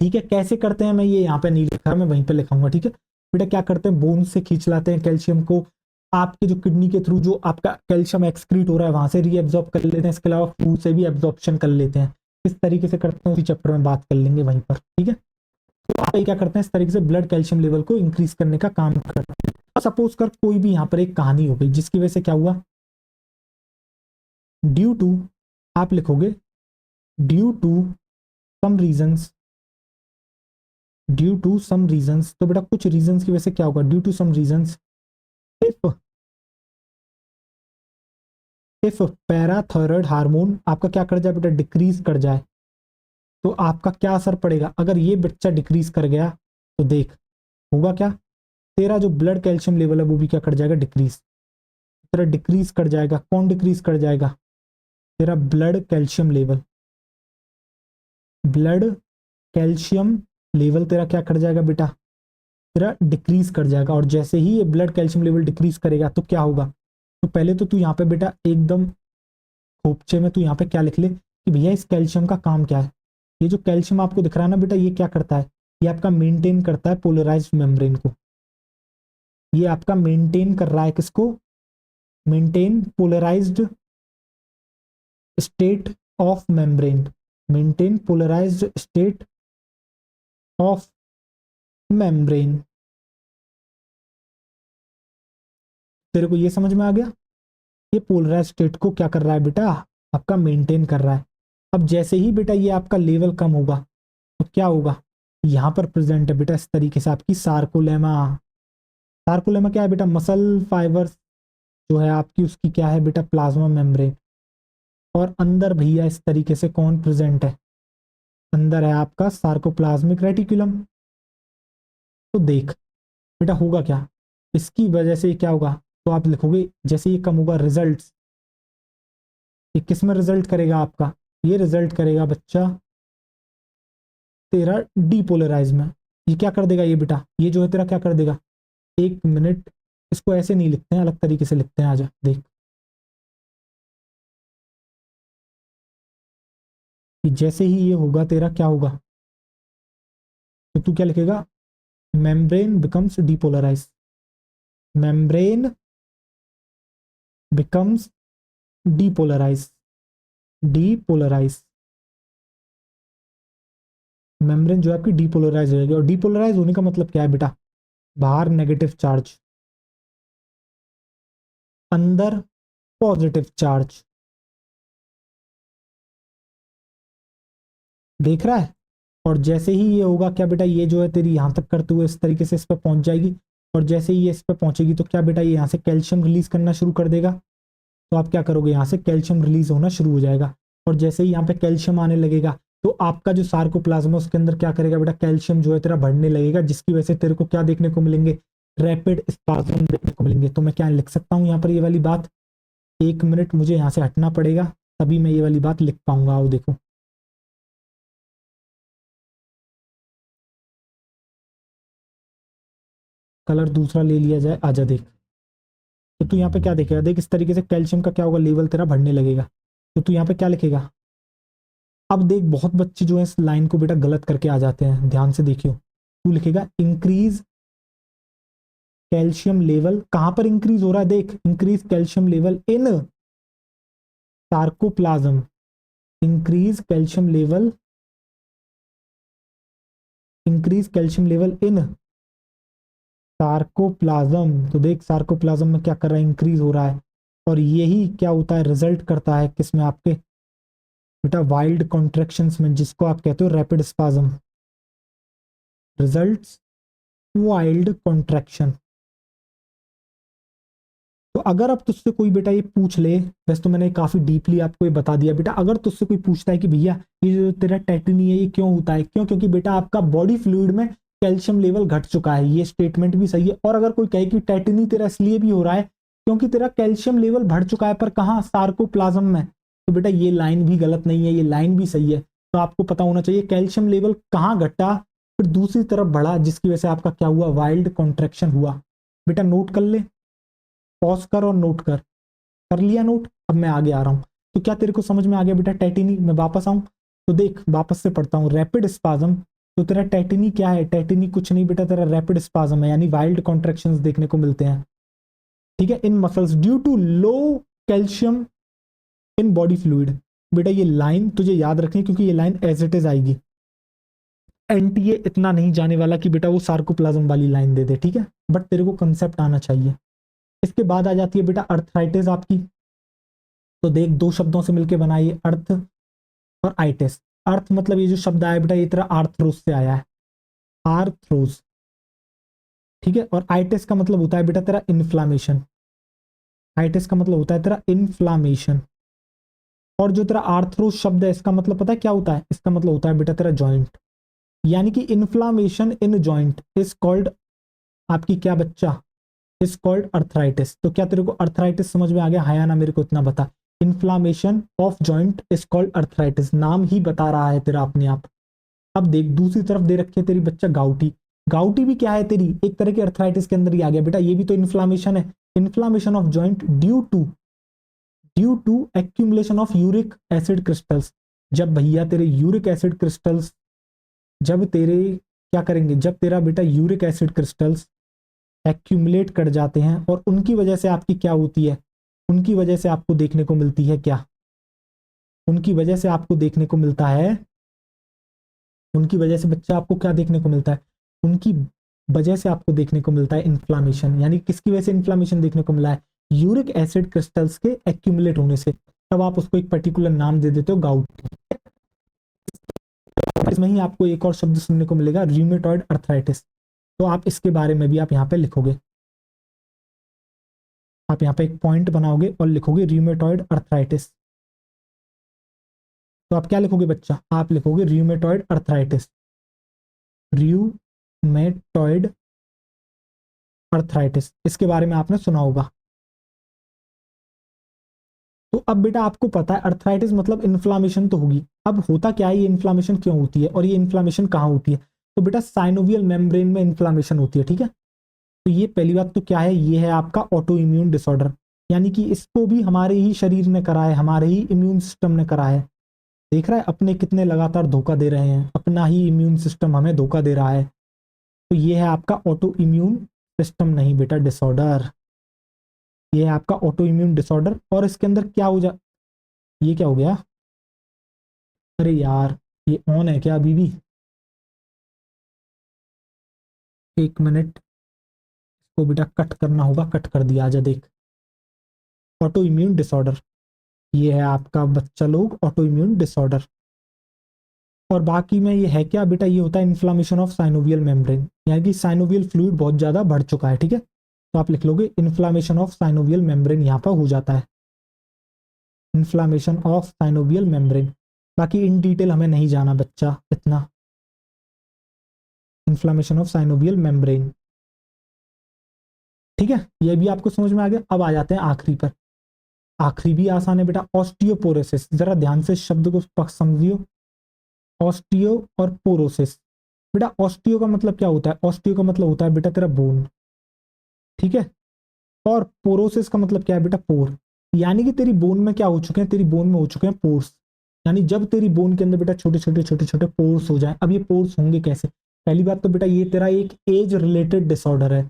ठीक है, कैसे करते हैं मैं ये यहाँ पे नहीं लिखा, मैं वहीं पे लिखाऊंगा। ठीक है बेटा, क्या करते हैं? बोन से खींच लाते हैं कैल्शियम को, आपके जो किडनी के थ्रू जो आपका कैल्शियम एक्सक्रीट हो रहा है वहां से रीएब्जॉर्ब कर लेते हैं, इसके अलावा फूड से भी एब्जॉर्प्शन कर लेते हैं। इस तरीके से करते हैं, उसी चैप्टर में बात कर लेंगे वहीं पर। ठीक है, तो आप क्या करते हैं? इस तरीके से ब्लड कैल्शियम लेवल को इंक्रीज करने का काम करते हैं। सपोज कर कोई भी यहाँ पर एक कहानी हो गई जिसकी वजह से क्या हुआ? ड्यू टू, आप लिखोगे due to some reasons, due to some reasons. तो बेटा कुछ रीजंस की वजह से क्या होगा? Due to some reasons, if if parathyroid hormone आपका क्या कर जाए बेटा? डिक्रीज कर जाए, तो आपका क्या असर पड़ेगा? अगर ये बच्चा डिक्रीज कर गया तो देख होगा क्या? तेरा जो ब्लड कैल्शियम लेवल है वो भी क्या कर जाएगा? डिक्रीज। तेरा डिक्रीज कर जाएगा। कौन डिक्रीज कर जाएगा? तेरा blood calcium level. Blood calcium level तेरा क्या कर जाएगा बेटा? तेरा डिक्रीज कर जाएगा। और जैसे ही ये ब्लड कैल्शियम लेवल डिक्रीज करेगा तो क्या होगा? तो पहले तो तू यहाँ पे बेटा एकदम खोपचे में तू यहाँ पे क्या लिख ले कि भैया इस कैल्शियम का काम क्या है। ये जो कैल्शियम आपको दिख रहा है ना बेटा, ये क्या करता है? ये आपका मेंटेन करता है पोलराइज्ड मेम्ब्रेन को। ये आपका मेंटेन कर रहा है किसको? Maintain polarized state of membrane. Maintain polarized state of membrane. तेरे को ये समझ में आ गया? ये पोलराइज स्टेट को क्या कर रहा है बेटा? आपका मेंटेन कर रहा है। अब जैसे ही बेटा ये आपका लेवल कम होगा तो क्या होगा, यहाँ पर प्रेजेंट है बेटा इस तरीके से आपकी सार्कोलेमा। सार्कोलेमा क्या है बेटा, मसल फाइबर्स जो है आपकी उसकी क्या है बेटा, प्लाज्मा मेम्ब्रेन। और अंदर भैया इस तरीके से कौन प्रेजेंट है, अंदर है आपका सार्कोप्लाज्मिक रेटिकुलम। तो देख बेटा होगा क्या, इसकी वजह से क्या होगा, तो आप लिखोगे जैसे ये कम होगा रिजल्ट्स, ये किस में रिजल्ट करेगा आपका, ये रिजल्ट करेगा बच्चा तेरा डीपोलराइज में। ये क्या कर देगा ये बेटा, ये जो है तेरा क्या कर देगा, एक मिनट, इसको ऐसे नहीं लिखते हैं, अलग तरीके से लिखते हैं, आजा देख कि जैसे ही ये होगा तेरा क्या होगा, तो तू क्या लिखेगा, membrane becomes depolarize, membrane becomes depolarize, depolarize, membrane जो है आपकी डीपोलराइज हो जाएगी। और डीपोलराइज होने का मतलब क्या है बेटा, बाहर नेगेटिव चार्ज, अंदर पॉजिटिव चार्ज, देख रहा है। और जैसे ही ये होगा क्या बेटा, ये जो है तेरी यहाँ तक करते हुए इस तरीके से इस पर पहुंच जाएगी, और जैसे ही ये इस पर पहुंचेगी तो क्या बेटा ये यहाँ से कैल्शियम रिलीज करना शुरू कर देगा। तो आप क्या करोगे, यहाँ से कैल्शियम रिलीज होना शुरू हो जाएगा, और जैसे ही यहाँ पे कैल्शियम आने लगेगा तो आपका जो सार्कोप्लाज्मा उसके अंदर क्या करेगा बेटा, कैल्शियम जो है तेरा बढ़ने लगेगा, जिसकी वजह से तेरे को क्या देखने को मिलेंगे, रैपिड स्पाज्म देखने को मिलेंगे। तो मैं क्या लिख सकता हूँ यहाँ पर ये वाली बात, एक मिनट मुझे यहाँ से हटना पड़ेगा तभी मैं ये वाली बात लिख पाऊंगा। आओ देखो, कलर दूसरा ले लिया जाए, आजा देख। तो तू यहाँ पे क्या देखेगा, देख इस तरीके से कैल्शियम का क्या होगा, लेवल तेरा बढ़ने लगेगा। तो तू यहाँ पे क्या लिखेगा, अब देख बहुत बच्चे जो है इस लाइन को बेटा गलत करके आ जाते हैं, ध्यान से देखियो। तू लिखेगा इंक्रीज कैल्शियम लेवल, कहां पर इंक्रीज हो रहा है, देख increase calcium level in sarcoplasm, increase calcium level, increase calcium level in sarcoplasm. तो देख सार्कोप्लाज्म में क्या कर रहा है, इंक्रीज हो रहा है, और यही क्या होता है, रिजल्ट करता है किसमें आपके बेटा, वाइल्ड कॉन्ट्रेक्शंस में, जिसको आप कहते हो rapid spasm, results wild contraction. तो अगर अब तुझसे कोई बेटा ये पूछ ले, वैसे तो मैंने काफी डीपली आपको ये बता दिया बेटा, अगर तुझसे कोई पूछता है कि भैया ये जो तेरा टेटनी है ये क्यों होता है, क्यों, क्योंकि बेटा आपका बॉडी फ्लूइड में कैल्शियम लेवल घट चुका है, ये स्टेटमेंट भी सही है। और अगर कोई कहे कि टेटनी तेरा इसलिए भी हो रहा है क्योंकि तेरा कैल्शियम लेवल बढ़ चुका है, पर कहाँ, सार्कोप्लाज्म में, तो बेटा ये लाइन भी गलत नहीं है, ये लाइन भी सही है। तो आपको पता होना चाहिए कैल्शियम लेवल कहाँ घटा, फिर दूसरी तरफ बढ़ा, जिसकी वजह से आपका क्या हुआ, वाइल्ड कॉन्ट्रैक्शन हुआ। बेटा नोट कर ले, पॉज कर और नोट कर, कर लिया नोट। अब मैं आगे आ रहा हूं, तो क्या तेरे को समझ में आ गया बेटा टेटिनी, मैं वापस आऊं तो देख वापस से पढ़ता हूं, रैपिड स्पाज्म। तो तेरा टेटिनी क्या है, टेटिनी कुछ नहीं बेटा, तेरा रैपिड स्पाज्म है, यानी वाइल्ड कॉन्ट्रैक्शंस देखने को मिलते हैं, ठीक है, in muscles due to low calcium in body fluid. बेटा ये लाइन तुझे याद रखनी है, क्योंकि ये लाइन एज इट इज आएगी, एनटीए इतना नहीं जाने वाला कि बेटा वो सार्कोप्लाज्म वाली लाइन दे दे, ठीक है, बट तेरे को कंसेप्ट आना चाहिए। इसके बाद आ जाती है बेटा अर्थराइटिस आपकी। तो देख दो शब्दों से मिलकर बना ये अर्थ और आइटिस। अर्थ मतलब ये जो शब्द आया बेटा, ये तेरा आर्थ्रोस से आया है, आर्थ्रोस, ठीक है। और आइटिस का मतलब होता है बेटा तेरा इन्फ्लामेशन, आइटिस का मतलब होता है तेरा इन्फ्लामेशन। और जो तेरा आर्थ्रोस शब्द है इसका मतलब पता है क्या होता है, इसका मतलब होता है बेटा तेरा जॉइंट, यानी कि inflammation in joint is called आपकी क्या बच्चा, इज कॉल्ड अर्थराइटिस। तो क्या तेरे को अर्थराइटिस समझ में आ गया, हाँ या ना, मेरे को इतना बता। Inflammation of joint is called arthritis, नाम ही बता रहा है तेरा अपने आप। अब देख दूसरी तरफ दे रखी है तेरी बच्चा गाउटी। गाउटी भी क्या है तेरी, एक तरह के अर्थराइटिस के अंदर ही आ गया बेटा, ये भी तो इन्फ्लामेशन है, inflammation of joint due to accumulation of uric acid crystals. जब भैया तेरे यूरिक एसिड क्रिस्टल्स, जब तेरे क्या करेंगे, जब तेरा बेटा यूरिक एसिड क्रिस्टल्स एक्यूमुलेट कर जाते हैं, और उनकी वजह से आपकी क्या होती है, उनकी वजह से आपको देखने को मिलती है क्या, उनकी वजह से आपको देखने को मिलता है, उनकी वजह से बच्चा आपको क्या देखने को मिलता है, उनकी वजह से आपको देखने को मिलता है इन्फ्लामेशन। यानी किसकी वजह से इन्फ्लामेशन देखने को मिला है, यूरिक एसिड क्रिस्टल्स के एक्यूमुलेट होने से। तब आप उसको एक पर्टिकुलर नाम दे देते हो गाउट। इसमें ही आपको एक और शब्द सुनने को मिलेगा, रूमेटॉइड अर्थराइटिस। तो आप इसके बारे में भी आप यहाँ पे लिखोगे, आप यहाँ पे एक पॉइंट बनाओगे और लिखोगे रूमेटॉइड अर्थराइटिस। तो आप क्या लिखोगे बच्चा, आप लिखोगे रूमेटॉइड अर्थराइटिस, रूमेटॉइड अर्थराइटिस, इसके बारे में आपने सुना होगा। तो अब बेटा आपको पता है अर्थराइटिस मतलब इन्फ्लामेशन तो होगी। अब होता क्या है, ये इन्फ्लामेशन क्यों होती है और ये इन्फ्लामेशन कहाँ होती है? तो बेटा साइनोवियल मेम्ब्रेन में इन्फ्लामेशन होती है, ठीक है। तो ये पहली बात तो क्या है, ये है आपका ऑटो इम्यून डिसऑर्डर, यानी कि इसको भी हमारे ही शरीर ने करा है, हमारे ही इम्यून सिस्टम ने करा है। देख रहा है अपने कितने लगातार धोखा दे रहे हैं, अपना ही इम्यून सिस्टम हमें धोखा दे रहा है। तो ये है आपका ऑटो इम्यून सिस्टम नहीं बेटा डिसऑर्डर, ये है आपका ऑटो इम्यून डिसऑर्डर। और इसके अंदर क्या हो जा, ये क्या हो गया, अरे यार ये ऑन है क्या अभी भी? एक मिनट, इसको बेटा कट करना होगा, कट कर दिया। आजा देख, ऑटो इम्यून डिसऑर्डर, ये है आपका बच्चा लोग ऑटो इम्यून डिसऑर्डर। और बाकी में ये है क्या बेटा, ये होता है इन्फ्लामेशन ऑफ साइनोवियल मेम्ब्रेन, यानी कि साइनोवियल फ्लूइड बहुत ज़्यादा बढ़ चुका है, ठीक है। तो आप लिख लोगे इन्फ्लामेशन ऑफ साइनोवियल मेम्ब्रेन, यहाँ पर हो जाता है इन्फ्लामेशन ऑफ साइनोवियल मेम्ब्रेन। बाकी इन डिटेल हमें नहीं जाना बच्चा इतना, इन्फ्लामेशन ऑफ साइनोवियल मेम्ब्रेन, ठीक है। ये भी आपको समझ में आ गया। अब आ जाते हैं आखिरी पर, आखिरी भी आसान है बेटा, ऑस्टियोपोरोसिस। जरा ध्यान से शब्द को समझियो, ऑस्टियो और पोरोसिस। बेटा ऑस्टियो का मतलब क्या होता है, ऑस्टियो का मतलब होता है बेटा तेरा बोन, ठीक है। और पोरोसिस का मतलब क्या है बेटा, पोर, यानी कि तेरी बोन में क्या हो चुके हैं, तेरी बोन में हो चुके हैं पोर्स। यानी जब तेरी बोन के अंदर बेटा छोटे छोटे छोटे छोटे पोर्स हो जाए। अब ये पोर्स होंगे कैसे? पहली बात तो बेटा ये तेरा एक एज रिलेटेड डिसऑर्डर है।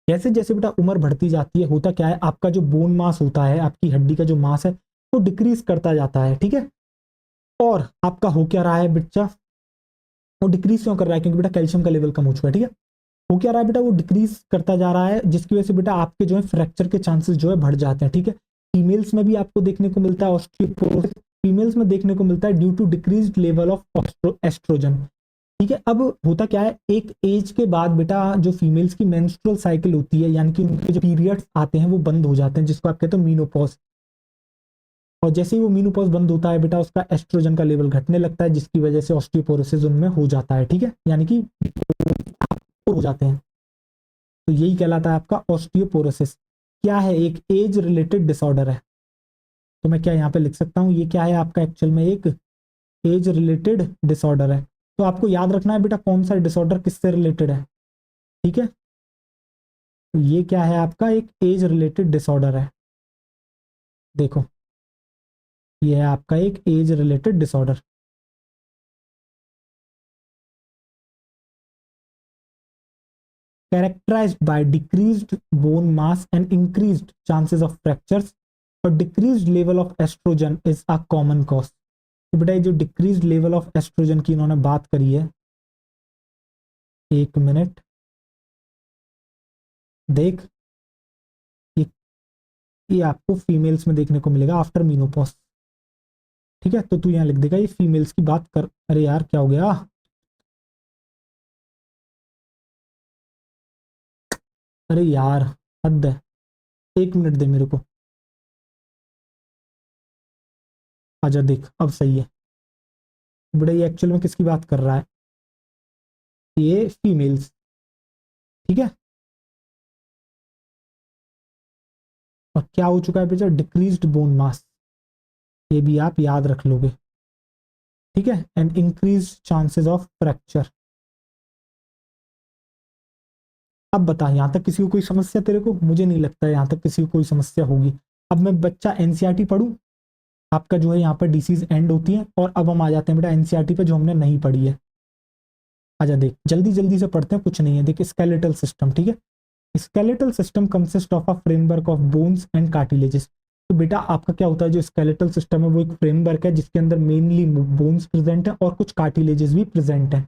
जैसे जैसे बेटा उम्र बढ़ती जाती है, होता क्या है, आपका जो बोन मास होता है, आपकी हड्डी का जो मास है वो डिक्रीज करता जाता है, ठीक है। और आपका हो क्या रहा है बच्चा, वो डिक्रीज क्यों कर रहा है, क्योंकि बेटा कैल्शियम का लेवल कम हो चुका है, ठीक है। हो क्या रहा है बेटा, वो डिक्रीज करता जा रहा है, जिसकी वजह से बेटा आपके जो है फ्रैक्चर के चांसेस जो है बढ़ जाते हैं, ठीक है। फीमेल्स में भी आपको देखने को मिलता है ऑस्टियोपोरोसिस, फीमेल्स में देखने को मिलता है due to decrease level of oestrogen, ठीक है। अब होता क्या है, एक एज के बाद बेटा जो फीमेल्स की मेंस्ट्रुअल साइकिल होती है, यानी कि उनके जो पीरियड्स आते हैं वो बंद हो जाते हैं, जिसको आप कहते हो मीनोपॉज। और जैसे ही वो मीनोपॉज बंद होता है बेटा, उसका एस्ट्रोजन का लेवल घटने लगता है, जिसकी वजह से ऑस्टियोपोरोसिस उनमें हो जाता है, ठीक है। यानी कि हो जाते हैं। तो यही कहलाता है आपका ऑस्टियोपोरोसिस। क्या है, एक एज रिलेटेड डिसऑर्डर है। तो मैं क्या यहाँ पे लिख सकता हूँ, ये क्या है आपका एक्चुअल में एक एज रिलेटेड डिसऑर्डर है। तो आपको याद रखना है बेटा कौन सा डिसऑर्डर किससे रिलेटेड है, ठीक है। तो ये क्या है आपका एक एज रिलेटेड डिसऑर्डर है, देखो ये है आपका एक age related disorder. Characterized by decreased bone mass and increased chances of fractures और decreased level of estrogen is a common cause। तो बेटा ये जो decreased level of estrogen की इन्होंने बात करी है, एक मिनट देख, ये ये आपको फीमेल्स में देखने को मिलेगा आफ्टर मीनोपॉज, ठीक है। तो तू यहाँ लिख देगा ये फीमेल्स की बात कर, अरे यार क्या हो गया, अरे यार हद है, एक मिनट दे मेरे को, आजा देख अब सही है। बेटा ये एक्चुअल में किसकी बात कर रहा है, ये फीमेल्स, ठीक है। और क्या हो चुका है बेटा, डिक्रीज्ड बोन मास, ये भी आप याद रख लोगे, ठीक है। And increase chances of fracture. अब बता यहाँ तक किसी को कोई समस्या तेरे को, मुझे नहीं लगता है यहाँ तक किसी को कोई समस्या होगी। अब मैं बच्चा एनसीईआरटी पढ़ूं, आपका जो है यहाँ पर डिसीज एंड होती है। और अब हम आ जाते हैं बेटा एनसीईआरटी पे जो हमने नहीं पढ़ी है। आजा देख जल्दी जल्दी से पढ़ते हैं, कुछ नहीं है, देख स्केलेटल सिस्टम, ठीक है। Skeletal system consist of a framework of bones and cartilages. तो बेटा आपका क्या होता है, जो स्केलेटल सिस्टम है वो एक फ्रेमवर्क है जिसके अंदर मेनली बोन्स प्रेजेंट है और कुछ कार्टिलेजेस भी प्रेजेंट है।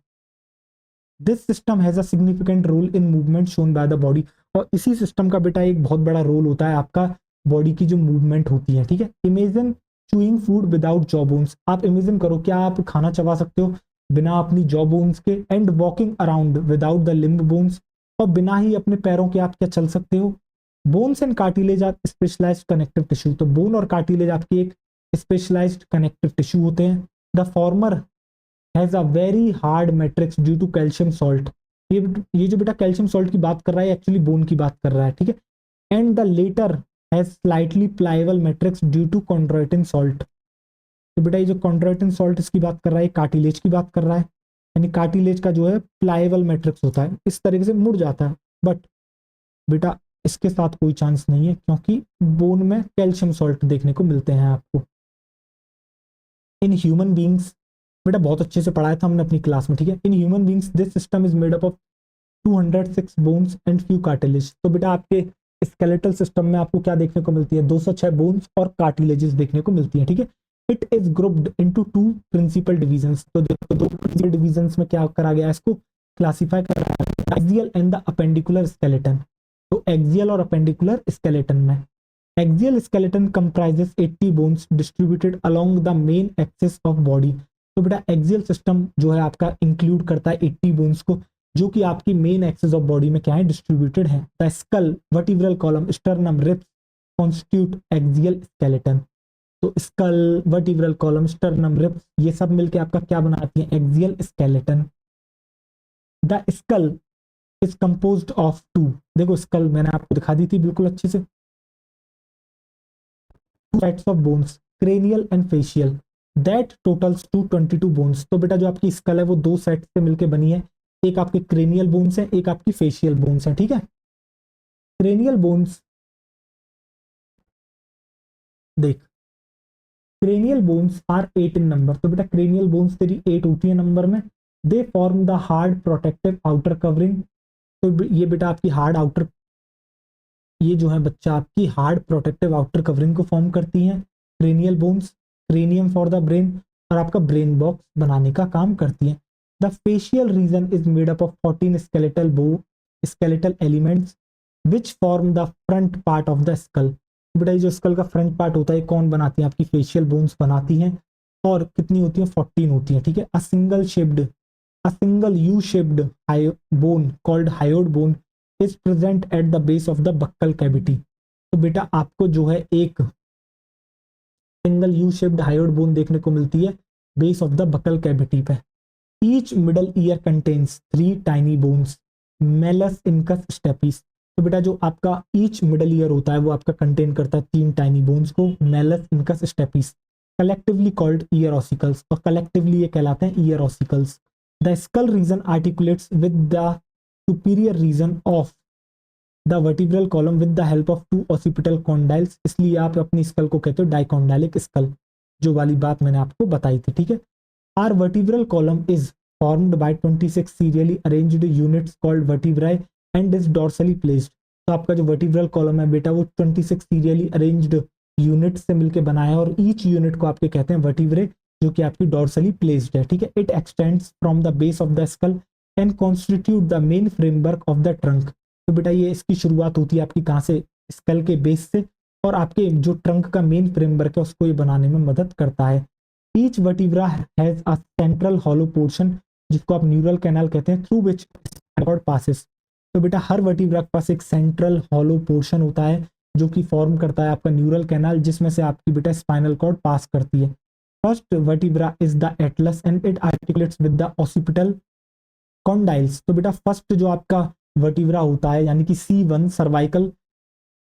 This system has a significant role in movement shown by the body. और इसी सिस्टम का बेटा एक बहुत बड़ा रोल होता है आपका बॉडी की जो मूवमेंट होती है, ठीक है। Imagine chewing food without jaw bones. आप इमेजिन करो, क्या आप खाना चबा सकते हो बिना अपनी जॉ बोन्स के, and walking around without the limb bones, और बिना ही अपने पैरों के आप क्या चल सकते हो। Bones and cartilage are specialised connective tissue, तो बोन और कार्टिलेज आपकी एक स्पेशलाइज्ड कनेक्टिव टिश्यू होते हैं। The former has a very hard matrix due to calcium salt, ये जो बेटा कैल्शियम सॉल्ट की बात कर रहा है एक्चुअली बोन की बात कर रहा है, ठीक है। And the latter has slightly pliable matrix due to chondroitin salt, तो बेटा ये जो कॉन्ड्रोइटिन सॉल्ट इसकी बात कर रहा है कार्टिलेज की बात कर रहा है, यानी कार्टिलेज का जो है प्लाइबल मैट्रिक्स होता है, इस तरीके से मुड़ जाता है। बट बेटा इसके साथ कोई चांस नहीं है क्योंकि बोन में कैल्शियम सॉल्ट देखने को मिलते हैं आपको। इन ह्यूमन बींग्स, बेटा बहुत अच्छे से पढ़ाया था हमने अपनी क्लास में, ठीक है। In human beings this system is made up of 206 bones and few cartilage, तो बेटा आपके स्केलेटल सिस्टम में आपको क्या देखने को मिलती है, 206 बोन्स और कार्टिलेजेस देखने को मिलती है, ठीक है। It is grouped into two principal divisions, तो देखो दो प्रिंसिपल डिवीजंस में क्या करा गया है, इसको क्लासिफाई करा गया, axial and the appendicular skeleton. तो एक्सियल और अपेंडिकुलर स्केलेटन में axial skeleton comprises 80 bones distributed along the main axis of body, तो बेटा एक्सियल सिस्टम जो है आपका इंक्लूड करता है 80 बोन्स को, जो कि आपकी मेन एक्सिस ऑफ बॉडी में क्या है, डिस्ट्रीब्यूटेड है। The skull, vertebral column, sternum, ribs constitute axial skeleton, तो skull, vertebral column, sternum, ribs ये सब मिलके आपका क्या बनाती है, axial skeleton. The skull is composed of two, देखो स्कल मैंने आपको दिखा दी थी बिल्कुल अच्छे से, two sets of bones, cranial and facial, that totals to 22 bones, तो बेटा जो आपकी स्कल है वो दो सेट से मिलकर बनी है, एक आपके क्रेनियल बोन्स है, एक आपकी फेशियल बोन्स है, ठीक है। क्रेनियल बोन्स, देख cranial bones are 8 in number, तो बेटा क्रेनियल बोन्स तेरी 8 होती है नंबर में। They form the hard protective outer covering, तो ये बेटा आपकी हार्ड आउटर, ये जो है बच्चा आपकी हार्ड प्रोटेक्टिव आउटर कवरिंग को फॉर्म करती हैं cranial bones, cranium for the brain, और आपका ब्रेन बॉक्स बनाने का काम करती हैं। The facial region is made up of 14 skeletal elements which form the front part of the skull, बेटा ये जो स्कल का फ्रंट पार्ट होता है कौन बनाती है, आपकी फेशियल बोन्स बनाती हैं, और कितनी होती है, 14 होती है, ठीक है। A single U shaped bone called hyoid bone is present at the base of the buccal cavity, तो बेटा आपको जो है एक single U shaped hyoid bone देखने को मिलती है base of the buccal cavity पे। Each middle ear contains 3 tiny bones, malleus, incus, stapes, तो बेटा जो आपका ईच मिडल ईयर होता है वो आपका कंटेन करता है 3 टाइनी बोन्स को, malleus, incus, stapes, collectively called ear ossicles, और कलेक्टिवली ये कहलाते हैं ear ossicles. The skull region articulates with the superior region of the vertebral column with the help of 2 occipital condyles, इसलिए आप अपनी स्कल को कहते हो डाइकॉन्डाइलिक स्कल, जो वाली बात मैंने आपको बताई थी, ठीक है। Our vertebral column is formed by 26 serially arranged units called vertebrae and is dorsally placed, तो आपका जो वर्टिब्रल कॉलम है बेटा वो 26 सीरियली अरेंज्ड यूनिट से मिलकर बना है, और ईच यूनिट को आपके कहते हैं वर्टिब्रे, जो कि आपकी डॉर्सली प्लेस्ड है, ठीक है। It extends from the base of the school and constitute the main framework of the trunk, तो बेटा ये इसकी शुरुआत होती है आपकी कहाँ से, स्कल के बेस से, और आपके जो ट्रंक का मेन फ्रेमवर्क है उसको ये बनाने में मदद करता है। Each vertebra has a central hollow portion, जिसको आप न्यूरल कैनाल कहते हैं, थ्रू विच कॉर्ड पासेस, तो बेटा हर वर्टिब्रा के पास एक सेंट्रल हॉलो पोर्शन होता है जो कि फॉर्म करता है आपका न्यूरल कैनाल, जिसमें से आपकी बेटा स्पाइनल कॉर्ड पास करती है। First vertebra is the Atlas and it articulates with the occipital condyles, तो बेटा फर्स्ट जो आपका वर्टिब्रा होता है यानी कि C1 सर्वाइकल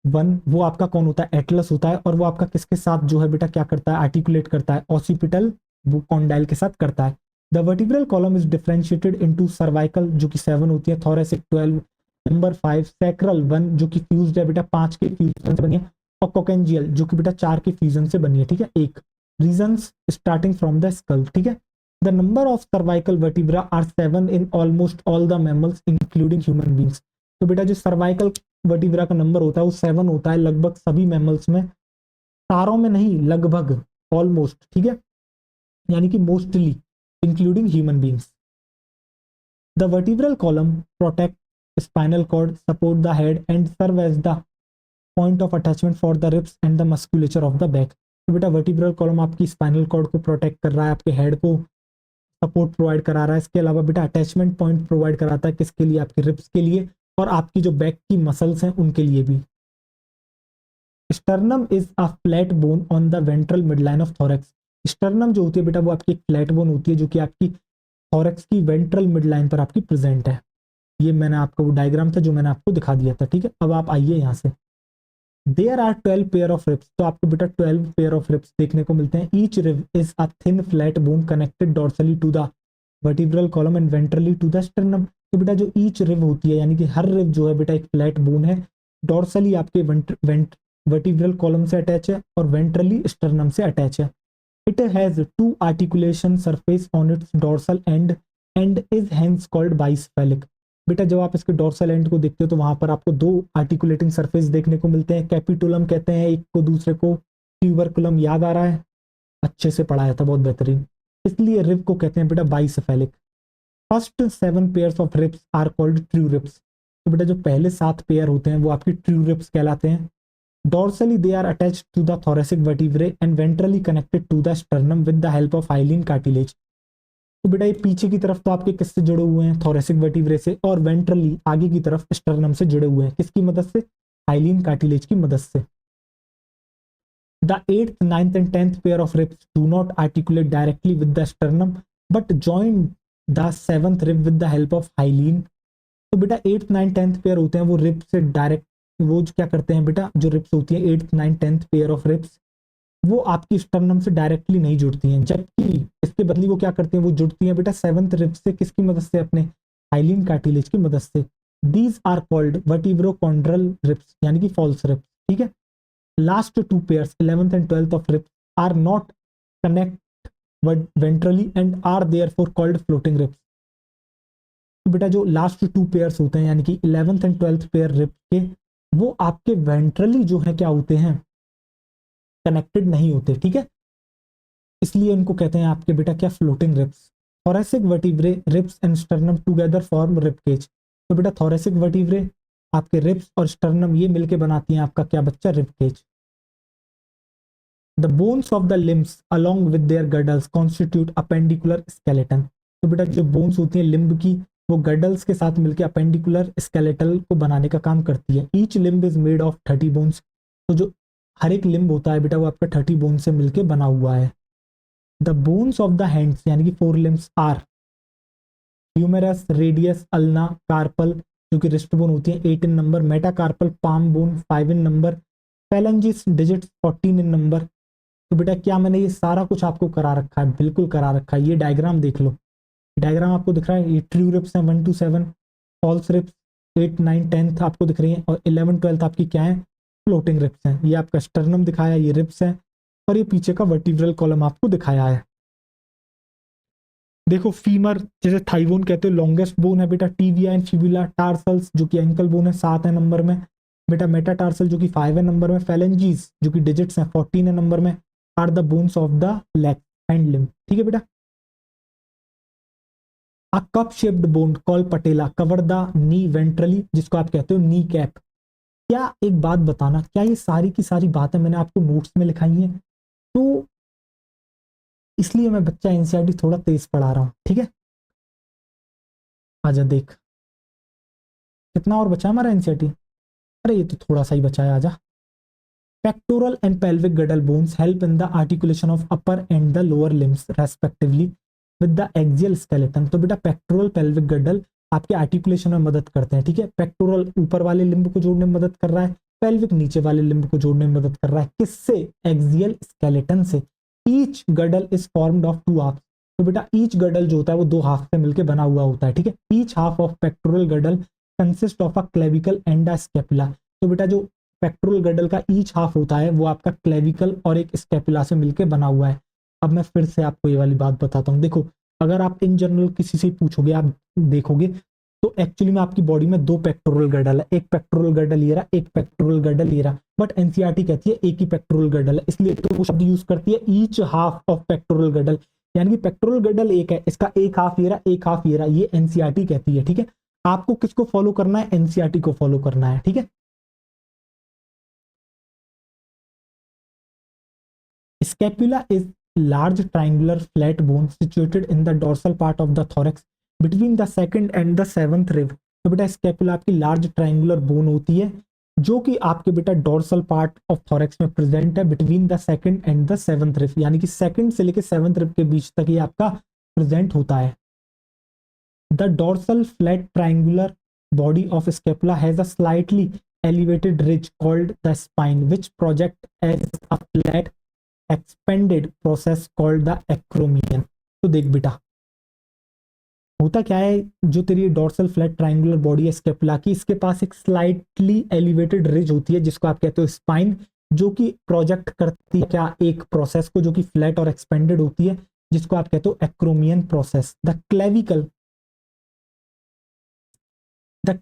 1, वो आपका कौन होता है, एटलस होता है, और वो आपका किसके साथ जो है बेटा क्या करता है, आर्टिकुलेट करता है, ऑसिपिटल वो कॉन्डाइल के साथ करता है। The vertebral column is differentiated into cervical जो कि 7 होती है, थोरेसिक 12, नंबर 5 सैक्रल 1 जो कि फ्यूज्ड है बेटा 5 के फ्यूजन से बनी है, और कोकेंजियल जो कि बेटा 4 के फ्यूजन से बनी है, ठीक है। एक regions starting from the skull, ठीक है। The number of cervical vertebra are 7 in almost all the mammals including human beings, तो बेटा जो सर्वाइकल वर्टिब्रा का नंबर होता है वो 7 होता है लगभग सभी मैमल्स में, सारों में नहीं, लगभग, ऑलमोस्ट, ठीक है, यानी कि mostly including human beings. The vertebral column protect spinal cord, support the head and serve as the point of attachment for the ribs and the musculature of the back. तो बेटा vertebral column आपकी spinal cord को protect कर रहा है, आपके head को सपोर्ट प्रोवाइड करा रहा है। इसके अलावा बेटा अटैचमेंट पॉइंट प्रोवाइड कराता है, किसके लिए, आपके रिब्स के लिए और आपकी जो बैक की मसल्स हैं उनके लिए भी। Sternum is a flat bone on the ventral midline of thorax. Sternum जो होती है बेटा वो आपकी एक फ्लैट बोन होती है जो कि आपकी थोरैक्स की वेंट्रल मिडलाइन पर आपकी प्रेजेंट है। ये मैंने आपको वो डायग्राम था जो मैंने आपको दिखा दिया था, ठीक है। अब आप आइए यहाँ से, there are 12 pair of ribs. तो आपको बेटा 12 पेयर ऑफ रिब्स देखने को मिलते हैं। Each rib is a thin flat bone connected dorsally to the vertebral column and ventrally to the sternum. तो बेटा जो ईच रिब होती है यानी कि हर रिब जो है बेटा एक फ्लैट बोन है, डॉर्सली आपके वर्टिब्रल कॉलम से अटैच है और वेंट्रली स्टर्नम से अटैच है। It has two articulation surface on its dorsal end is hence called bicephalic. बेटा जब आप इसके डोर्सल एंड को देखते हो तो वहां पर आपको दो आर्टिकुलेटिंग सरफेस देखने को मिलते हैं। कैपिटुलम कहते हैं एक को, दूसरे को ट्यूबरकुलम। याद आ रहा है, अच्छे से पढ़ाया था, बहुत बेहतरीन। इसलिए रिब को कहते हैं बेटा bicephalic. First 7 pairs of ribs are called true ribs. तो बेटा जो पहले 7 पेयर होते हैं वो आपकी ट्रू रिब्स कहलाते हैं। Dorsally they are attached to the thoracic vertebrae and ventrally connected to the sternum with the help of hyaline cartilage। तो बेटा ये पीछे की तरफ तो आपके किससे जुड़े हुए हैं, थोरेसिक वर्टिब्रे से, और वेंट्रली आगे की तरफ स्टर्नम से जुड़े हुए हैं, किसकी मदद से, हाइलिन कार्टिलेज की मदद से। The 8th, 9th and 10th pair of ribs do not articulate directly with the sternum but join the 7th rib with the help of hyaline. तो बेटा 8th, 9th, 10th पेयर होते हैं वो रिब से डायरेक्ट, वो क्या करते हैं बेटा, जो रिब्स होती है 8th, 9th, 10th pair of ribs वो आपकी स्टर्नम से डायरेक्टली नहीं जुड़ती हैं, जबकि इसके बदली वो क्या करती हैं, वो जुड़ती हैं बेटा 7th रिब से, किसकी मदद से, अपने हाइलिन कार्टिलेज की मदद से। These are called vertebrochondral ribs यानी कि फॉल्स रिब्स, ठीक है। Last 2 pairs 11th and 12th of ribs are not connect ventrally and are therefore called floating ribs. तो बेटा जो लास्ट 2 पेयर्स होते हैं यानी कि 11th and 12th pair rib के, वो आपके वेंट्रली जो है क्या होते हैं, कनेक्टेड नहीं होते, ठीक है। इसलिए इनको कहते हैं आपके बेटा क्या, floating ribs. Thoracic vertebrae ribs and sternum together form rib cage. तो बेटा थोरेसिक वर्टिब्रे आपके रिब्स और स्टर्नम ये मिलके बनाती हैं आपका क्या बच्चा, rib cage. The bones of the limbs along with their girdles constitute appendicular skeleton. तो बेटा जो बोन्स होती हैं लिम्ब की, वो गडल्स के साथ मिलकर अपेंडिकुलर स्केलेटल को बनाने का काम करती है। Each limb is made of 30 bones. तो जो हर एक लिम्ब होता है बेटा वो आपका 30 बोन से मिलकर बना हुआ है। The bones of the hands यानी कि 4 limbs are humerus, radius, ulna, carpal जो कि रिस्ट बोन होती है 8 in number, metacarpal palm bone 5 in number, phalanges digits 14 in number. तो बेटा क्या मैंने ये सारा कुछ आपको करा रखा है, बिल्कुल करा रखा है। ये डायग्राम देख लो, डायग्राम आपको दिख रहा है, ये ट्रू रिप्स हैं 1 to 7, फॉल्स रिप्स 8, 9, 10 आपको दिख रही है, और 11, 12 आपकी क्या है, फ्लोटिंग रिप्स हैं। ये आपका स्टर्नम दिखाया, ये रिप्स है, और ये पीछे का वर्टिब्रल कॉलम आपको दिखाया है। देखो फीमर जैसे थाइबोन कहते हो लॉन्गेस्ट बोन है बेटा, टीबिया एंड फिबुला, टार्सल्स जो कि एंकल बोन है 7 है नंबर में बेटा, मेटाटार्सल जो कि 5 है नंबर में, फैलेंजीज जो कि डिजिट्स हैं 14 है नंबर में, are the bones of the leg hind limb, ठीक है बेटा। A cup shaped bone call patella cover the knee ventrally, जिसको आप कहते हो नी कैप। क्या एक बात बताना, क्या ये सारी की सारी बातें मैंने आपको नोट्स में लिखाई हैं? तो इसलिए मैं बच्चा एनसीईआरटी थोड़ा तेज पढ़ा रहा हूँ, ठीक है। आजा देख कितना और बचा हमारा एनसीईआरटी, अरे ये तो थोड़ा सा ही बचा है, आजा। Pectoral and pelvic गडल bones help in the articulation of upper and the lower limbs respectively with the axial skeleton. तो बेटा पेक्टोरल पेल्विक गडल आपके आर्टिकुलेशन में मदद करते हैं, ठीक है। पेक्टोरल ऊपर वाले लिम्ब को जोड़ने में मदद कर रहा है, पेल्विक नीचे वाले लिम्ब को जोड़ने में मदद कर रहा है, किससे, एक्सियल स्केलेटन से। Each गडल is formed of 2 half. तो बेटा ईच गडल जो होता है वो 2 हाफ से मिलकर बना हुआ होता है, ठीक है। Each half of pectoral गडल consist of a clavicle and a scapula. तो बेटा जो पेक्टोरल गडल का ईच हाफ होता है वो आपका क्लेविकल और एक स्केपुला से मिलकर बना हुआ है। अब मैं फिर से आपको ये वाली बात बताता हूँ, देखो अगर आप इन जनरल किसी से पूछोगे, आप देखोगे तो एक्चुअली में आपकी बॉडी में 2 पेक्टोरल गडल है, एक पेक्टोरल गडल ये रहा, एक पेक्टोरल गडल ये रहा, बट एनसीईआरटी कहती है एक ही पेक्टोरल गडल है, इसलिए तो वो शब्द यूज करती है ईच हाफ ऑफ पेक्टोरल गडल, यानी कि पेक्टोरल गडल एक है, इसका एक हाफ ये रहा, एक हाफ ये रहा, ये एनसीईआरटी कहती है, ठीक है। आपको किसको फॉलो करना है, एनसीईआरटी को फॉलो करना है, ठीक है। Scapula is large triangular flat bone situated in the dorsal part of the thorax between the second and the seventh rib. तो बेटा स्कैपुला आपकी लार्ज ट्रायंगुलर बोन होती है जो कि आपके बेटा डोर्सल पार्ट ऑफ थोरेक्स में प्रेजेंट है between the second and the seventh rib, यानी कि सेकंड से लेकर सेवंथ रिब के बीच तक ये आपका प्रेजेंट होता है. The dorsal flat triangular body of scapula has a slightly elevated ridge called the spine which project as a flat expanded process called the acromion. तो देख बेटा होता क्या है, जो तेरी डोर्सल फ्लैट ट्रायंगुलर बॉडी है स्केपुला की, इसके पास एक स्लाइटली एलिवेटेड रिज होती है जिसको आप कहते हो स्पाइन, जो कि प्रोजेक्ट करती है क्या, एक प्रोसेस को जो कि फ्लैट और एक्सपेंडेड होती है जिसको आप कहते हो acromion process. The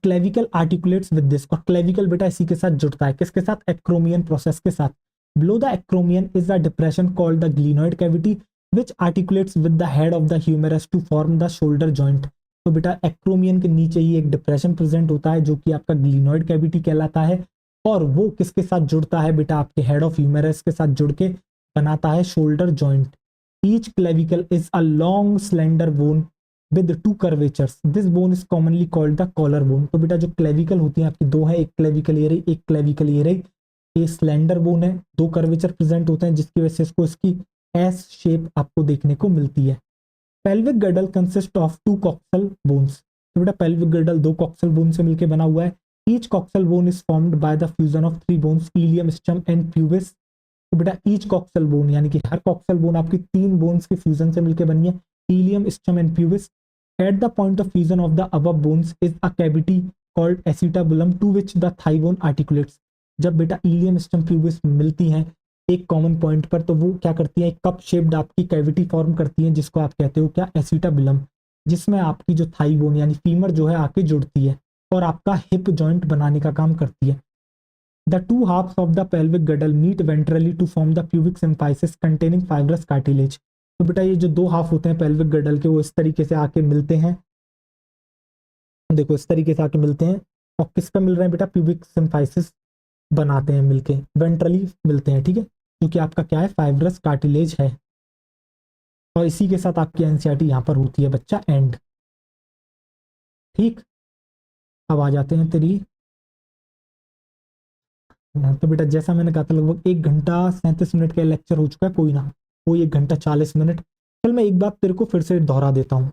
clavicle articulates with this, और क्लेविकल बेटा इसी के साथ जुड़ता है, किसके साथ, एक्रोमियन प्रोसेस के साथ. Below the acromion is the depression called the glenoid cavity which articulates with the head of the humerus to form the shoulder joint. तो बेटा एक्रोमियन के नीचे ही एक डिप्रेशन प्रेजेंट होता है जो कि आपका ग्लिनोइड कैविटी कहलाता है, और वो किसके साथ जुड़ता है बेटा, आपके हेड ऑफ ह्यूमेरस के साथ जुड़ के बनाता है shoulder joint. Each clavicle is a long slender bone with two curvatures. This bone is commonly called the collar bone. तो बेटा जो क्लेविकल होती है आपकी दो है, एक क्लेविकल ये रही, एक क्लेविकल ये रही. ये स्लेंडर बोन है, दो कर्वेचर प्रेजेंट होते हैं जिसकी वजह से इसको इसकी एस शेप आपको देखने को मिलती है. Pelvic girdle consist of two coxal bones. तो बेटा पेल्विक गर्डल दो कॉक्सल बोन से मिलकर बना हुआ है. Each coxal bone is formed by the fusion of three bones, ilium, ischium and pubis. तो बेटा ईच कॉक्सल बोन यानी कि हर कॉक्सल बोन आपकी तीन बोन्स के फ्यूजन से मिलकर बनी है, ilium, ischium and pubis. At the point of fusion of the above bones is a cavity called acetabulum to which the thigh bone articulates. जब बेटा इलियम, स्टम, प्यूबिस मिलती हैं एक कॉमन पॉइंट पर तो वो क्या करती है, एक कप शेप्ड आपकी कैविटी फॉर्म करती है जिसको आप कहते हो क्या, एसिटाबुलम, जिसमें आपकी जो थाई बोन यानी फीमर जो है आके जुड़ती है और आपका हिप जॉइंट बनाने का काम करती है. The two halves of the pelvic girdle meet ventrally to form the pubic symphysis containing fibrous cartilage. तो बेटा ये जो दो हाफ होते हैं पेल्विक गर्डल के वो इस तरीके से आके मिलते हैं, देखो इस तरीके से आके मिलते हैं, और किस पे मिल रहे हैं बेटा, प्यूबिक सिम्फाइसिस बनाते हैं मिलके, वेंट्रली मिलते हैं, ठीक है, क्योंकि आपका क्या है, फाइब्रस कार्टिलेज है. और इसी के साथ आपकी एनसीईआरटी यहाँ पर होती है बच्चा एंड. ठीक, अब आ जाते हैं तेरी. तो बेटा जैसा मैंने कहा था लगभग 1 घंटा 37 मिनट का लेक्चर हो चुका है, कोई ना वो 1 घंटा 40 मिनट. चल मैं एक बात तेरे को फिर से दोहरा देता हूँ.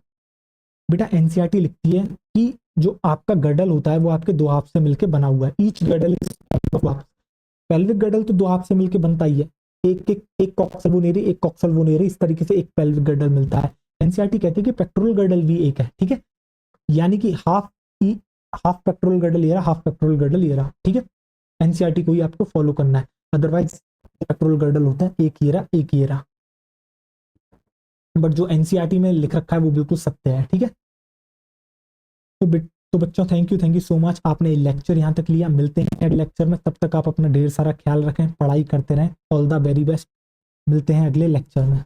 बेटा एनसीईआरटी लिखती है कि जो आपका गर्डल होता है वो आपके दो हाफ से मिलकर बना हुआ है. Each girdle is pelvic girdle तो दो हाफ से मिलकर बनता ही है, एक कॉक्सल बोनेरी, एक कॉक्सल बोनेरी, इस तरीके से एक पेल्विक गर्डल मिलता है. एनसीईआरटी कहती है कि पेक्टोरल गर्डल भी एक है, ठीक है, यानी कि हाफ पेक्टोरल गर्डल ये रहा, हाफ पेक्टोरल गर्डल ये रहा, ठीक है. एनसीईआरटी को ही आपको फॉलो करना है, अदरवाइज पेक्टोरल गर्डल होता है एक ये रहा, एक ये रहा, बट जो एनसीईआरटी में लिख रखा है वो बिल्कुल सत्य है, ठीक है. तो बच्चों थैंक यू सो मच, आपने लेक्चर यहाँ तक लिया. मिलते हैं अगले लेक्चर में, तब तक आप अपना ढेर सारा ख्याल रखें, पढ़ाई करते रहें. ऑल द वेरी बेस्ट, मिलते हैं अगले लेक्चर में.